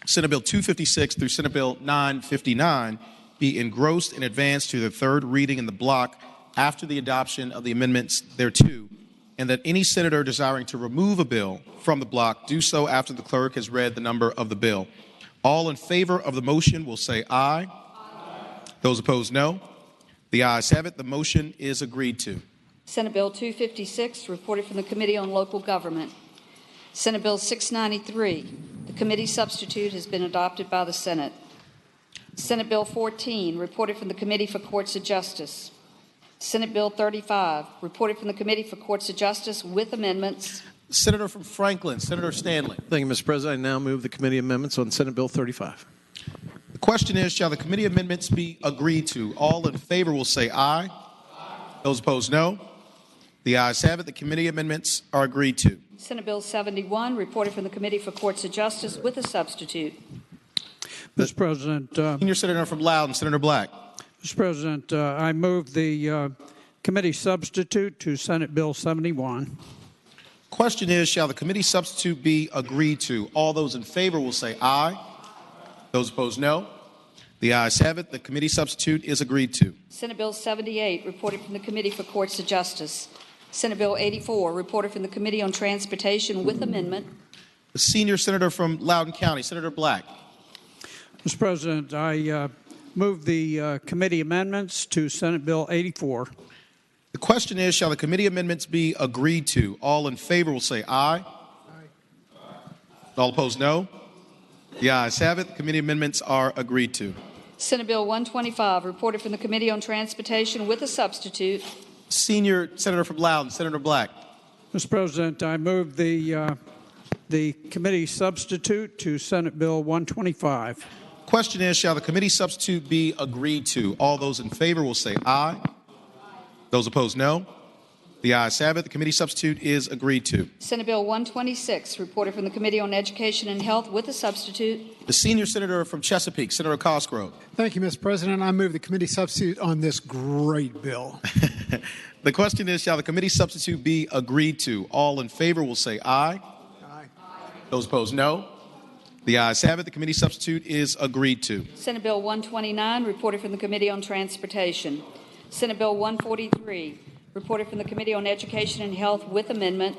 Senate Bill 256 through Senate Bill 959, be engrossed in advance to the third reading in the block after the adoption of the amendments thereto, and that any senator desiring to remove a bill from the block do so after the clerk has read the number of the bill. All in favor of the motion will say aye. Those opposed, no. The ayes have it. The motion is agreed to. Senate Bill 256, reported from the Committee on Local Government. Senate Bill 693, the committee substitute, has been adopted by the Senate. Senate Bill 14, reported from the Committee for Courts of Justice. Senate Bill 35, reported from the Committee for Courts of Justice with amendments. Senator from Franklin, Senator Stanley. Thank you, Mr. President. I now move the committee amendments on Senate Bill 35. The question is, shall the committee amendments be agreed to? All in favor will say aye. Those opposed, no. The ayes have it. The committee amendments are agreed to. Senate Bill 71, reported from the Committee for Courts of Justice with a substitute. Mr. President. Senior Senator from Loudoun, Senator Black. Mr. President, I move the committee substitute to Senate Bill 71. Question is, shall the committee substitute be agreed to? All those in favor will say aye. Those opposed, no. The ayes have it. The committee substitute is agreed to. Senate Bill 78, reported from the Committee for Courts of Justice. Senate Bill 84, reported from the Committee on Transportation with amendment. The senior senator from Loudoun County, Senator Black. Mr. President, I move the committee amendments to Senate Bill 84. The question is, shall the committee amendments be agreed to? All in favor will say aye. All opposed, no. The ayes have it. The committee amendments are agreed to. Senate Bill 125, reported from the Committee on Transportation with a substitute. Senior senator from Loudoun, Senator Black. Mr. President, I move the committee substitute to Senate Bill 125. Question is, shall the committee substitute be agreed to? All those in favor will say aye. Those opposed, no. The ayes have it. The committee substitute is agreed to. Senate Bill 126, reported from the Committee on Education and Health with a substitute. The senior senator from Chesapeake, Senator Cosgrove. Thank you, Mr. President. I move the committee substitute on this great bill. The question is, shall the committee substitute be agreed to? All in favor will say aye. Aye. Those opposed, no. The ayes have it. The committee substitute is agreed to. Senate Bill 129, reported from the Committee on Transportation. Senate Bill 143, reported from the Committee on Education and Health with amendment.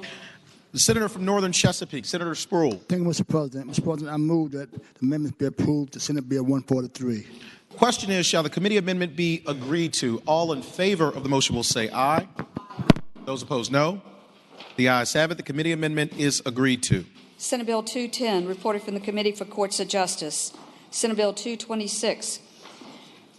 The senator from Northern Chesapeake, Senator Spruill. Thank you, Mr. President. Mr. President, I move that the amendments be approved to Senate Bill 143. Question is, shall the committee amendment be agreed to? All in favor of the motion will say aye. Those opposed, no. The ayes have it. The committee amendment is agreed to. Senate Bill 210, reported from the Committee for Courts of Justice. Senate Bill 226,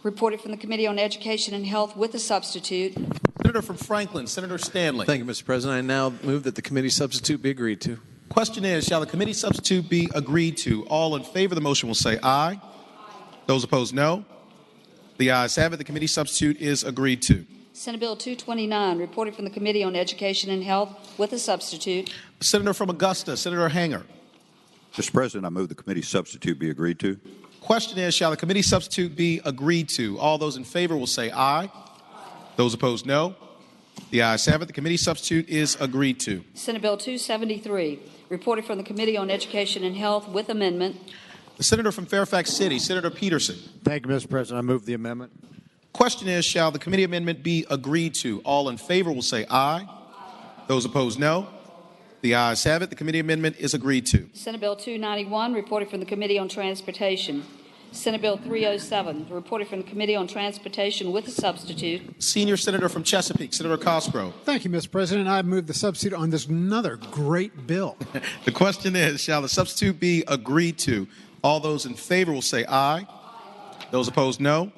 reported from the Committee on Education and Health with a substitute. Senator from Franklin, Senator Stanley. Thank you, Mr. President. I now move that the committee substitute be agreed to. Question is, shall the committee substitute be agreed to? All in favor of the motion will say aye. Those opposed, no. The ayes have it. The committee substitute is agreed to. Senate Bill 229, reported from the Committee on Education and Health with a substitute. Senator from Augusta, Senator Hanger. Mr. President, I move the committee substitute be agreed to. Question is, shall the committee substitute be agreed to? All those in favor will say aye. Those opposed, no. The ayes have it. The committee substitute is agreed to. Senate Bill 273, reported from the Committee on Education and Health with amendment. The senator from Fairfax City, Senator Peterson. Thank you, Mr. President. I move the amendment. Question is, shall the committee amendment be agreed to? All in favor will say aye. Those opposed, no. The ayes have it. The committee amendment is agreed to. Senate Bill 291, reported from the Committee on Transportation. Senate Bill 307, reported from the Committee on Transportation with a substitute. Senior Senator from Chesapeake, Senator Cosgrove. Thank you, Mr. President. I move the substitute on this another great bill. The question is, shall the substitute be agreed to? All those in favor will say aye. Those opposed, no.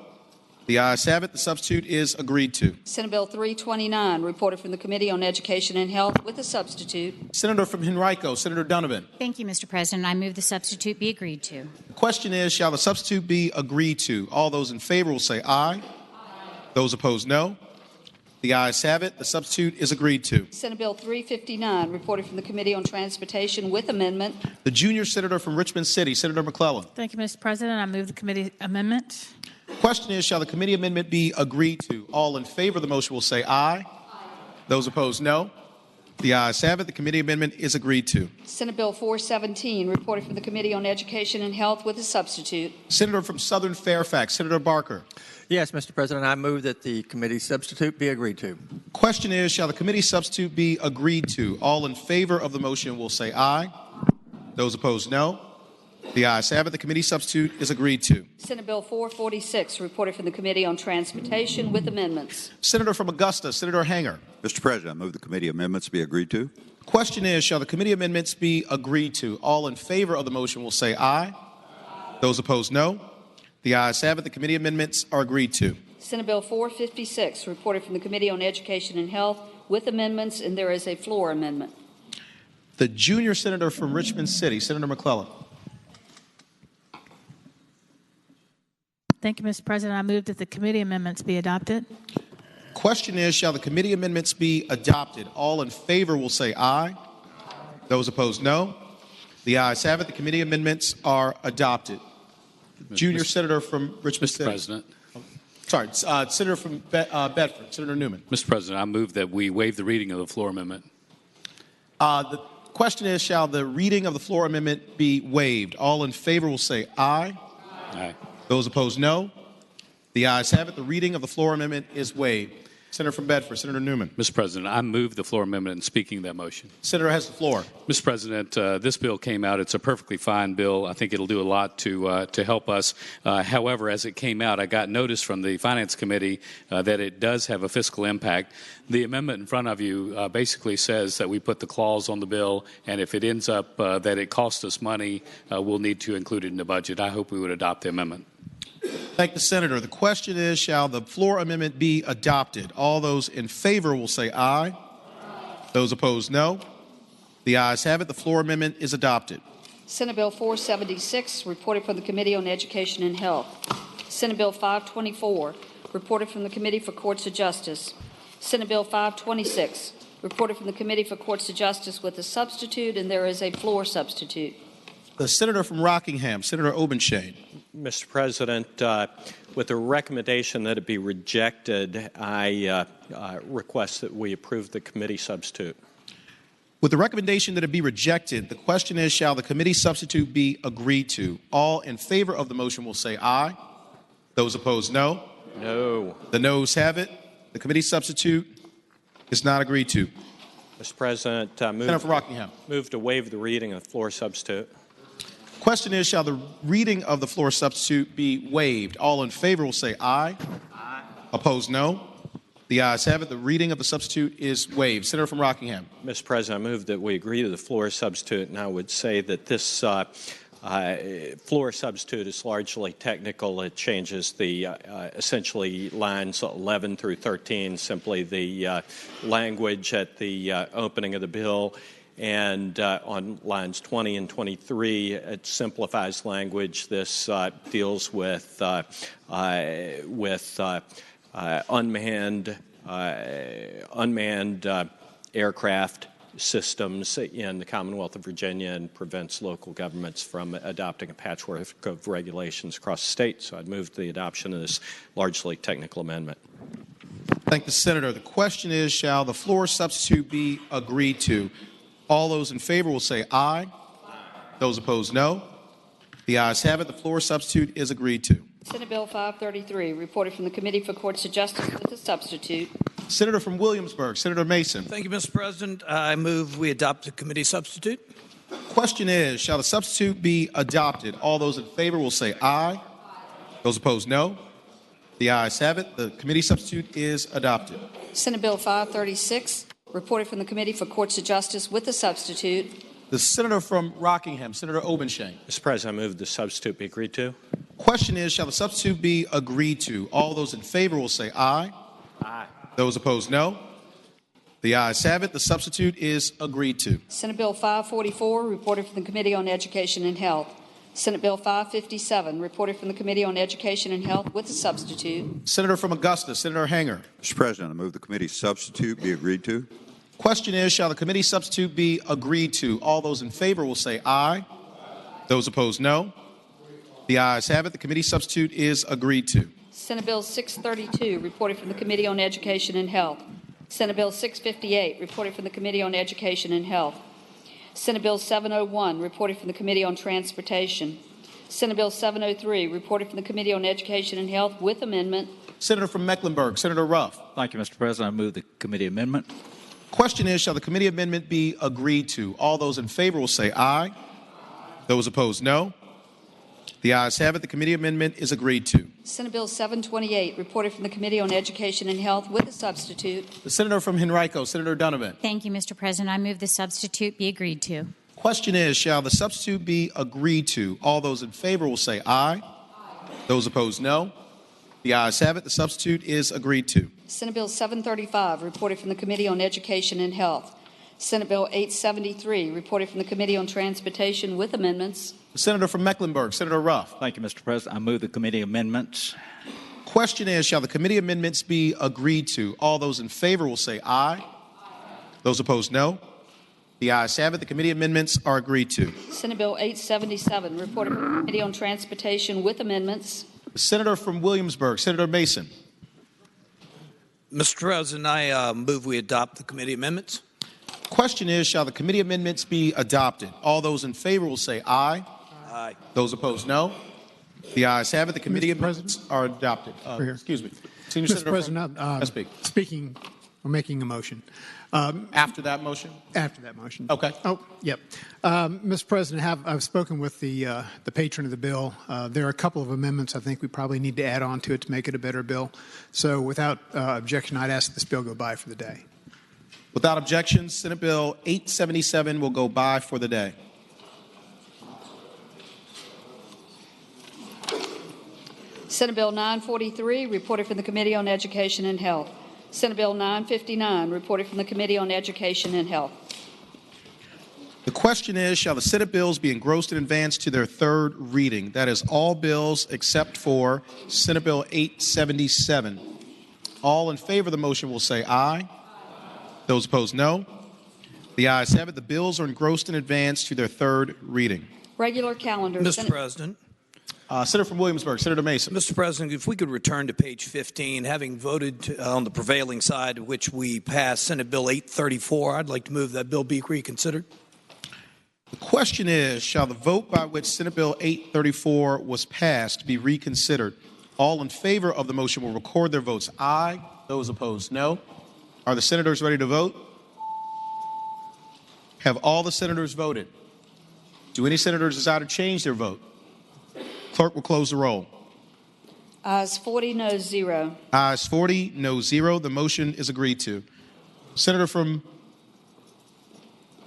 The ayes have it. The substitute is agreed to. Senate Bill 329, reported from the Committee on Education and Health with a substitute. Senator from Henrico, Senator Donovan. Thank you, Mr. President. I move the substitute be agreed to. The question is, shall the substitute be agreed to? All those in favor will say aye. Those opposed, no. The ayes have it. The substitute is agreed to. Senate Bill 359, reported from the Committee on Transportation with amendment. The junior senator from Richmond City, Senator McClellan. Thank you, Mr. President. I move the committee amendment. Question is, shall the committee amendment be agreed to? All in favor of the motion will say aye. Those opposed, no. The ayes have it. The committee amendment is agreed to. Senate Bill 417, reported from the Committee on Education and Health with a substitute. Senator from Southern Fairfax, Senator Barker. Yes, Mr. President, I move that the committee substitute be agreed to. Question is, shall the committee substitute be agreed to? All in favor of the motion will say aye. Those opposed, no. The ayes have it. The committee substitute is agreed to. Senate Bill 446, reported from the Committee on Transportation with amendments. Senator from Augusta, Senator Hanger. Mr. President, I move the committee amendments be agreed to. Question is, shall the committee amendments be agreed to? All in favor of the motion will say aye. Those opposed, no. The ayes have it. The committee amendments are agreed to. Senate Bill 456, reported from the Committee on Education and Health with amendments, and there is a floor amendment. The junior senator from Richmond City, Senator McClellan. Thank you, Mr. President. I move that the committee amendments be adopted. Question is, shall the committee amendments be adopted? All in favor will say aye. Those opposed, no. The ayes have it. The committee amendments are adopted. Junior senator from Richmond City. President. Sorry, senator from Bedford, Senator Newman. Mr. President, I move that we waive the reading of the floor amendment. The question is, shall the reading of the floor amendment be waived? All in favor will say aye. Aye. Those opposed, no. The ayes have it. The reading of the floor amendment is waived. Senator from Bedford, Senator Newman. Mr. President, I move the floor amendment and speaking that motion. Senator has the floor. Mr. President, this bill came out. It's a perfectly fine bill. I think it'll do a lot to help us. However, as it came out, I got notice from the Finance Committee that it does have a fiscal impact. The amendment in front of you basically says that we put the clause on the bill, and if it ends up that it costs us money, we'll need to include it in the budget. I hope we would adopt the amendment. Thank the senator. The question is, shall the floor amendment be adopted? All those in favor will say aye. Those opposed, no. The ayes have it. The floor amendment is adopted. Senate Bill 476, reported from the Committee on Education and Health. Senate Bill 524, reported from the Committee for Courts of Justice. Senate Bill 526, reported from the Committee for Courts of Justice with a substitute, and there is a floor substitute. The senator from Rockingham, Senator Obenshain. Mr. President, with the recommendation that it be rejected, I request that we approve the committee substitute. With the recommendation that it be rejected, the question is, shall the committee substitute be agreed to? All in favor of the motion will say aye. Those opposed, no. No. The noes have it. The committee substitute is not agreed to. Mr. President, Senator from Rockingham. move to waive the reading of the floor substitute. Question is, shall the reading of the floor substitute be waived? All in favor will say aye. Aye. Opposed, no. The ayes have it. The reading of the substitute is waived. Senator from Rockingham. Mr. President, I move that we agree to the floor substitute, and I would say that this floor substitute is largely technical. It changes the essentially lines 11 through 13, simply the language at the opening of the bill. And on lines 20 and 23, it simplifies language. This deals with unmanned aircraft systems in the Commonwealth of Virginia and prevents local governments from adopting a patchwork of regulations across the state. So I'd move to the adoption of this largely technical amendment. Thank the Senator. The question is, shall the floor substitute be agreed to? All those in favor will say aye. Those opposed, no. The ayes have it. The floor substitute is agreed to. Senate Bill 533, reported from the Committee for Courts of Justice with a substitute. Senator from Williamsburg, Senator Mason. Thank you, Mr. President. I move we adopt the committee substitute. Question is, shall the substitute be adopted? All those in favor will say aye. Those opposed, no. The ayes have it. The committee substitute is adopted. Senate Bill 536, reported from the Committee for Courts of Justice with a substitute. The Senator from Rockingham, Senator Obenshain. Mr. President, I move the substitute be agreed to. Question is, shall the substitute be agreed to? All those in favor will say aye. Aye. Those opposed, no. The ayes have it. The substitute is agreed to. Senate Bill 544, reported from the Committee on Education and Health. Senate Bill 557, reported from the Committee on Education and Health with a substitute. Senator from Augusta, Senator Hanger. Mr. President, I move the committee substitute be agreed to. Question is, shall the committee substitute be agreed to? All those in favor will say aye. Those opposed, no. The ayes have it. The committee substitute is agreed to. Senate Bill 632, reported from the Committee on Education and Health. Senate Bill 658, reported from the Committee on Education and Health. Senate Bill 701, reported from the Committee on Transportation. Senate Bill 703, reported from the Committee on Education and Health with amendment. Senator from Mecklenburg, Senator Ruff. Thank you, Mr. President. I move the committee amendment. Question is, shall the committee amendment be agreed to? All those in favor will say aye. Those opposed, no. The ayes have it. The committee amendment is agreed to. Senate Bill 728, reported from the Committee on Education and Health with a substitute. The Senator from Henrico, Senator Donovan. Thank you, Mr. President. I move the substitute be agreed to. Question is, shall the substitute be agreed to? All those in favor will say aye. Those opposed, no. The ayes have it. The substitute is agreed to. Senate Bill 735, reported from the Committee on Education and Health. Senate Bill 873, reported from the Committee on Transportation with amendments. The Senator from Mecklenburg, Senator Ruff. Thank you, Mr. President. I move the committee amendments. Question is, shall the committee amendments be agreed to? All those in favor will say aye. Those opposed, no. The ayes have it. The committee amendments are agreed to. Senate Bill 877, reported from the Committee on Transportation with amendments. The Senator from Williamsburg, Senator Mason. Mr. President, I move we adopt the committee amendments. Question is, shall the committee amendments be adopted? All those in favor will say aye. Aye. Those opposed, no. The ayes have it. The committee amendments are adopted. Excuse me. Senior Mr. Senator President, speaking or making a motion. After that motion? After that motion. Okay. Oh, yep. Mr. President, I've spoken with the patron of the bill. There are a couple of amendments I think we probably need to add on to it to make it a better bill. So without objection, I'd ask that this bill go by for the day. Without objection, Senate Bill 877 will go by for the day. Senate Bill 943, reported from the Committee on Education and Health. Senate Bill 959, reported from the Committee on Education and Health. The question is, shall the Senate bills be engrossed in advance to their third reading? That is all bills except for Senate Bill 877. All in favor of the motion will say aye. Those opposed, no. The ayes have it. The bills are engrossed in advance to their third reading. Regular calendar. Mr. President. Senator from Williamsburg, Senator Mason. Mr. President, if we could return to page 15, having voted on the prevailing side, which we passed Senate Bill 834, I'd like to move that bill be reconsidered. The question is, shall the vote by which Senate Bill 834 was passed be reconsidered? All in favor of the motion will record their votes aye. Those opposed, no. Are the senators ready to vote? Have all the senators voted? Do any senators desire to change their vote? Clerk will close the roll. Ayes 40, noes 0. Ayes 40, no 0. The motion is agreed to. Senator from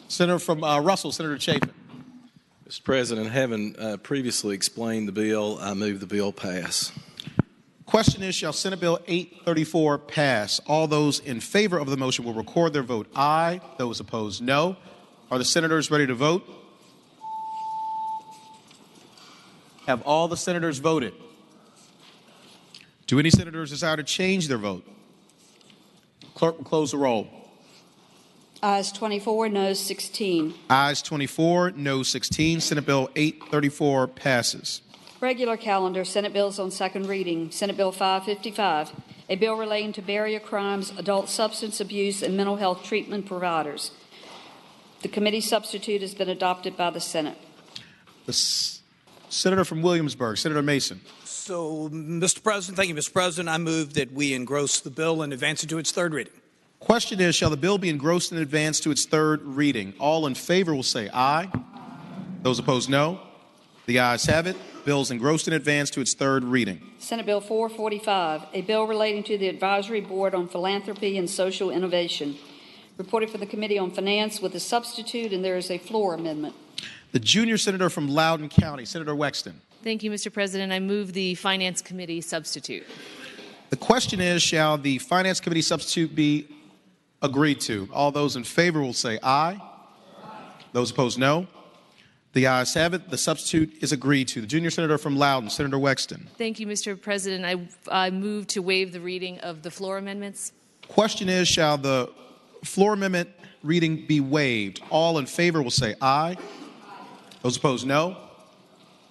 Russell, Senator Chapin. Mr. President, having previously explained the bill, I move the bill pass. Question is, shall Senate Bill 834 pass? All those in favor of the motion will record their vote aye. Those opposed, no. Are the senators ready to vote? Have all the senators voted? Do any senators desire to change their vote? Clerk will close the roll. Ayes 24, noes 16. Ayes 24, no 16. Senate Bill 834 passes. Regular calendar, Senate bills on second reading. Senate Bill 555, a bill relating to barrier crimes, adult substance abuse, and mental health treatment providers. The committee substitute has been adopted by the Senate. The Senator from Williamsburg, Senator Mason. So, Mr. President, thank you, Mr. President. I move that we engross the bill and advance it to its third reading. Question is, shall the bill be engrossed and advanced to its third reading? All in favor will say aye. Those opposed, no. The ayes have it. Bill is engrossed and advanced to its third reading. Senate Bill 445, a bill relating to the Advisory Board on Philanthropy and Social Innovation. Reported for the Committee on Finance with a substitute, and there is a floor amendment. The junior senator from Loudoun County, Senator Wexton. Thank you, Mr. President. I move the Finance Committee substitute. The question is, shall the Finance Committee substitute be agreed to? All those in favor will say aye. Those opposed, no. The ayes have it. The substitute is agreed to. The junior senator from Loudoun, Senator Wexton. Thank you, Mr. President. I move to waive the reading of the floor amendments. Question is, shall the floor amendment reading be waived? All in favor will say aye. Those opposed, no.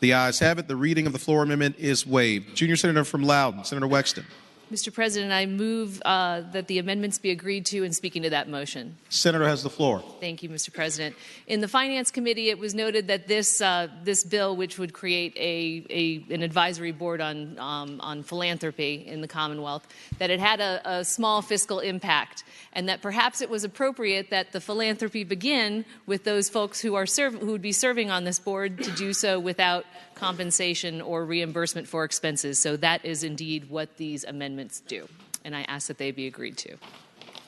The ayes have it. The reading of the floor amendment is waived. Junior senator from Loudoun, Senator Wexton. Mr. President, I move that the amendments be agreed to, and speaking to that motion. Senator has the floor. Thank you, Mr. President. In the Finance Committee, it was noted that this bill, which would create an advisory board on philanthropy in the Commonwealth, that it had a small fiscal impact, and that perhaps it was appropriate that the philanthropy begin with those folks who would be serving on this board to do so without compensation or reimbursement for expenses. So that is indeed what these amendments do, and I ask that they be agreed to.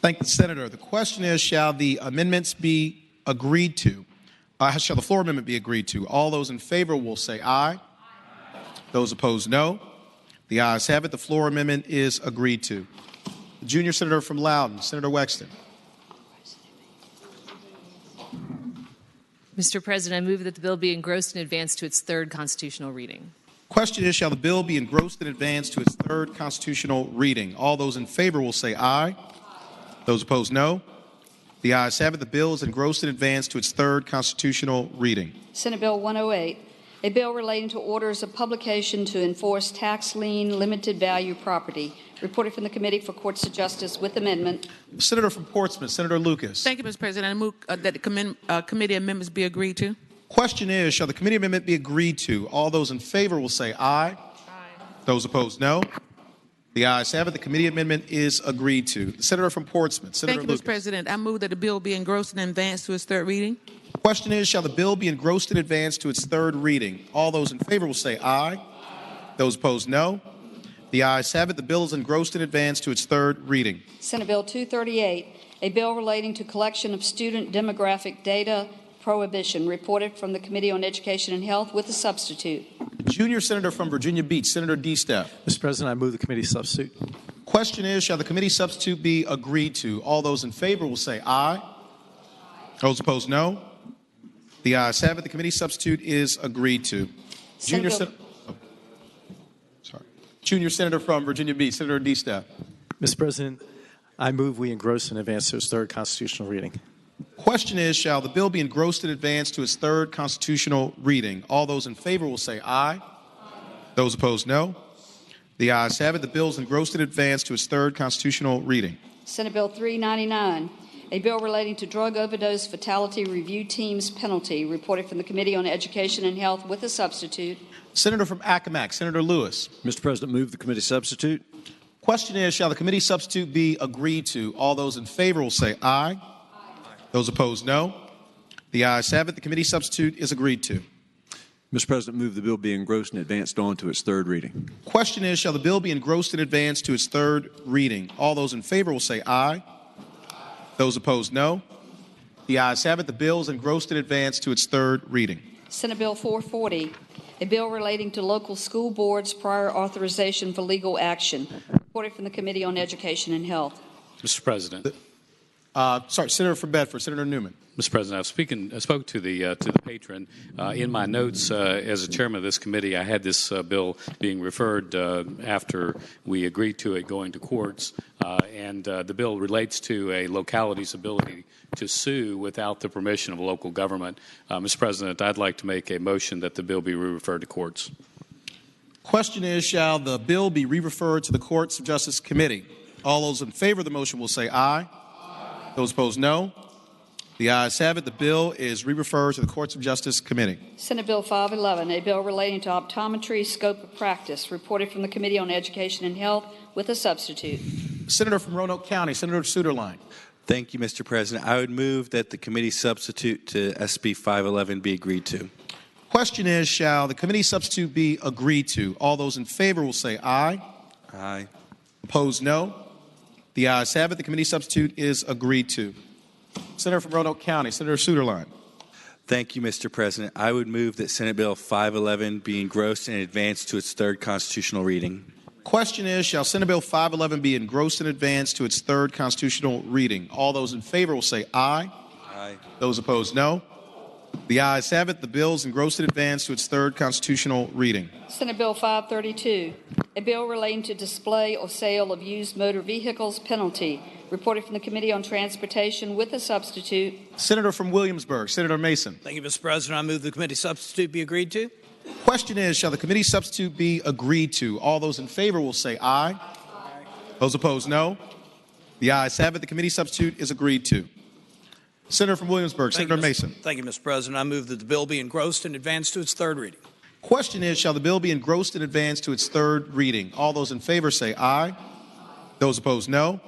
Thank the senator. The question is, shall the amendments be agreed to? Shall the floor amendment be agreed to? All those in favor will say aye. Those opposed, no. The ayes have it. The floor amendment is agreed to. The junior senator from Loudoun, Senator Wexton. Mr. President, I move that the bill be engrossed and advanced to its third constitutional reading. Question is, shall the bill be engrossed and advanced to its third constitutional reading? All those in favor will say aye. Those opposed, no. The ayes have it. The bill is engrossed and advanced to its third constitutional reading. Senate Bill 108, a bill relating to orders of publication to enforce tax lien limited value property. Reported from the Committee for Courts of Justice with amendment. Senator from Portsmouth, Senator Lucas. Thank you, Mr. President. I move that the committee amendments be agreed to. Question is, shall the committee amendment be agreed to? All those in favor will say aye. Aye. Those opposed, no. The ayes have it. The committee amendment is agreed to. The senator from Portsmouth, Senator Thank you, Lucas. Mr. President. I move that the bill be engrossed and advanced to its third reading. Question is, shall the bill be engrossed and advanced to its third reading? All those in favor will say aye. Those opposed, no. The ayes have it. The bill is engrossed and advanced to its third reading. Senate Bill 238, a bill relating to collection of student demographic data prohibition. Reported from the Committee on Education and Health with a substitute. The junior senator from Virginia Beach, Senator D-Staff. Mr. President, I move the committee substitute. Question is, shall the committee substitute be agreed to? All those in favor will say aye. Those opposed, no. The ayes have it. The committee substitute is agreed to. Junior senator from Virginia Beach, Senator D-Staff. Mr. President, I move we engross and advance to its third constitutional reading. Question is, shall the bill be engrossed and advanced to its third constitutional reading? All those in favor will say aye. Those opposed, no. The ayes have it. The bill is engrossed and advanced to its third constitutional reading. Senate Bill 399, a bill relating to drug overdose fatality review teams penalty, reported from the Committee on Education and Health with a substitute. Senator from Accomack, Senator Lewis. Mr. President, move the committee substitute. Question is, shall the committee substitute be agreed to? All those in favor will say aye. Those opposed, no. The ayes have it. The committee substitute is agreed to. Mr. President, move the bill be engrossed and advanced on to its third reading. Question is, shall the bill be engrossed and advanced to its third reading? All those in favor will say aye. Those opposed, no. The ayes have it. The bill is engrossed and advanced to its third reading. Senate Bill 440, a bill relating to local school boards' prior authorization for legal action, reported from the Committee on Education and Health. Mr. President. Senator from Bedford, Senator Newman. Mr. President, I spoke to the patron. In my notes, as a chairman of this committee, I had this bill being referred after we agreed to it going to courts, and the bill relates to a locality's ability to sue without the permission of a local government. Mr. President, I'd like to make a motion that the bill be re-referred to courts. Question is, shall the bill be re-referred to the Courts of Justice Committee? All those in favor of the motion will say aye. Those opposed, no. The ayes have it. The bill is re-referred to the Courts of Justice Committee. Senate Bill 511, a bill relating to optometry scope of practice, reported from the Committee on Education and Health with a substitute. Senator from Roanoke County, Senator Suderline. Thank you, Mr. President. I would move that the committee substitute to SB 511 be agreed to. Question is, shall the committee substitute be agreed to? All those in favor will say aye. Aye. Opposed, no. The ayes have it. The committee substitute is agreed to. Senator from Roanoke County, Senator Suderline. Thank you, Mr. President. I would move that Senate Bill 511 be engrossed and advanced to its third constitutional reading. Question is, shall Senate Bill 511 be engrossed and advanced to its third constitutional reading? All those in favor will say aye. Aye. Those opposed, no. The ayes have it. The bill is engrossed and advanced to its third constitutional reading. Senate Bill 532, a bill relating to display or sale of used motor vehicles penalty, reported from the Committee on Transportation with a substitute. Senator from Williamsburg, Senator Mason. Thank you, Mr. President. I move the committee substitute be agreed to. Question is, shall the committee substitute be agreed to? All those in favor will say aye. Those opposed, no. The ayes have it. The committee substitute is agreed to. Senator from Williamsburg, Senator Mason. Thank you, Mr. President. I move that the bill be engrossed and advanced to its third reading. Question is, shall the bill be engrossed and advanced to its third reading? All those in favor say aye. Those opposed, no.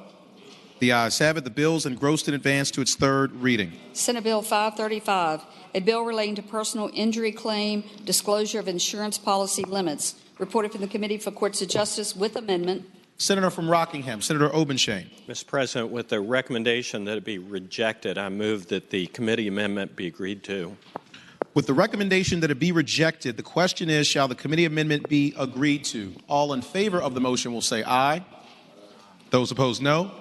The ayes have it. The bill is engrossed and advanced to its third reading. Senate Bill 535, a bill relating to personal injury claim disclosure of insurance policy limits, reported from the Committee for Courts of Justice with amendment. Senator from Rockingham, Senator Obenshain. Mr. President, with the recommendation that it be rejected, I move that the committee amendment be agreed to. With the recommendation that it be rejected, the question is, shall the committee amendment be agreed to? All in favor of the motion will say aye. Those opposed, no.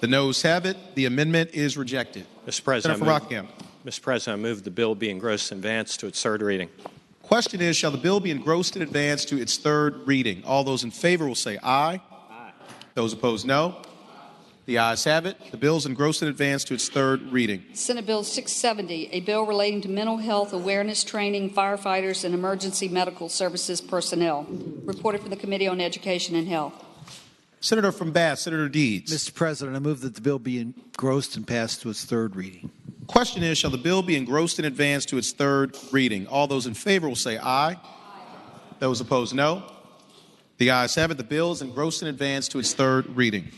The noes have it. The amendment is rejected. Mr. President, Senator from Rockingham. Mr. President, I move the bill be engrossed and advanced to its third reading. Question is, shall the bill be engrossed and advanced to its third reading? All those in favor will say aye. Aye. Those opposed, no. The ayes have it. The bill is engrossed and advanced to its third reading. Senate Bill 670, a bill relating to mental health awareness training firefighters and emergency medical services personnel, reported from the Committee on Education and Health. Senator from Bath, Senator Deeds. Mr. President, I move that the bill be engrossed and passed to its third reading. Question is, shall the bill be engrossed and advanced to its third reading? All those in favor will say aye. Aye. Those opposed, no. The ayes have it. The bill is engrossed and advanced to its third reading.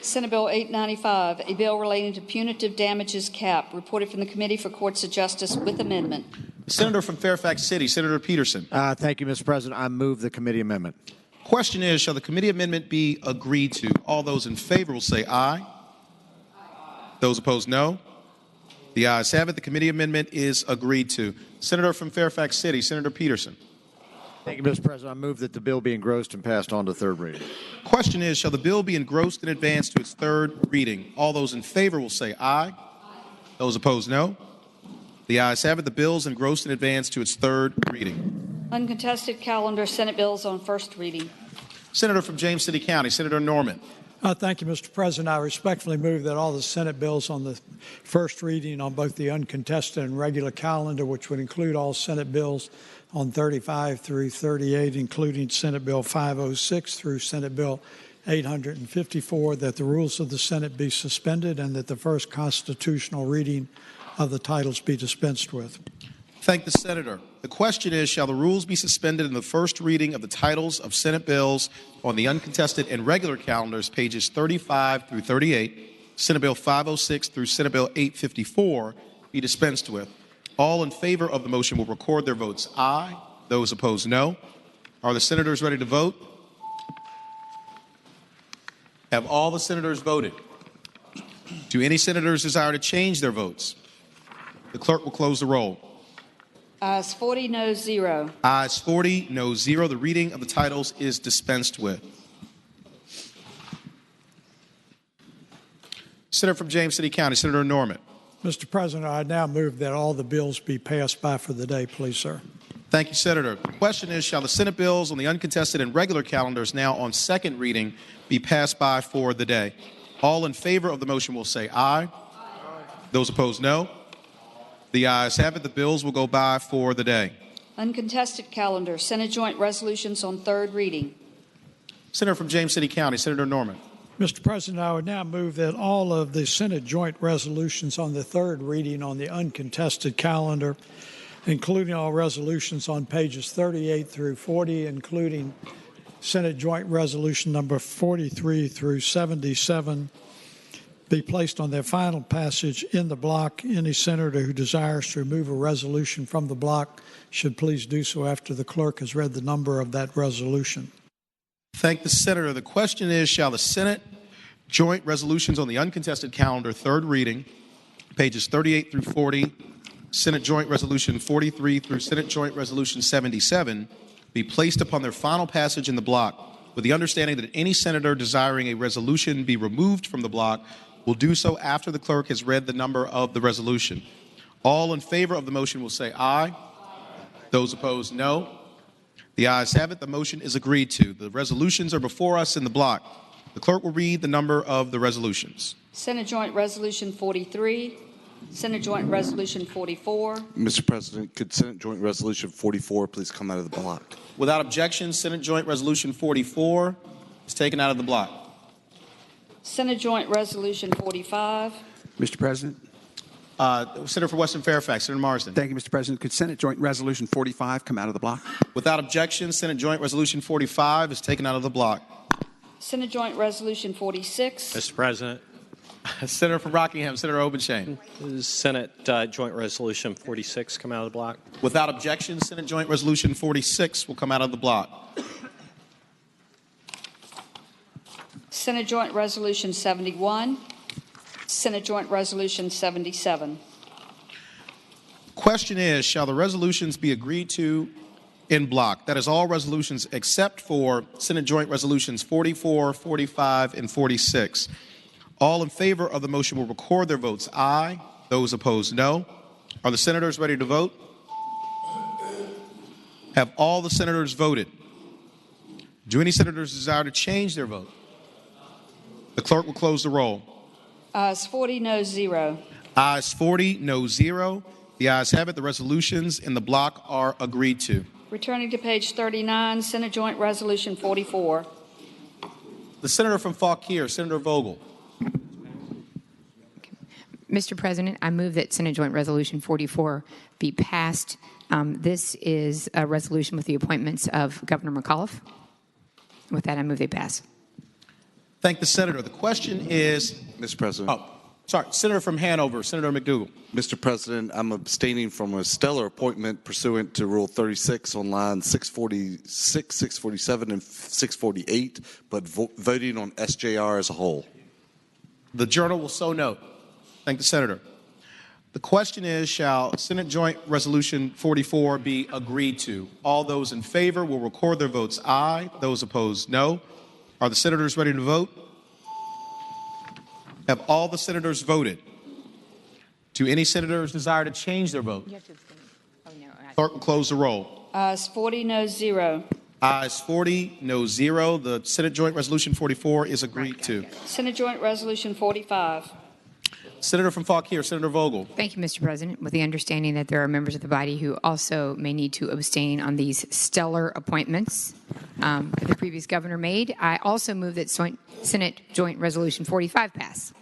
Senate Bill 895, a bill relating to punitive damages cap, reported from the Committee for Courts of Justice with amendment. Senator from Fairfax City, Senator Peterson. Thank you, Mr. President. I move the committee amendment. Question is, shall the committee amendment be agreed to? All those in favor will say aye. Aye. Those opposed, no. The ayes have it. The committee amendment is agreed to. Senator from Fairfax City, Senator Peterson. Thank you, Mr. President. I move that the bill be engrossed and passed on to third reading. Question is, shall the bill be engrossed and advanced to its third reading? All those in favor will say aye. Aye. Those opposed, no. The ayes have it. The bill is engrossed and advanced to its third reading. Uncontested calendar, Senate bills on first reading. Senator from James City County, Senator Norman. Thank you, Mr. President. I respectfully move that all the Senate bills on the first reading on both the uncontested and regular calendar, which would include all Senate bills on 35 through 38, including Senate Bill 506 through Senate Bill 854, that the rules of the Senate be suspended and that the first constitutional reading of the titles be dispensed with. Thank the senator. The question is, shall the rules be suspended in the first reading of the titles of Senate bills on the uncontested and regular calendars, pages 35 through 38, Senate Bill 506 through Senate Bill 854, be dispensed with? All in favor of the motion will record their votes aye. Those opposed, no. Are the senators ready to vote? Have all the senators voted? Do any senators desire to change their votes? The clerk will close the roll. Ayes 40, no 0. Ayes 40, no 0. The reading of the titles is dispensed with. Senator from James City County, Senator Norman. Mr. President, I now move that all the bills be passed by for the day, please, sir. Thank you, Senator. The question is, shall the Senate bills on the uncontested and regular calendars now on second reading be passed by for the day? All in favor of the motion will say aye. Those opposed, no. The ayes have it. The bills will go by for the day. Uncontested calendar, Senate joint resolutions on third reading. Senator from James City County, Senator Norman. Mr. President, I would now move that all of the Senate joint resolutions on the third reading on the uncontested calendar, including all resolutions on pages 38 through 40, including Senate Joint Resolution number 43 through 77, be placed on their final passage in the block. Any senator who desires to remove a resolution from the block should please do so after the clerk has read the number of that resolution. Thank the senator. The question is, shall the Senate joint resolutions on the uncontested calendar, third reading, pages 38 through 40, Senate Joint Resolution 43 through Senate Joint Resolution 77, be placed upon their final passage in the block, with the understanding that any senator desiring a resolution be removed from the block will do so after the clerk has read the number of the resolution. All in favor of the motion will say aye. Those opposed, no. The ayes have it. The motion is agreed to. The resolutions are before us in the block. The clerk will read the number of the resolutions. Senate Joint Resolution 43, Senate Joint Resolution 44. Mr. President, could Senate Joint Resolution 44 please come out of the block? Without objection, Senate Joint Resolution 44 is taken out of the block. Senate Joint Resolution 45. Mr. President. Senator for Western Fairfax, Senator Marsden. Thank you, Mr. President. Could Senate Joint Resolution 45 come out of the block? Without objection, Senate Joint Resolution 45 is taken out of the block. Senate Joint Resolution 46. Mr. President. Senator from Rockingham, Senator Obenshain. Senate Joint Resolution 46 come out of the block. Without objection, Senate Joint Resolution 46 will come out of the block. Senate Joint Resolution 71. Senate Joint Resolution 77. Question is, shall the resolutions be agreed to in block? That is all resolutions except for Senate Joint Resolutions 44, 45, and 46. All in favor of the motion will record their votes aye. Those opposed, no. Are the senators ready to vote? Have all the senators voted? Do any senators desire to change their vote? The clerk will close the roll. Ayes 40, no 0. Ayes 40, no 0. The ayes have it. The resolutions in the block are agreed to. Returning to page 39, Senate Joint Resolution 44. The senator from Fauquier, Senator Vogel. Mr. President, I move that Senate Joint Resolution 44 be passed. This is a resolution with the appointments of Governor McAuliffe. With that, I move they pass. Thank the senator. The question is... Mr. President. Oh, sorry. Senator from Hanover, Senator McDougal. Mr. President, I'm abstaining from a stellar appointment pursuant to Rule 36 on line 646, 647, and 648, but voting on SJR as a whole. The Journal will so note. Thank the senator. The question is, shall Senate Joint Resolution 44 be agreed to? All those in favor will record their votes aye. Those opposed, no. Are the senators ready to vote? Have all the senators voted? Do any senators desire to change their vote? Clerk will close the roll. Ayes 40, no 0. Ayes 40, no 0. The Senate Joint Resolution 44 is agreed to. Senate Joint Resolution 45. Senator from Fauquier, Senator Vogel. Thank you, Mr. President. With the understanding that there are members of the body who also may need to abstain on these stellar appointments that the previous governor made, I also move that Senate Joint Resolution 45 pass.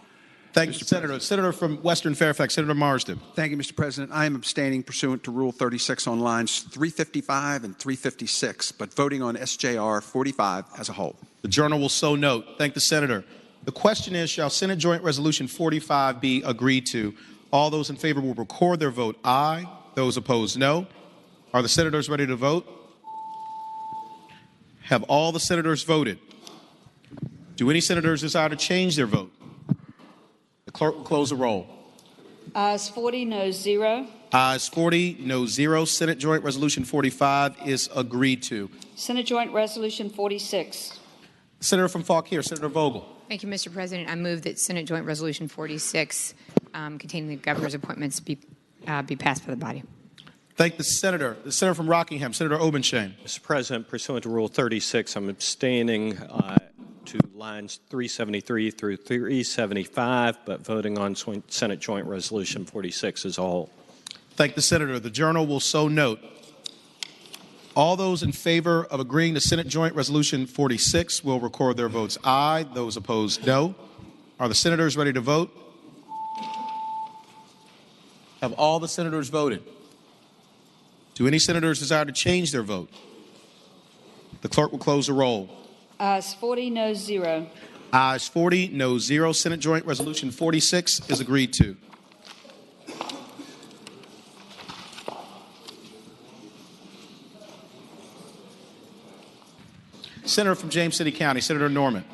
Thank you, Senator. Senator from Western Fairfax, Senator Marsden. Thank you, Mr. President. I am abstaining pursuant to Rule 36 on lines 355 and 356, but voting on SJR 45 as a whole. The Journal will so note. Thank the Senator. The question is, shall Senate Joint Resolution 45 be agreed to? All those in favor will record their vote aye. Those opposed, no. Are the senators ready to vote? Have all the senators voted? Do any senators desire to change their vote? The clerk will close the roll. Ayes 40, no 0. Ayes 40, no 0. Senate Joint Resolution 45 is agreed to. Senate Joint Resolution 46. Senator from Fauquier, Senator Vogel. Thank you, Mr. President. I move that Senate Joint Resolution 46, containing the governor's appointments, be passed by the body. Thank the Senator. The Senator from Rockingham, Senator Obenshain. Mr. President, pursuant to Rule 36, I'm abstaining to lines 373 through 375, but voting on Senate Joint Resolution 46 as a whole. Thank the Senator. The Journal will so note. All those in favor of agreeing to Senate Joint Resolution 46 will record their votes aye. Those opposed, no. Are the senators ready to vote? Have all the senators voted? Do any senators desire to change their vote? The clerk will close the roll. Ayes 40, no 0. Ayes 40, no 0. Senate Joint Resolution 46 is agreed to. Senator from James City County, Senator Norman.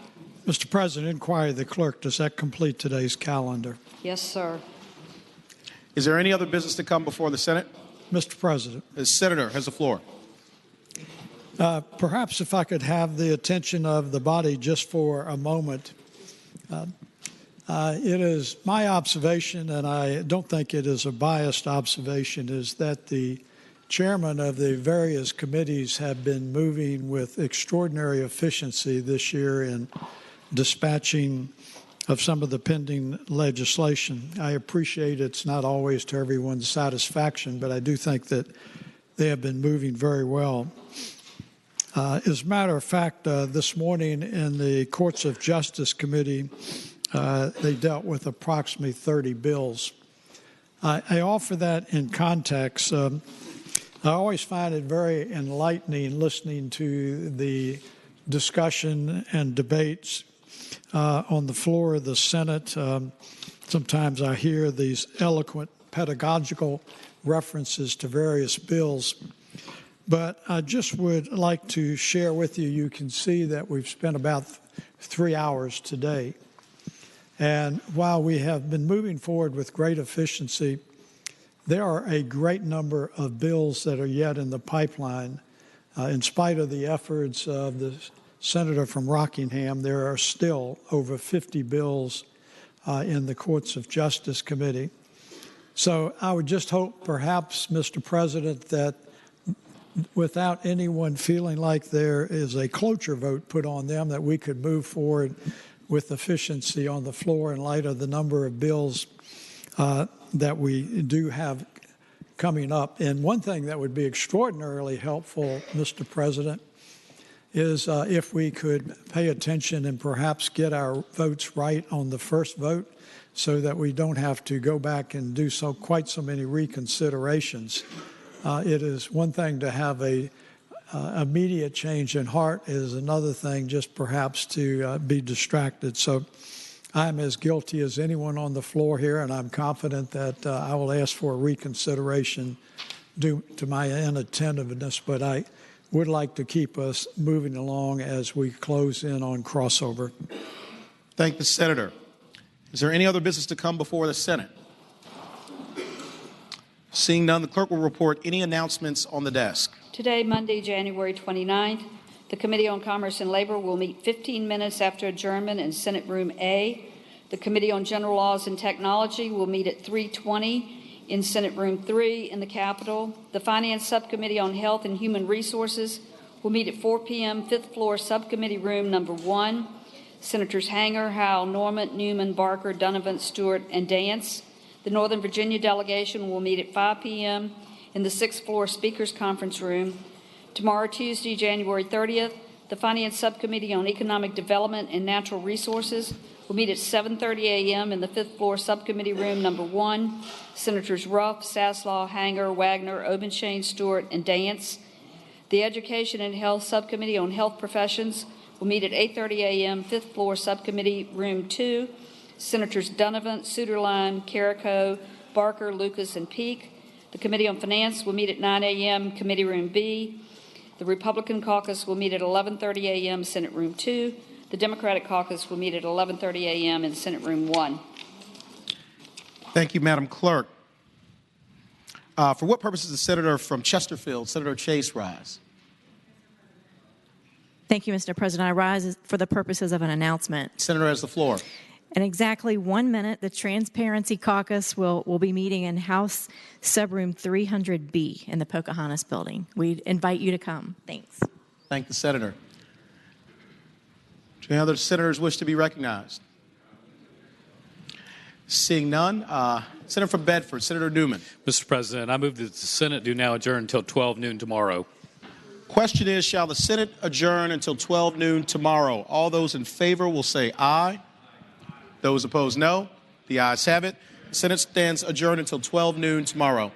Mr. President, inquiry of the clerk. Does that complete today's calendar? Yes, sir. Is there any other business to come before the Senate? Mr. President. The Senator has the floor. Perhaps if I could have the attention of the body just for a moment. It is my observation, and I don't think it is a biased observation, is that the chairman of the various committees have been moving with extraordinary efficiency this year in dispatching of some of the pending legislation. I appreciate it's not always to everyone's satisfaction, but I do think that they have been moving very well. As a matter of fact, this morning in the Courts of Justice Committee, they dealt with approximately 30 bills. I offer that in context. I always find it very enlightening listening to the discussion and debates on the floor of the Senate. Sometimes I hear these eloquent pedagogical references to various bills. But I just would like to share with you, you can see that we've spent about 3 hours today. And while we have been moving forward with great efficiency, there are a great number of bills that are yet in the pipeline. In spite of the efforts of the senator from Rockingham, there are still over 50 bills in the Courts of Justice Committee. So I would just hope perhaps, Mr. President, that without anyone feeling like there is a cloture vote put on them, that we could move forward with efficiency on the floor in light of the number of bills that we do have coming up. And one thing that would be extraordinarily helpful, Mr. President, is if we could pay attention and perhaps get our votes right on the first vote so that we don't have to go back and do quite so many reconsiderations. It is one thing to have a immediate change in heart. It is another thing just perhaps to be distracted. So I'm as guilty as anyone on the floor here, and I'm confident that I will ask for a reconsideration due to my inattentiveness, but I would like to keep us moving along as we close in on crossover. Thank the Senator. Is there any other business to come before the Senate? Seeing none, the clerk will report any announcements on the desk. Today, Monday, January 29th, the Committee on Commerce and Labor will meet 15 minutes after adjournment in Senate Room A. The Committee on General Laws and Technology will meet at 3:20 in Senate Room 3 in the Capitol. The Finance Subcommittee on Health and Human Resources will meet at 4 p.m., 5th floor, Subcommittee Room number 1. Senators Hanger, Howell, Norman, Newman, Barker, Donovan, Stewart, and Dance. The Northern Virginia delegation will meet at 5 p.m. in the 6th floor Speakers Conference Room. Tomorrow, Tuesday, January 30th, the Finance Subcommittee on Economic Development and Natural Resources will meet at 7:30 a.m. in the 5th floor Subcommittee Room number 1. Senators Ruff, Saslaw, Hanger, Wagner, Obenshain, Stewart, and Dance. The Education and Health Subcommittee on Health Professions will meet at 8:30 a.m. 5th floor Subcommittee Room 2. Senators Donovan, Suderline, Carrico, Barker, Lucas, and Peake. The Committee on Finance will meet at 9 a.m. Committee Room B. The Republican Caucus will meet at 11:30 a.m. Senate Room 2. The Democratic Caucus will meet at 11:30 a.m. in Senate Room 1. Thank you, Madam Clerk. For what purpose does the senator from Chesterfield, Senator Chase, rise? Thank you, Mr. President. I rise for the purposes of an announcement. Senator has the floor. In exactly 1 minute, the Transparency Caucus will be meeting in House Subroom 300B in the Pocahontas Building. We invite you to come. Thanks. Thank the senator. Do any other senators wish to be recognized? Seeing none, Senator from Bedford, Senator Newman. Mr. President, I move that the Senate do now adjourn until 12 noon tomorrow. Question is, shall the Senate adjourn until 12 noon tomorrow? All those in favor will say aye. Those opposed, no. The ayes have it. The Senate stands adjourned until 12 noon tomorrow.